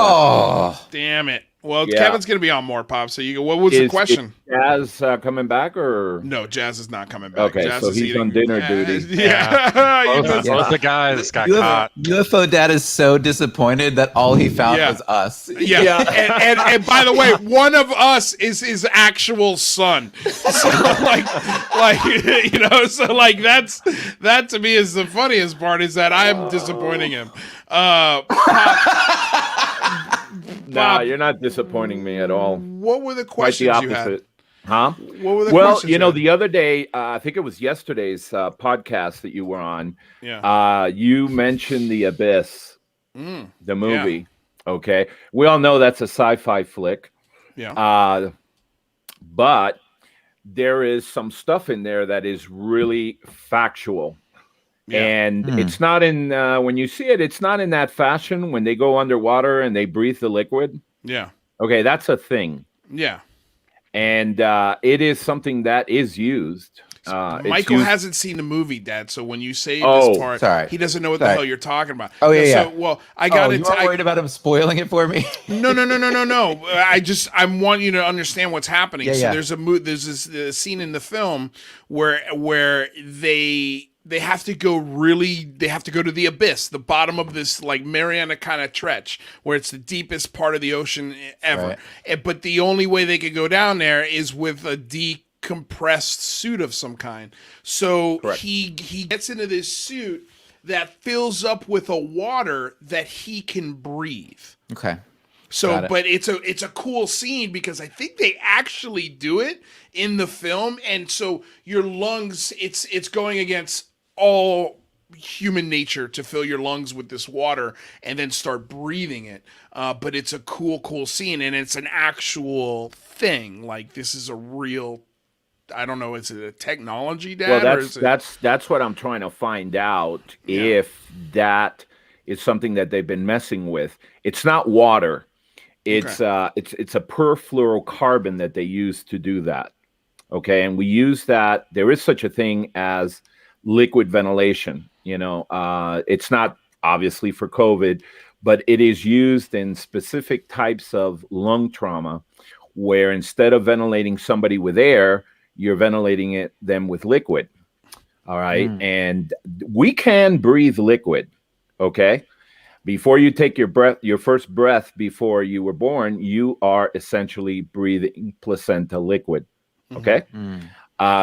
Damn it. Well, Yeah. Kevin's going to be on more, Pop. So what was the question? Is Jazz coming back or? No, Jazz is not coming back. Okay, Jazz so is he's on dinner duty. Yeah. You know, Both the guys got caught. UFO Dad is so disappointed that all he found Yeah. was us. Yeah. And by the way, one of us is his actual son. So like that to me is the funniest part, is that I'm disappointing him. No, you're not disappointing me at all. What were the Quite the questions you had? opposite. Huh? What were the Well, questions you know, had? the other day, I think it was yesterday's podcast that you were on. Yeah. You mentioned The Abyss, Mm. the movie. Okay. We all know that's a sci-fi flick. Yeah. But there is some stuff in there that is really factual. Yeah. And it's not in, when you see it, it's not in that fashion when they go underwater and they breathe the liquid. Yeah. Okay, that's a thing. Yeah. And it is something that is used. Michael hasn't seen the movie, Dad. So when you say Oh, this part, sorry. he doesn't know what the Sorry. hell you're talking about. Oh, yeah, So, yeah. well, I got You it. weren't worried about him spoiling it for me? No. I want you to understand what's happening. Yeah, so yeah. there's this scene in the film where they have to go to the abyss, the bottom of this like Mariana kind of trench, where it's the deepest part of the ocean ever. Right. But the only way they could go down there is with a decompressed suit of some kind. So Correct. he gets into this suit that fills up with a water that he can breathe. Okay. So, Got it. but it's a cool scene because I think they actually do it in the film, and so your lungs, it's going against all human nature to fill your lungs with this water and then start breathing it. But it's a cool scene, and it's an actual thing. Like, this is a real, I don't know, is it a technology, Dad? Well, or is it... that's what I'm trying to find out, if that is something that they've been messing with. It's not water. It's it's a perfluorocarbon that they use to do that. Okay, and we use that. There is such a thing as liquid ventilation. You know, it's not obviously for COVID, but it is used in specific types of lung trauma, where instead of ventilating somebody with air, you're ventilating them with liquid. All right, and we can breathe liquid. Okay. Before you take your first breath before you were born, you are essentially breathing placenta liquid. Okay.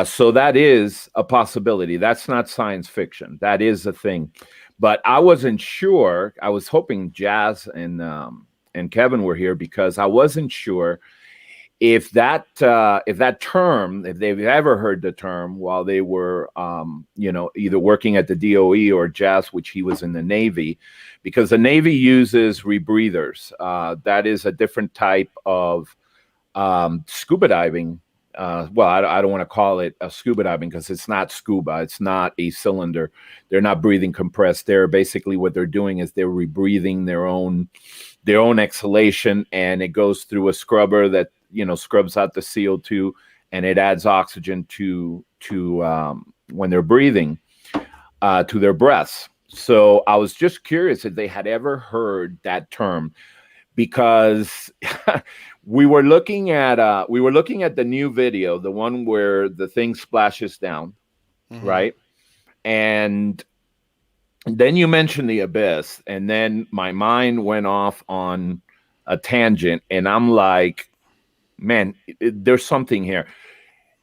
So that is a possibility. That's not science fiction. That is a thing. But I wasn't sure. I was hoping Jazz and Kevin were here because I wasn't sure if that term, if they've ever heard the term while they were, either working at the DOE or Jazz, which he was in the Navy, because the Navy uses rebreathers. That is a different type of scuba diving. I don't want to call it a scuba diving because it's not scuba. It's not a cylinder. They're not breathing compressed. They're basically what they're doing is they're rebreathing their own exhalation, and it goes through a scrubber that scrubs out the CO2, and it adds oxygen to when they're breathing to their breaths. So I was just curious if they had ever heard that term, because we were looking at the new video, the one where the thing splashes down, right? And then you mentioned the abyss, and then my mind went off on a tangent, and I'm like, man, there's something here.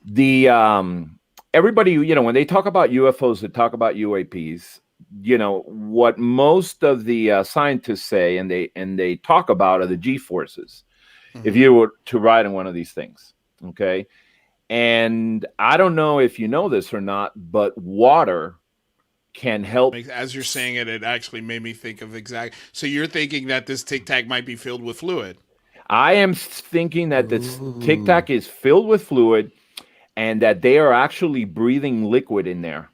The everybody, when they talk about UFOs, they talk about UAPs. What most of the scientists say, and they talk about, are the G forces. If you were to ride in one of these things, okay? And I don't know if you know this or not, but water can help. As you're saying it, it actually made me think of so you're thinking that this Tic Tac might be filled with fluid. I am thinking that this Tic Tac is filled with fluid, and that they are actually breathing liquid in there.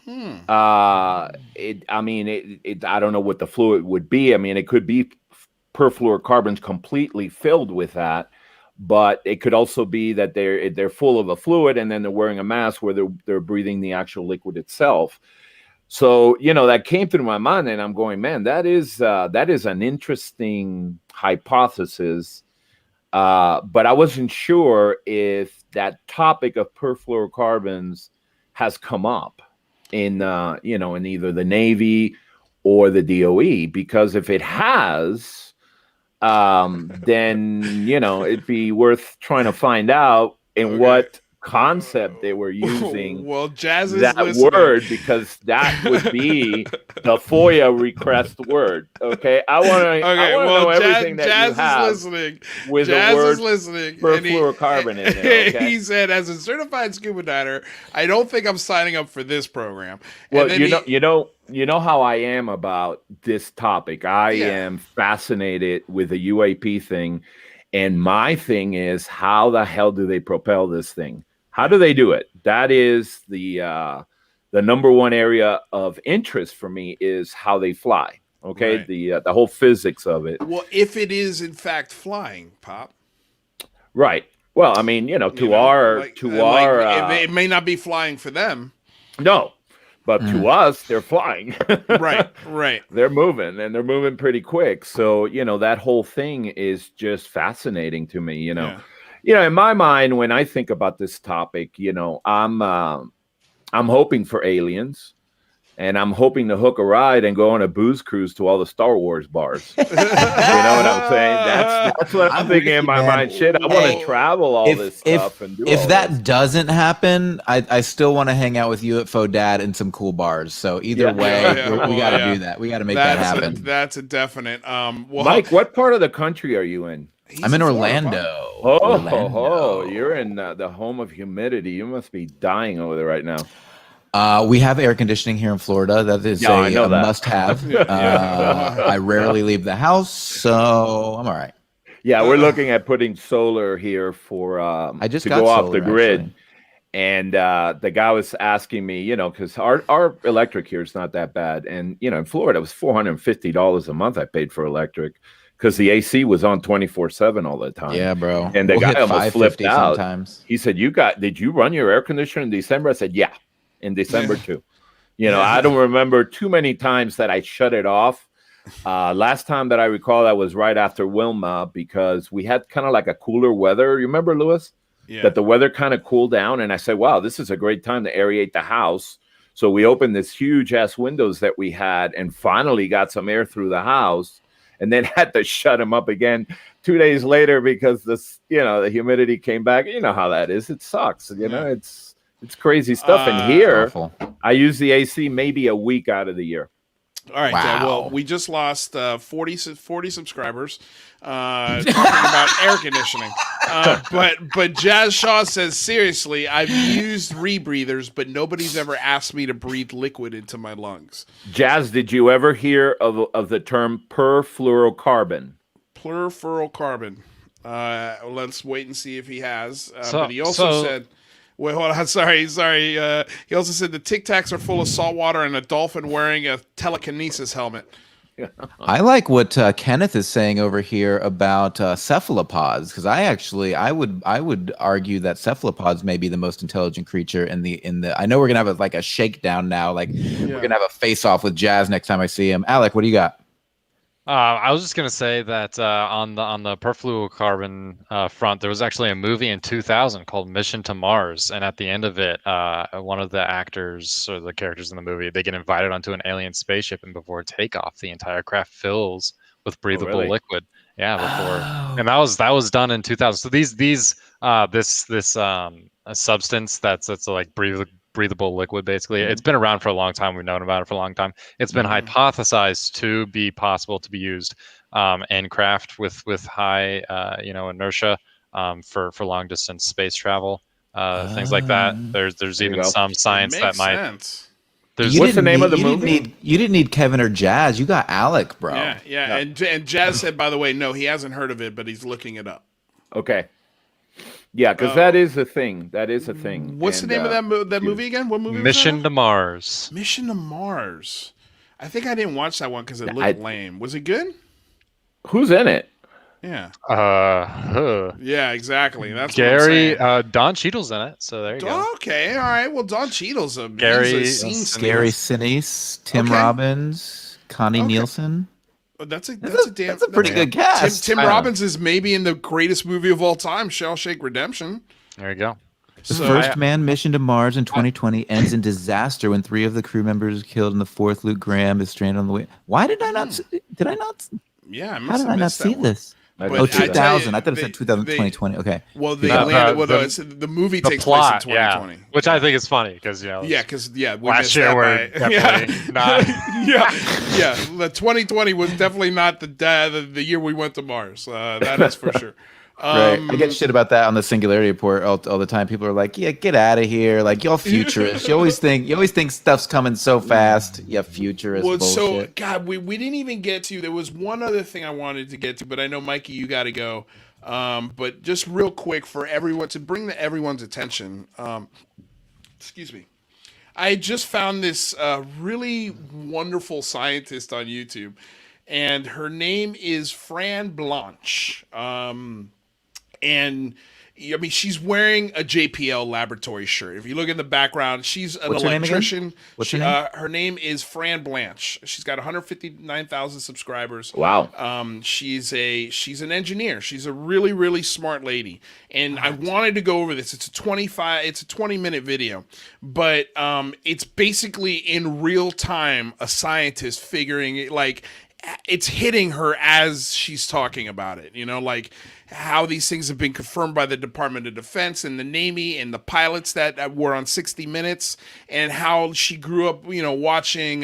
I don't know what the fluid would be. I mean, it could be perfluorocarbons completely filled with that, but it could also be that they're full of a fluid, and then they're wearing a mask where they're breathing the actual liquid itself. So that came through my mind, and I'm going, man, that is an interesting hypothesis, but I wasn't sure if that topic of perfluorocarbons has come up in in either the Navy or the DOE, because if it has, then it'd be worth trying to find out in what concept they were using Jazz is that listening. word, because that would be the FOIA request word. Okay, I want to know everything that Jazz you have is listening. with Jazz the word is listening. perfluorocarbon in there. Okay? He said, as a certified scuba diver, I don't think I'm signing up for this program. Well, you know how I am about this topic. I am fascinated with the UAP thing, and my thing is, how the hell do they propel this thing? How do they do it? That is the number one area of interest for me, is how they fly. Okay, right. The whole physics of it. Well, if it is in fact flying, Pop. Right. Well, I mean, it may not be flying for them. No, but to us, they're flying. Right. They're moving, and they're moving pretty quick. So that whole thing is just fascinating to me. In my mind, when I think about this topic, I'm hoping for aliens, and I'm hoping to hook a ride and go on a booze cruise to all the Star Wars bars. You know what I'm saying? That's what I'm thinking in my mind. Shit, I want to travel all this stuff and do. If that doesn't happen, I still want to hang out with UFO Dad in some cool bars. So either way, we got to do that. We got to make that happen. That's a definite. Mike, what part of the country are you in? I'm in Orlando. Oh, you're in the home of humidity. You must be dying over there right now. We have air conditioning here in Florida. That is a must-have. I rarely leave the house, so I'm all right. Yeah, we're looking at putting solar here for I just to got go off solar, the grid. actually. And the guy was asking me, because our electric here is not that bad. And, in Florida, it was $450 a month I paid for electric, because the AC was on 24/7 all the time. Yeah, bro. And the guy almost flipped out. Sometimes. He said, did you run your air conditioner in December? I said, yeah, in December too. I don't remember too many times that I shut it off. Last time that I recall, that was right after Wilma, because we had kind of like a cooler weather. You remember, Lewis? Yeah. That the weather kind of cooled down. And I said, wow, this is a great time to aerate the house. So we opened this huge ass windows that we had and finally got some air through the house. and then had to shut them up again 2 days later because the humidity came back. You know how that is. It sucks. It's crazy stuff. And here, I use the AC maybe a week out of the year. All right, Dad, well, we just lost 40 subscribers talking about air conditioning. But Jazz Shaw says, seriously, I've used rebreathers, but nobody's ever asked me to breathe liquid into my lungs. Jazz, did you ever hear of the term perfluorocarbon? Perfluorocarbon. Let's wait and see if he has. But he also said... Wait, hold on. Sorry. He also said the Tic Tacs are full of salt water and a dolphin wearing a telekinesis helmet. I like what Kenneth is saying over here about cephalopods, because I would argue that cephalopods may be the most intelligent creature in the. I know we're gonna have a shakedown now, we're gonna have a face off with Jazz next time I see him. Alec, what do you got? I was just gonna say that on the perfluorocarbon front, there was actually a movie in 2000 called Mission to Mars, and at the end of it, one of the actors or the characters in the movie, they get invited onto an alien spaceship, and before takeoff, the entire craft fills with breathable liquid. Yeah, before, and that was done in 2000. So this substance that's like breathable liquid, basically. It's been around for a long time. We've known about it for a long time. It's been hypothesized to be possible to be used in craft with high inertia for long distance space travel, things like that. There's even some science that might. Sense. What's the name of the movie? You didn't need Kevin or Jazz. You got Alec, bro. Yeah. And Jazz said, by the way, no, he hasn't heard of it, but he's looking it up. Okay. Yeah, because that is a thing. That is a thing. What's the name of that movie again? What movie? Mission to Mars. Mission to Mars. I think I didn't watch that one because it looked lame. Was it good? Who's in it? Yeah. Yeah, exactly. That's Gary. what I'm saying. Don Cheadle's in it. So there you go. Okay. All right. Well, Don Cheadle's a Gary Sinise, Tim Robbins, Connie Nielsen. That's a pretty good cast. Tim Robbins is maybe in the greatest movie of all time, Shawshank Redemption. There you go. The first manned mission to Mars in 2020 ends in disaster when 3 of the crew members are killed and the 4th, Luke Graham, is stranded on the way. Why did I not? Did I not? Yeah, how did I not see this? But 2000. I thought it said 2020. Okay. Well, the movie takes place in 2020. Which I think is funny because we last year we're definitely not. The 2020 was definitely not the year we went to Mars. That is for sure. Right. I get shit about that on the Singularity Report all the time. People are like, "Yeah, get out of here! Like y'all futurists. You always think stuff's coming so fast. Yeah, futurist bullshit." So God, we didn't even get to. There was one other thing I wanted to get to, but I know Mikey, you got to go. But just real quick for everyone to bring everyone's attention. Excuse me. I just found this really wonderful scientist on YouTube, and her name is Fran Blanche. And I mean, she's wearing a JPL laboratory shirt. If you look in the background, she's an electrician. What's her name? Her name is Fran Blanche. She's got 159,000 subscribers. Wow. She's an engineer. She's a really, really smart lady. And I wanted to go over this. It's a 20-minute video, but it's basically in real time a scientist figuring it, like it's hitting her as she's talking about it, like how these things have been confirmed by the Department of Defense and the Navy and the pilots that were on 60 Minutes, and how she grew up, watching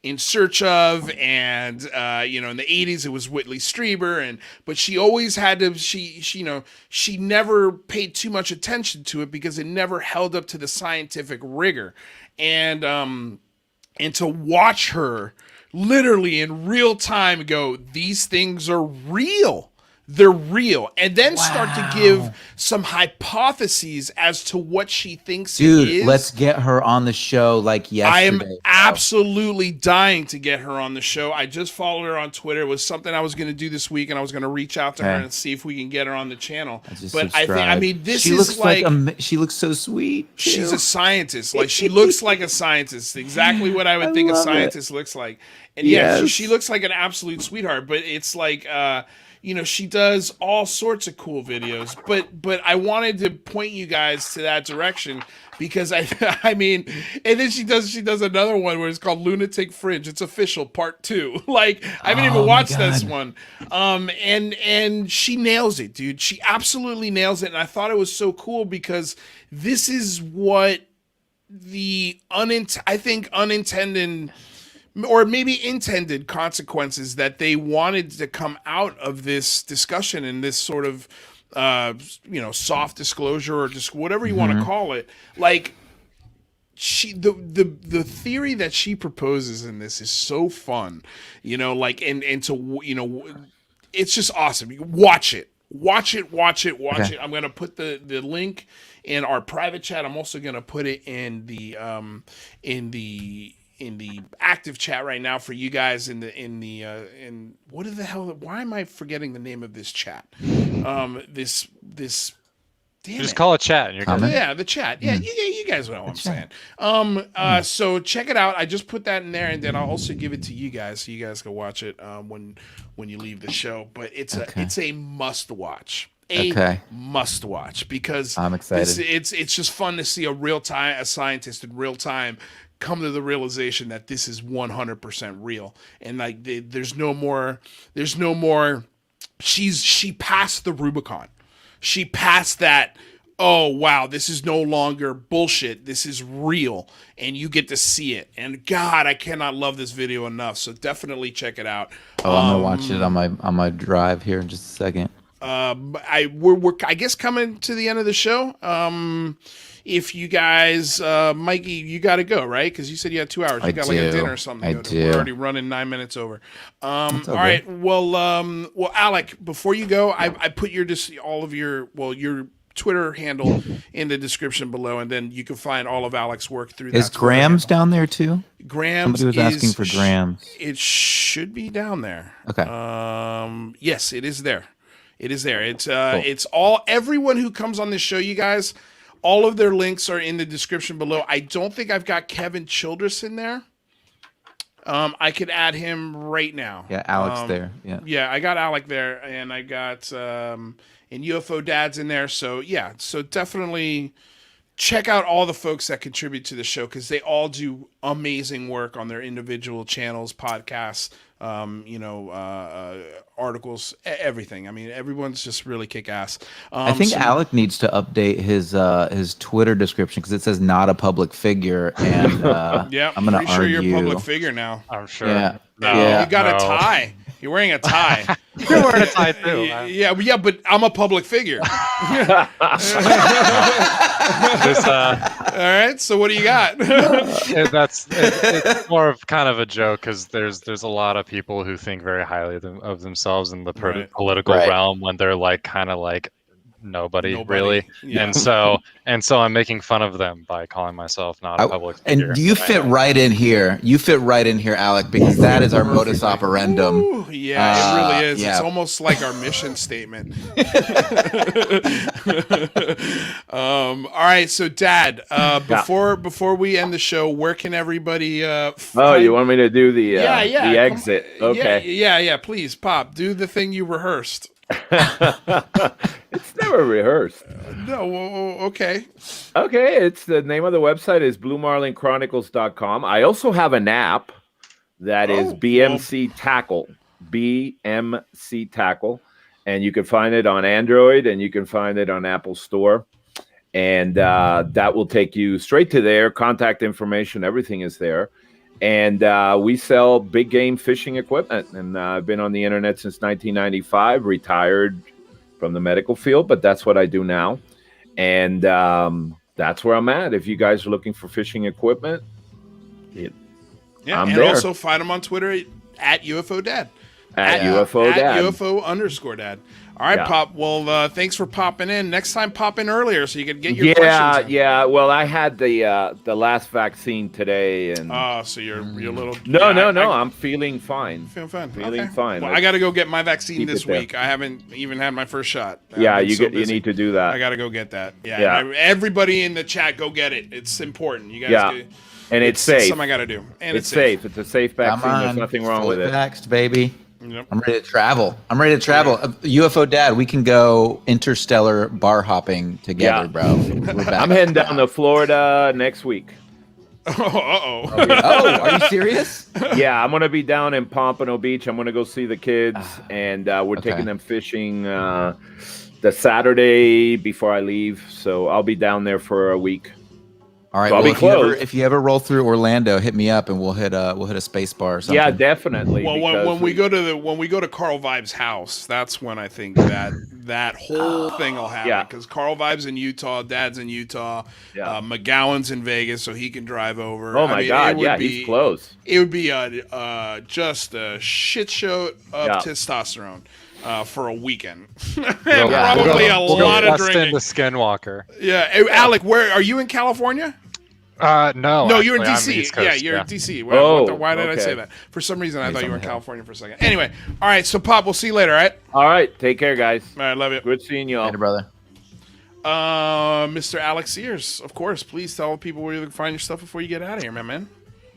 In Search Of, and in the 80s it was Whitley Strieber, but she always had to, she never paid too much attention to it because it never held up to the scientific rigor, and to watch her literally in real time go, these things are real. They're real. And then start to give some hypotheses as to what she thinks it is. Dude, let's get her on the show like yesterday. I am absolutely dying to get her on the show. I just followed her on Twitter. It was something I was going to do this week, and I was going to reach out to her and see if we can get her on the channel. But she looks so sweet. She's a scientist. Like, she looks like a scientist. Exactly what I would think a scientist looks like. And she looks like an absolute sweetheart. But it's like, you know, she does all sorts of cool videos, but I wanted to point you guys to that direction because I mean, and then she does another one where it's called Lunatic Fringe. It's official part 2. Like I haven't even watched this one. And she nails it, dude. She absolutely nails it. And I thought it was so cool because this is what the unintended or maybe intended consequences that they wanted to come out of this discussion and this sort of you know, soft disclosure or just whatever you want to call it. Like the theory that she proposes in this is so fun, you know, like and to, you know, it's just awesome. You watch it. I'm gonna put the link in our private chat. I'm also gonna put it in the active chat right now for you guys in what the hell? Why am I forgetting the name of this chat? This just call it chat and you're good. Yeah, the chat. Yeah, you guys know what I'm saying. So check it out. I just put that in there, and then I'll also give it to you guys so you guys can watch it when you leave the show. But it's a must watch. Must watch because I'm excited. It's just fun to see a scientist in real time come to the realization that this is 100% real, and like there's no more. She passed the Rubicon. She passed that. Oh wow, this is no longer bullshit. This is real, and you get to see it. And God, I cannot love this video enough. So definitely check it out. Oh, I'm gonna watch it on my drive here in just a second. We're I guess coming to the end of the show. If you guys, Mikey, you got to go, right? Because you said you had 2 hours. You got like a dinner or something. We're already running 9 minutes over. All right. Well, Alec, before you go, I put your Twitter handle in the description below, and then you can find all of Alec's work through that. Is Graham's down there too? Graham's. Somebody was asking for Graham's. It should be down there. Okay. Yes, it is there. It is there. It's cool. It's everyone who comes on this show, you guys. All of their links are in the description below. I don't think I've got Kevin Childress in there. I could add him right now. Yeah, Alec's there. Yeah, I got Alec there, and I got and UFO Dad's in there. So yeah, so definitely check out all the folks that contribute to the show because they all do amazing work on their individual channels, podcasts, articles, everything. I mean, everyone's just really kick ass. I think Alec needs to update his Twitter description because it says not a public figure, and yeah, I'm gonna pretty sure you're a public figure now. I'm sure. Yeah. You got a tie. You're wearing a tie. You're wearing a tie too. Yeah, but I'm a public figure. All right. So what do you got? It's more of kind of a joke because there's a lot of people who think very highly of themselves in the political realm when they're like kind of like nobody really. Yeah. And so I'm making fun of them by calling myself not a public figure. And you fit right in here. You fit right in here, Alec, because that is our modus operandum. Ooh, yeah, it really is. Yeah. It's almost like our mission statement. All right, so Dad, before we end the show, where can everybody find... you want me to do the exit? Okay. Yeah, please, Pop, do the thing you rehearsed. It's never rehearsed. No, okay. Okay, it's the name of the website is BlueMarlinChronicles.com. I also have an app that is BMC Tackle, BMC Tackle, and you can find it on Android and you can find it on Apple Store, and that will take you straight to there. Contact information, everything is there. And we sell big game fishing equipment. And I've been on the internet since 1995, retired from the medical field, but that's what I do now. And that's where I'm at. If you guys are looking for fishing equipment, I'm and there. Also find them on Twitter at UFO Dad. At UFO Dad. At UFO_Dad. All right, Pop. Well, thanks for popping in. Next time, pop in earlier so you can get your questions in. Yeah. Well, I had the last vaccine today, and so you're a little. No. I'm feeling fine. Feeling fine. Feeling fine. Well, I got to go get my vaccine this week. I haven't even had my first shot. You need to do that. I got to go get that. Yeah. Everybody in the chat, go get it. It's important. You guys. And it's safe. Something I got to do. And it's safe. It's a safe vaccine. There's nothing wrong with it. Vaxxed, baby. Yep. I'm ready to travel. UFO Dad, we can go interstellar bar hopping together, bro. We're back. I'm heading down to Florida next week. Oh, are you serious? Yeah, I'm gonna be down in Pompano Beach. I'm gonna go see the kids, and we're taking them fishing the Saturday before I leave. So I'll be down there for a week. All right. So I'll be close. If you ever roll through Orlando, hit me up and we'll hit a space bar or something. Yeah, definitely. Well, when we go to Carl Vibe's house, that's when I think that whole thing will happen. Because Carl Vibe's in Utah, Dad's in Utah, McGowan's in Vegas, so he can drive over. Oh my God! Yeah, he's close. It would be just a shit show of testosterone. For a weekend. Probably a lot of drinking. The Skinwalker. Yeah. Alec, where are you in California? No, you're in DC. Yeah, you're in DC. Why did I say that? For some reason, I thought you were in California for a second. Anyway, all right. So, Pop, we'll see you later. All right. All right. Take care, guys. All right. Love you. Good seeing you all. Later, brother. Mr. Alec Sears, of course. Please tell people where you can find your stuff before you get out of here, my man.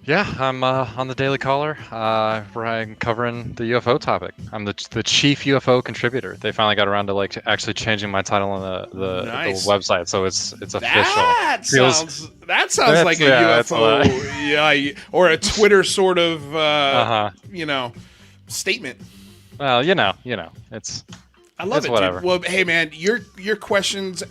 Yeah, I'm on the Daily Caller, where I'm covering the UFO topic. I'm the chief UFO contributor. They finally got around to actually changing my title on the website, so it's official. That sounds like a UFO, or a Twitter sort of statement. Well, it's. I love it, whatever. Dude. Well, hey, man, your questions.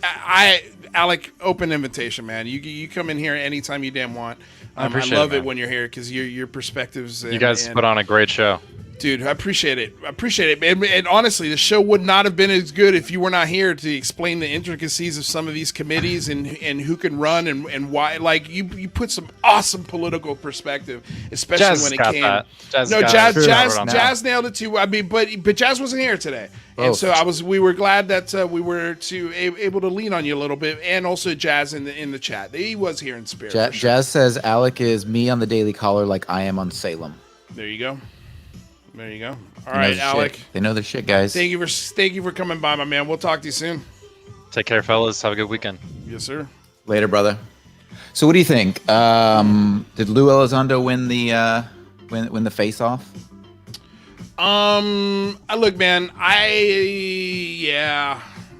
Alec, open invitation, man. You come in here anytime you damn want. I love it when you're here because your perspectives. You guys put on a great show. Dude, I appreciate it. And honestly, the show would not have been as good if you were not here to explain the intricacies of some of these committees and who can run and why. Like, you put some awesome political perspective, especially Jazz when it got came. That. Jazz nailed it too. I mean, but Jazz wasn't here today, and so we were glad that we were able to lean on you a little bit, and also Jazz in the chat. He was here in spirit. Jazz says Alec is me on the Daily Caller, like I am on Salem. There you go. All right, Alec. They know their shit, guys. Thank you for coming by, my man. We'll talk to you soon. Take care, fellas. Have a good weekend. Yes, sir. Later, brother. So, what do you think? Did Lou Elizondo win the face off? Look, man.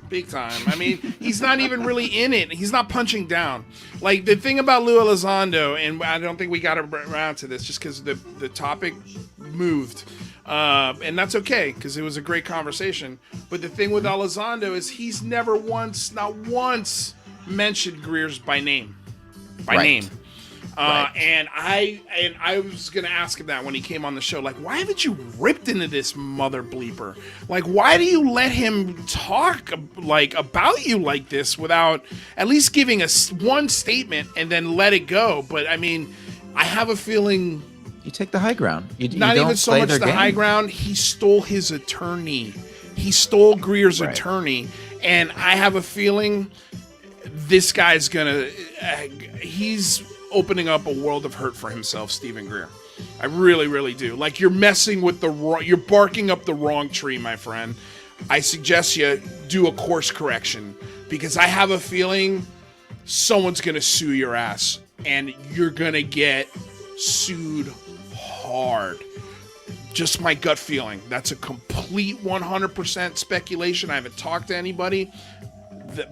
Big time. I mean, he's not even really in it. He's not punching down. Like, the thing about Lou Elizondo, and I don't think we got around to this just because the topic moved. And that's okay, because it was a great conversation. But the thing with Elizondo is he's never not once mentioned Greer's by name. And I was gonna ask him that when he came on the show, like, why haven't you ripped into this mother bleeper? Like, why do you let him talk about you like this without at least giving us one statement and then let it go? But I mean, I have a feeling you take the high ground. Not even so much the high ground. He stole his attorney. He stole Greer's attorney, and I have a feeling this guy's gonna. He's opening up a world of hurt for himself, Stephen Greer. I really, really do. Like, you're messing with you're barking up the wrong tree, my friend. I suggest you do a course correction, because I have a feeling someone's gonna sue your ass, and you're gonna get sued hard. Just my gut feeling. That's a complete 100% speculation. I haven't talked to anybody,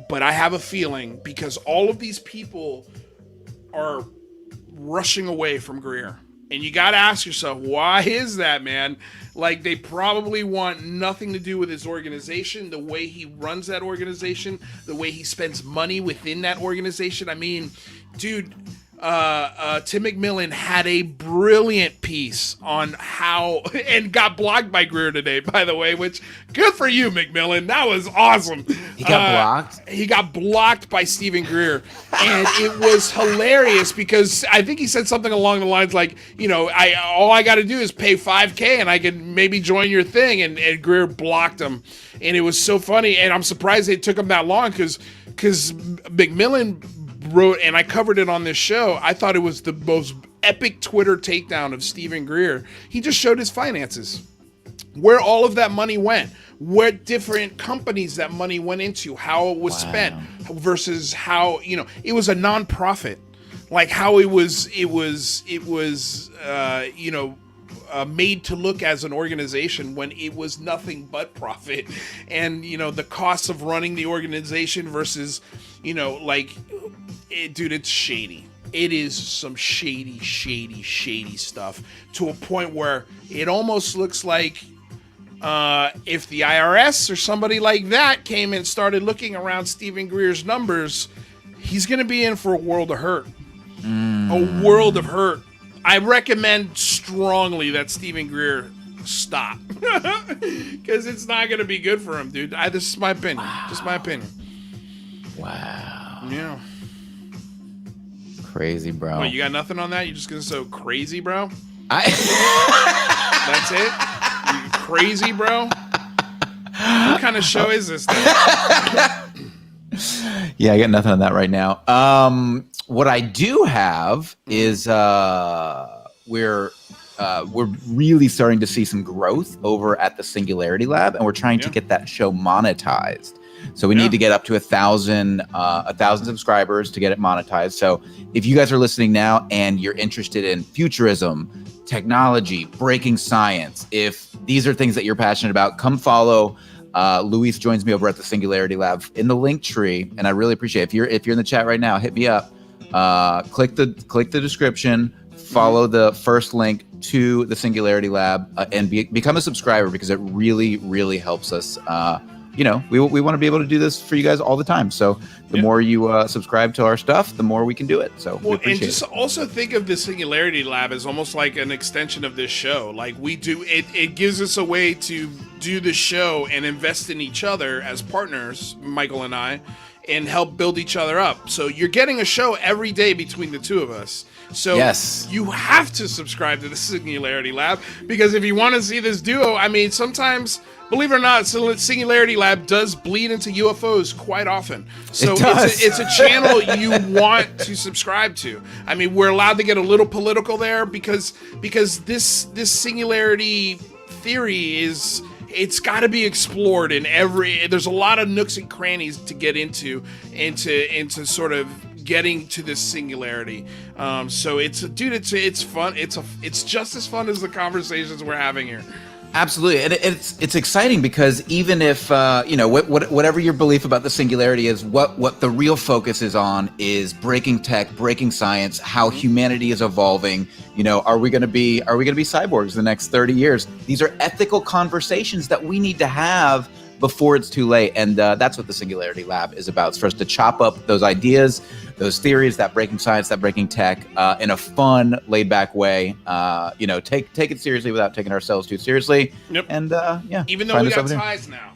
but I have a feeling, because all of these people are rushing away from Greer. And you got to ask yourself, why is that, man? Like, they probably want nothing to do with his organization, the way he runs that organization, the way he spends money within that organization. I mean, dude, Tim McMillan had a brilliant piece on how, and got blocked by Greer today, by the way, which, good for you, McMillan. That was awesome. He got blocked? He got blocked by Stephen Greer. And it was hilarious, because I think he said something along the lines like, all I got to do is pay $5,000 and I can maybe join your thing. And Greer blocked him. And it was so funny. And I'm surprised it took him that long, because McMillan wrote, and I covered it on this show, I thought it was the most epic Twitter takedown of Stephen Greer. He just showed his finances, where all of that money went, what different companies that money went into, how it was spent, versus how, it was a nonprofit, like how it was made to look as an organization when it was nothing but profit, and the costs of running the organization versus dude, it's shady. It is some shady stuff, to a point where it almost looks like if the IRS or somebody like that came and started looking around Stephen Greer's numbers, he's going to be in for a world of hurt. A world of hurt. I recommend strongly that Stephen Greer stop, because it's not going to be good for him, dude. This is my opinion. Wow. Just my opinion. Wow. Yeah. Crazy, bro. What, you got nothing on that? You're just going to say crazy, bro? That's it? You crazy, bro? What kind of show is this thing? Yeah, I got nothing on that right now. What I do have is we're really starting to see some growth over at the Singularity Lab, and we're trying to get that show monetized. So we need to get up to 1,000 subscribers to get it monetized. So if you guys are listening now and you're interested in futurism, technology, breaking science, if these are things that you're passionate about, come follow. Luis joins me over at the Singularity Lab in the Linktree, and I really appreciate it. If you're in the chat right now, hit me up. Click the description, follow the first link to the Singularity Lab, and become a subscriber, because it really helps us. We want to be able to do this for you guys all the time. So the more you subscribe to our stuff, the more we can do it. So we appreciate it. Also think of the Singularity Lab as almost like an extension of this show. Like we do, it gives us a way to do the show and invest in each other as partners, Michael and I, and help build each other up. So you're getting a show every day between the two of us. So you have to subscribe to the Singularity Lab, because if you want to see this duo, I mean, sometimes, believe it or not, Singularity Lab does bleed into UFOs quite often. So it's a channel you want to subscribe to. I mean, we're allowed to get a little political there because this Singularity theory is, it's got to be explored in there's a lot of nooks and crannies to get into sort of getting to this singularity. So it's fun. It's just as fun as the conversations we're having here. Absolutely, and it's exciting, because even if whatever your belief about the singularity is, what the real focus is on is breaking tech, breaking science, how humanity is evolving. Are we going to be cyborgs the next 30 years? These are ethical conversations that we need to have before it's too late, and that's what the Singularity Lab is about. It's for us to chop up those ideas, those theories, that breaking science, that breaking tech, in a fun, laid-back way. Take it seriously without taking ourselves too seriously. Yep. And even though we got ties now.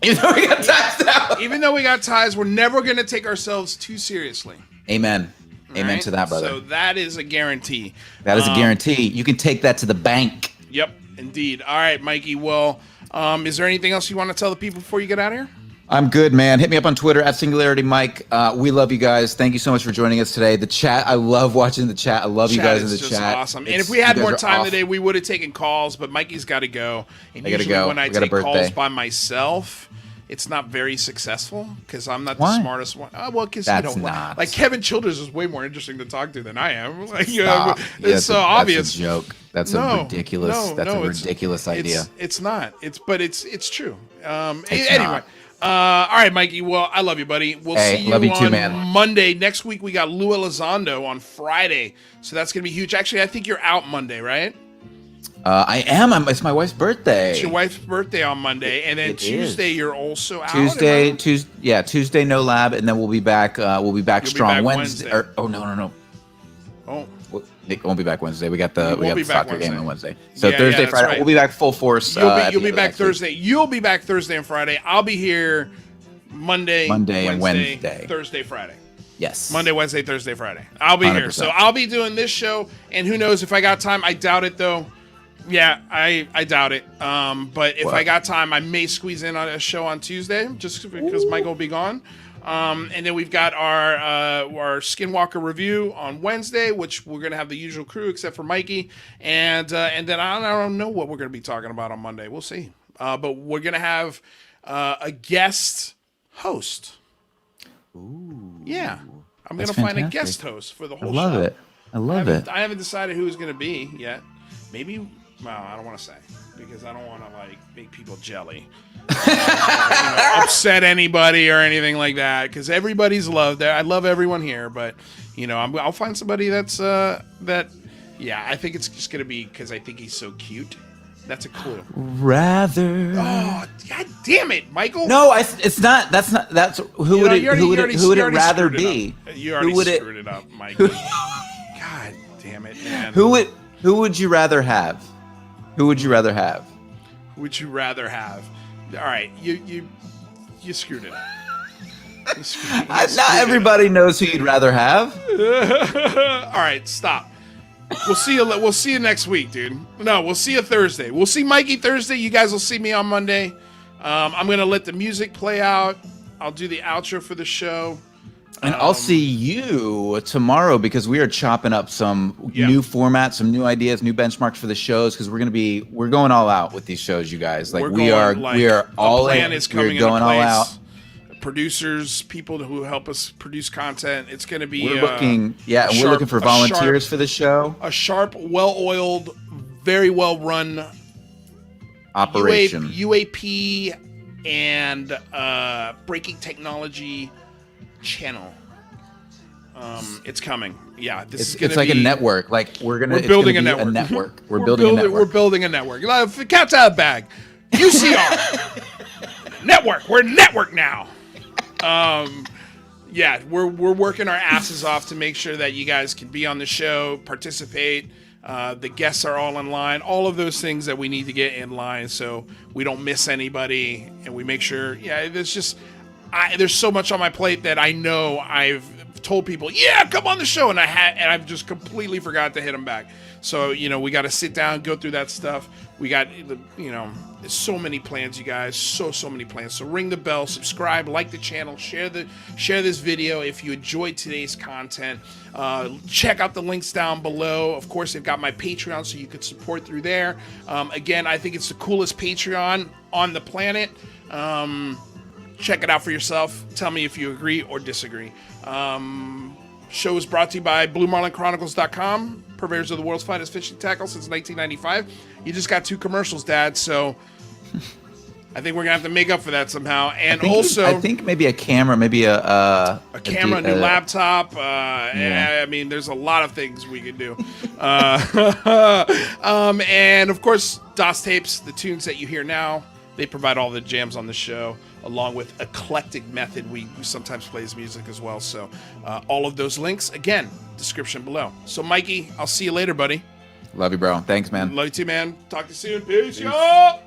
Even though we got ties, we're never going to take ourselves too seriously. Amen. Amen to that, brother. So that is a guarantee. That is a guarantee. You can take that to the bank. Yep, indeed. All right, Mikey. Well, is there anything else you want to tell the people before you get out of here? I'm good, man. Hit me up on Twitter at Singularity Mike. We love you guys. Thank you so much for joining us today. The chat, I love watching the chat. I love you guys in the chat. Awesome. And if we had more time today, we would have taken calls, but Mikey's got to go. And usually when I take calls by myself, it's not very successful, because I'm not the smartest one. Because like Kevin Childers is way more interesting to talk to than I am. Like, it's so obvious. That's a joke. That's a ridiculous idea. It's not. It's true. Anyway. All right, Mikey. Well, I love you, buddy. We'll see you on too, man. Monday. Next week, we got Lou Elizondo on Friday. So that's going to be huge. Actually, I think you're out Monday, right? I am. It's my wife's birthday. It's your wife's birthday on Monday. And then Tuesday, you're also out. Tuesday, no lab. And then we'll be back. You'll strong be back Wednesday. No. Oh. It won't be back Wednesday. We got the soccer game on Wednesday. So Yeah, Thursday, that's Friday, right. we'll be back full force. You'll be back Thursday. You'll be back Thursday and Friday. I'll be here Monday, and Wednesday. Thursday, Friday. Yes. Monday, Wednesday, Thursday, Friday. I'll be 100%. Here. So I'll be doing this show, and who knows if I got time. I doubt it, though. Yeah, I doubt it. But if I got time, I may squeeze in on a show on Tuesday, just because Michael will be gone. And then we've got our Skinwalker review on Wednesday, which we're gonna have the usual crew except for Mikey, and then I don't know what we're gonna be talking about on Monday. We'll see. But we're gonna have a guest host. Ooh. Yeah, I'm gonna find a guest host for the whole show. I love it. I haven't decided who it's gonna be yet. Maybe Well, I don't want to say because I don't want to like make people jelly, upset anybody or anything like that. Because everybody's loved there. I love everyone here, but I'll find somebody that's that. Yeah, I think it's just gonna be because I think he's so cute. That's a clue. Rather. Oh, god damn it, Michael! No, it's not. That's who would it rather be? You already screwed it up, Michael. God damn it, man! Who would you rather have? Who would you rather have? Who would you rather have? All right, you screwed it up. Not everybody knows who you'd rather have. All right, stop. We'll see you next week, dude. No, we'll see you Thursday. We'll see Mikey Thursday. You guys will see me on Monday. I'm gonna let the music play out. I'll do the outro for the show. And I'll see you tomorrow because we are chopping up some new formats, some new ideas, new benchmarks for the shows because we're going all out with these shows, you guys. Like we are all in. We're going all out. Producers, people who help us produce content. It's going to be. We're looking for volunteers for the show. A sharp, well-oiled, very well-run operation. UAP and breaking technology channel. It's coming. Yeah, it's like a network. Like we're building a network. We're building a network. We're building a network. Cat's out of the bag. UCR network. We're network now. We're working our asses off to make sure that you guys can be on the show, participate. The guests are all in line. All of those things that we need to get in line so we don't miss anybody, and we make sure. Yeah, there's so much on my plate that I know I've told people, come on the show, and I've just completely forgot to hit them back. So we got to sit down, go through that stuff. We got there's so many plans, you guys, so many plans. So ring the bell, subscribe, like the channel, share this video if you enjoyed today's content. Check out the links down below. Of course, they've got my Patreon, so you could support through there. Again, I think it's the coolest Patreon on the planet. Check it out for yourself. Tell me if you agree or disagree. Show is brought to you by BlueMarlinChronicles.com, purveyors of the world's finest fishing tackle since 1995. You just got 2 commercials, Dad, so I think we're going to have to make up for that somehow. And I think maybe a camera, maybe a camera, a new laptop. I mean, there's a lot of things we could do. And, of course, DOS Tapes, the tunes that you hear now, they provide all the jams on the show, along with Eclectic Method. We sometimes play his music as well. So all of those links, again, description below. So, Mikey, I'll see you later, buddy. Love you, bro. Thanks, man. Love you too, man. Talk to you soon. Peace, y'all.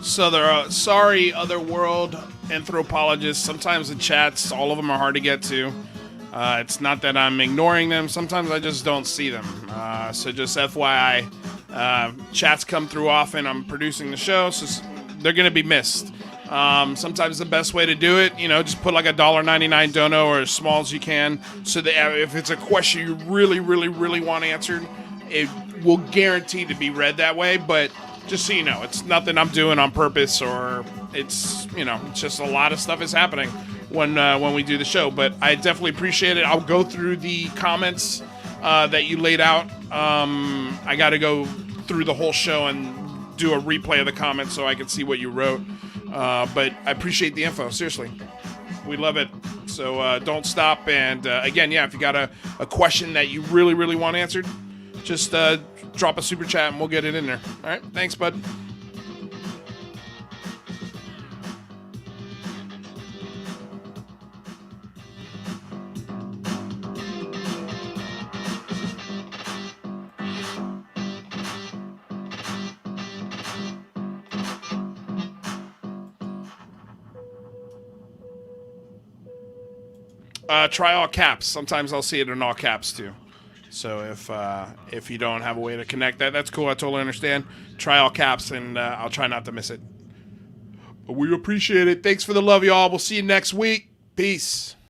So there are sorry, otherworld anthropologists. Sometimes the chats, all of them are hard to get to. It's not that I'm ignoring them. Sometimes I just don't see them. So just FYI, chats come through often. I'm producing the show, so they're going to be missed. Sometimes the best way to do it, just put like a $1.99 dono or as small as you can, so that if it's a question you really, really, really want answered, it will guarantee to be read that way. But just so you know, it's nothing I'm doing on purpose, or it's just a lot of stuff is happening when we do the show. But I definitely appreciate it. I'll go through the comments that you laid out. I got to go through the whole show and do a replay of the comments so I can see what you wrote. But I appreciate the info. Seriously, we love it. So don't stop. And again, if you got a question that you really, really want answered, just drop a super chat and we'll get it in there. All right. Thanks, bud. Try all caps. Sometimes I'll see it in all caps too. So if you don't have a way to connect that, that's cool. I totally understand. Try all caps, and I'll try not to miss it. But we appreciate it. Thanks for the love, y'all. We'll see you next week. Peace.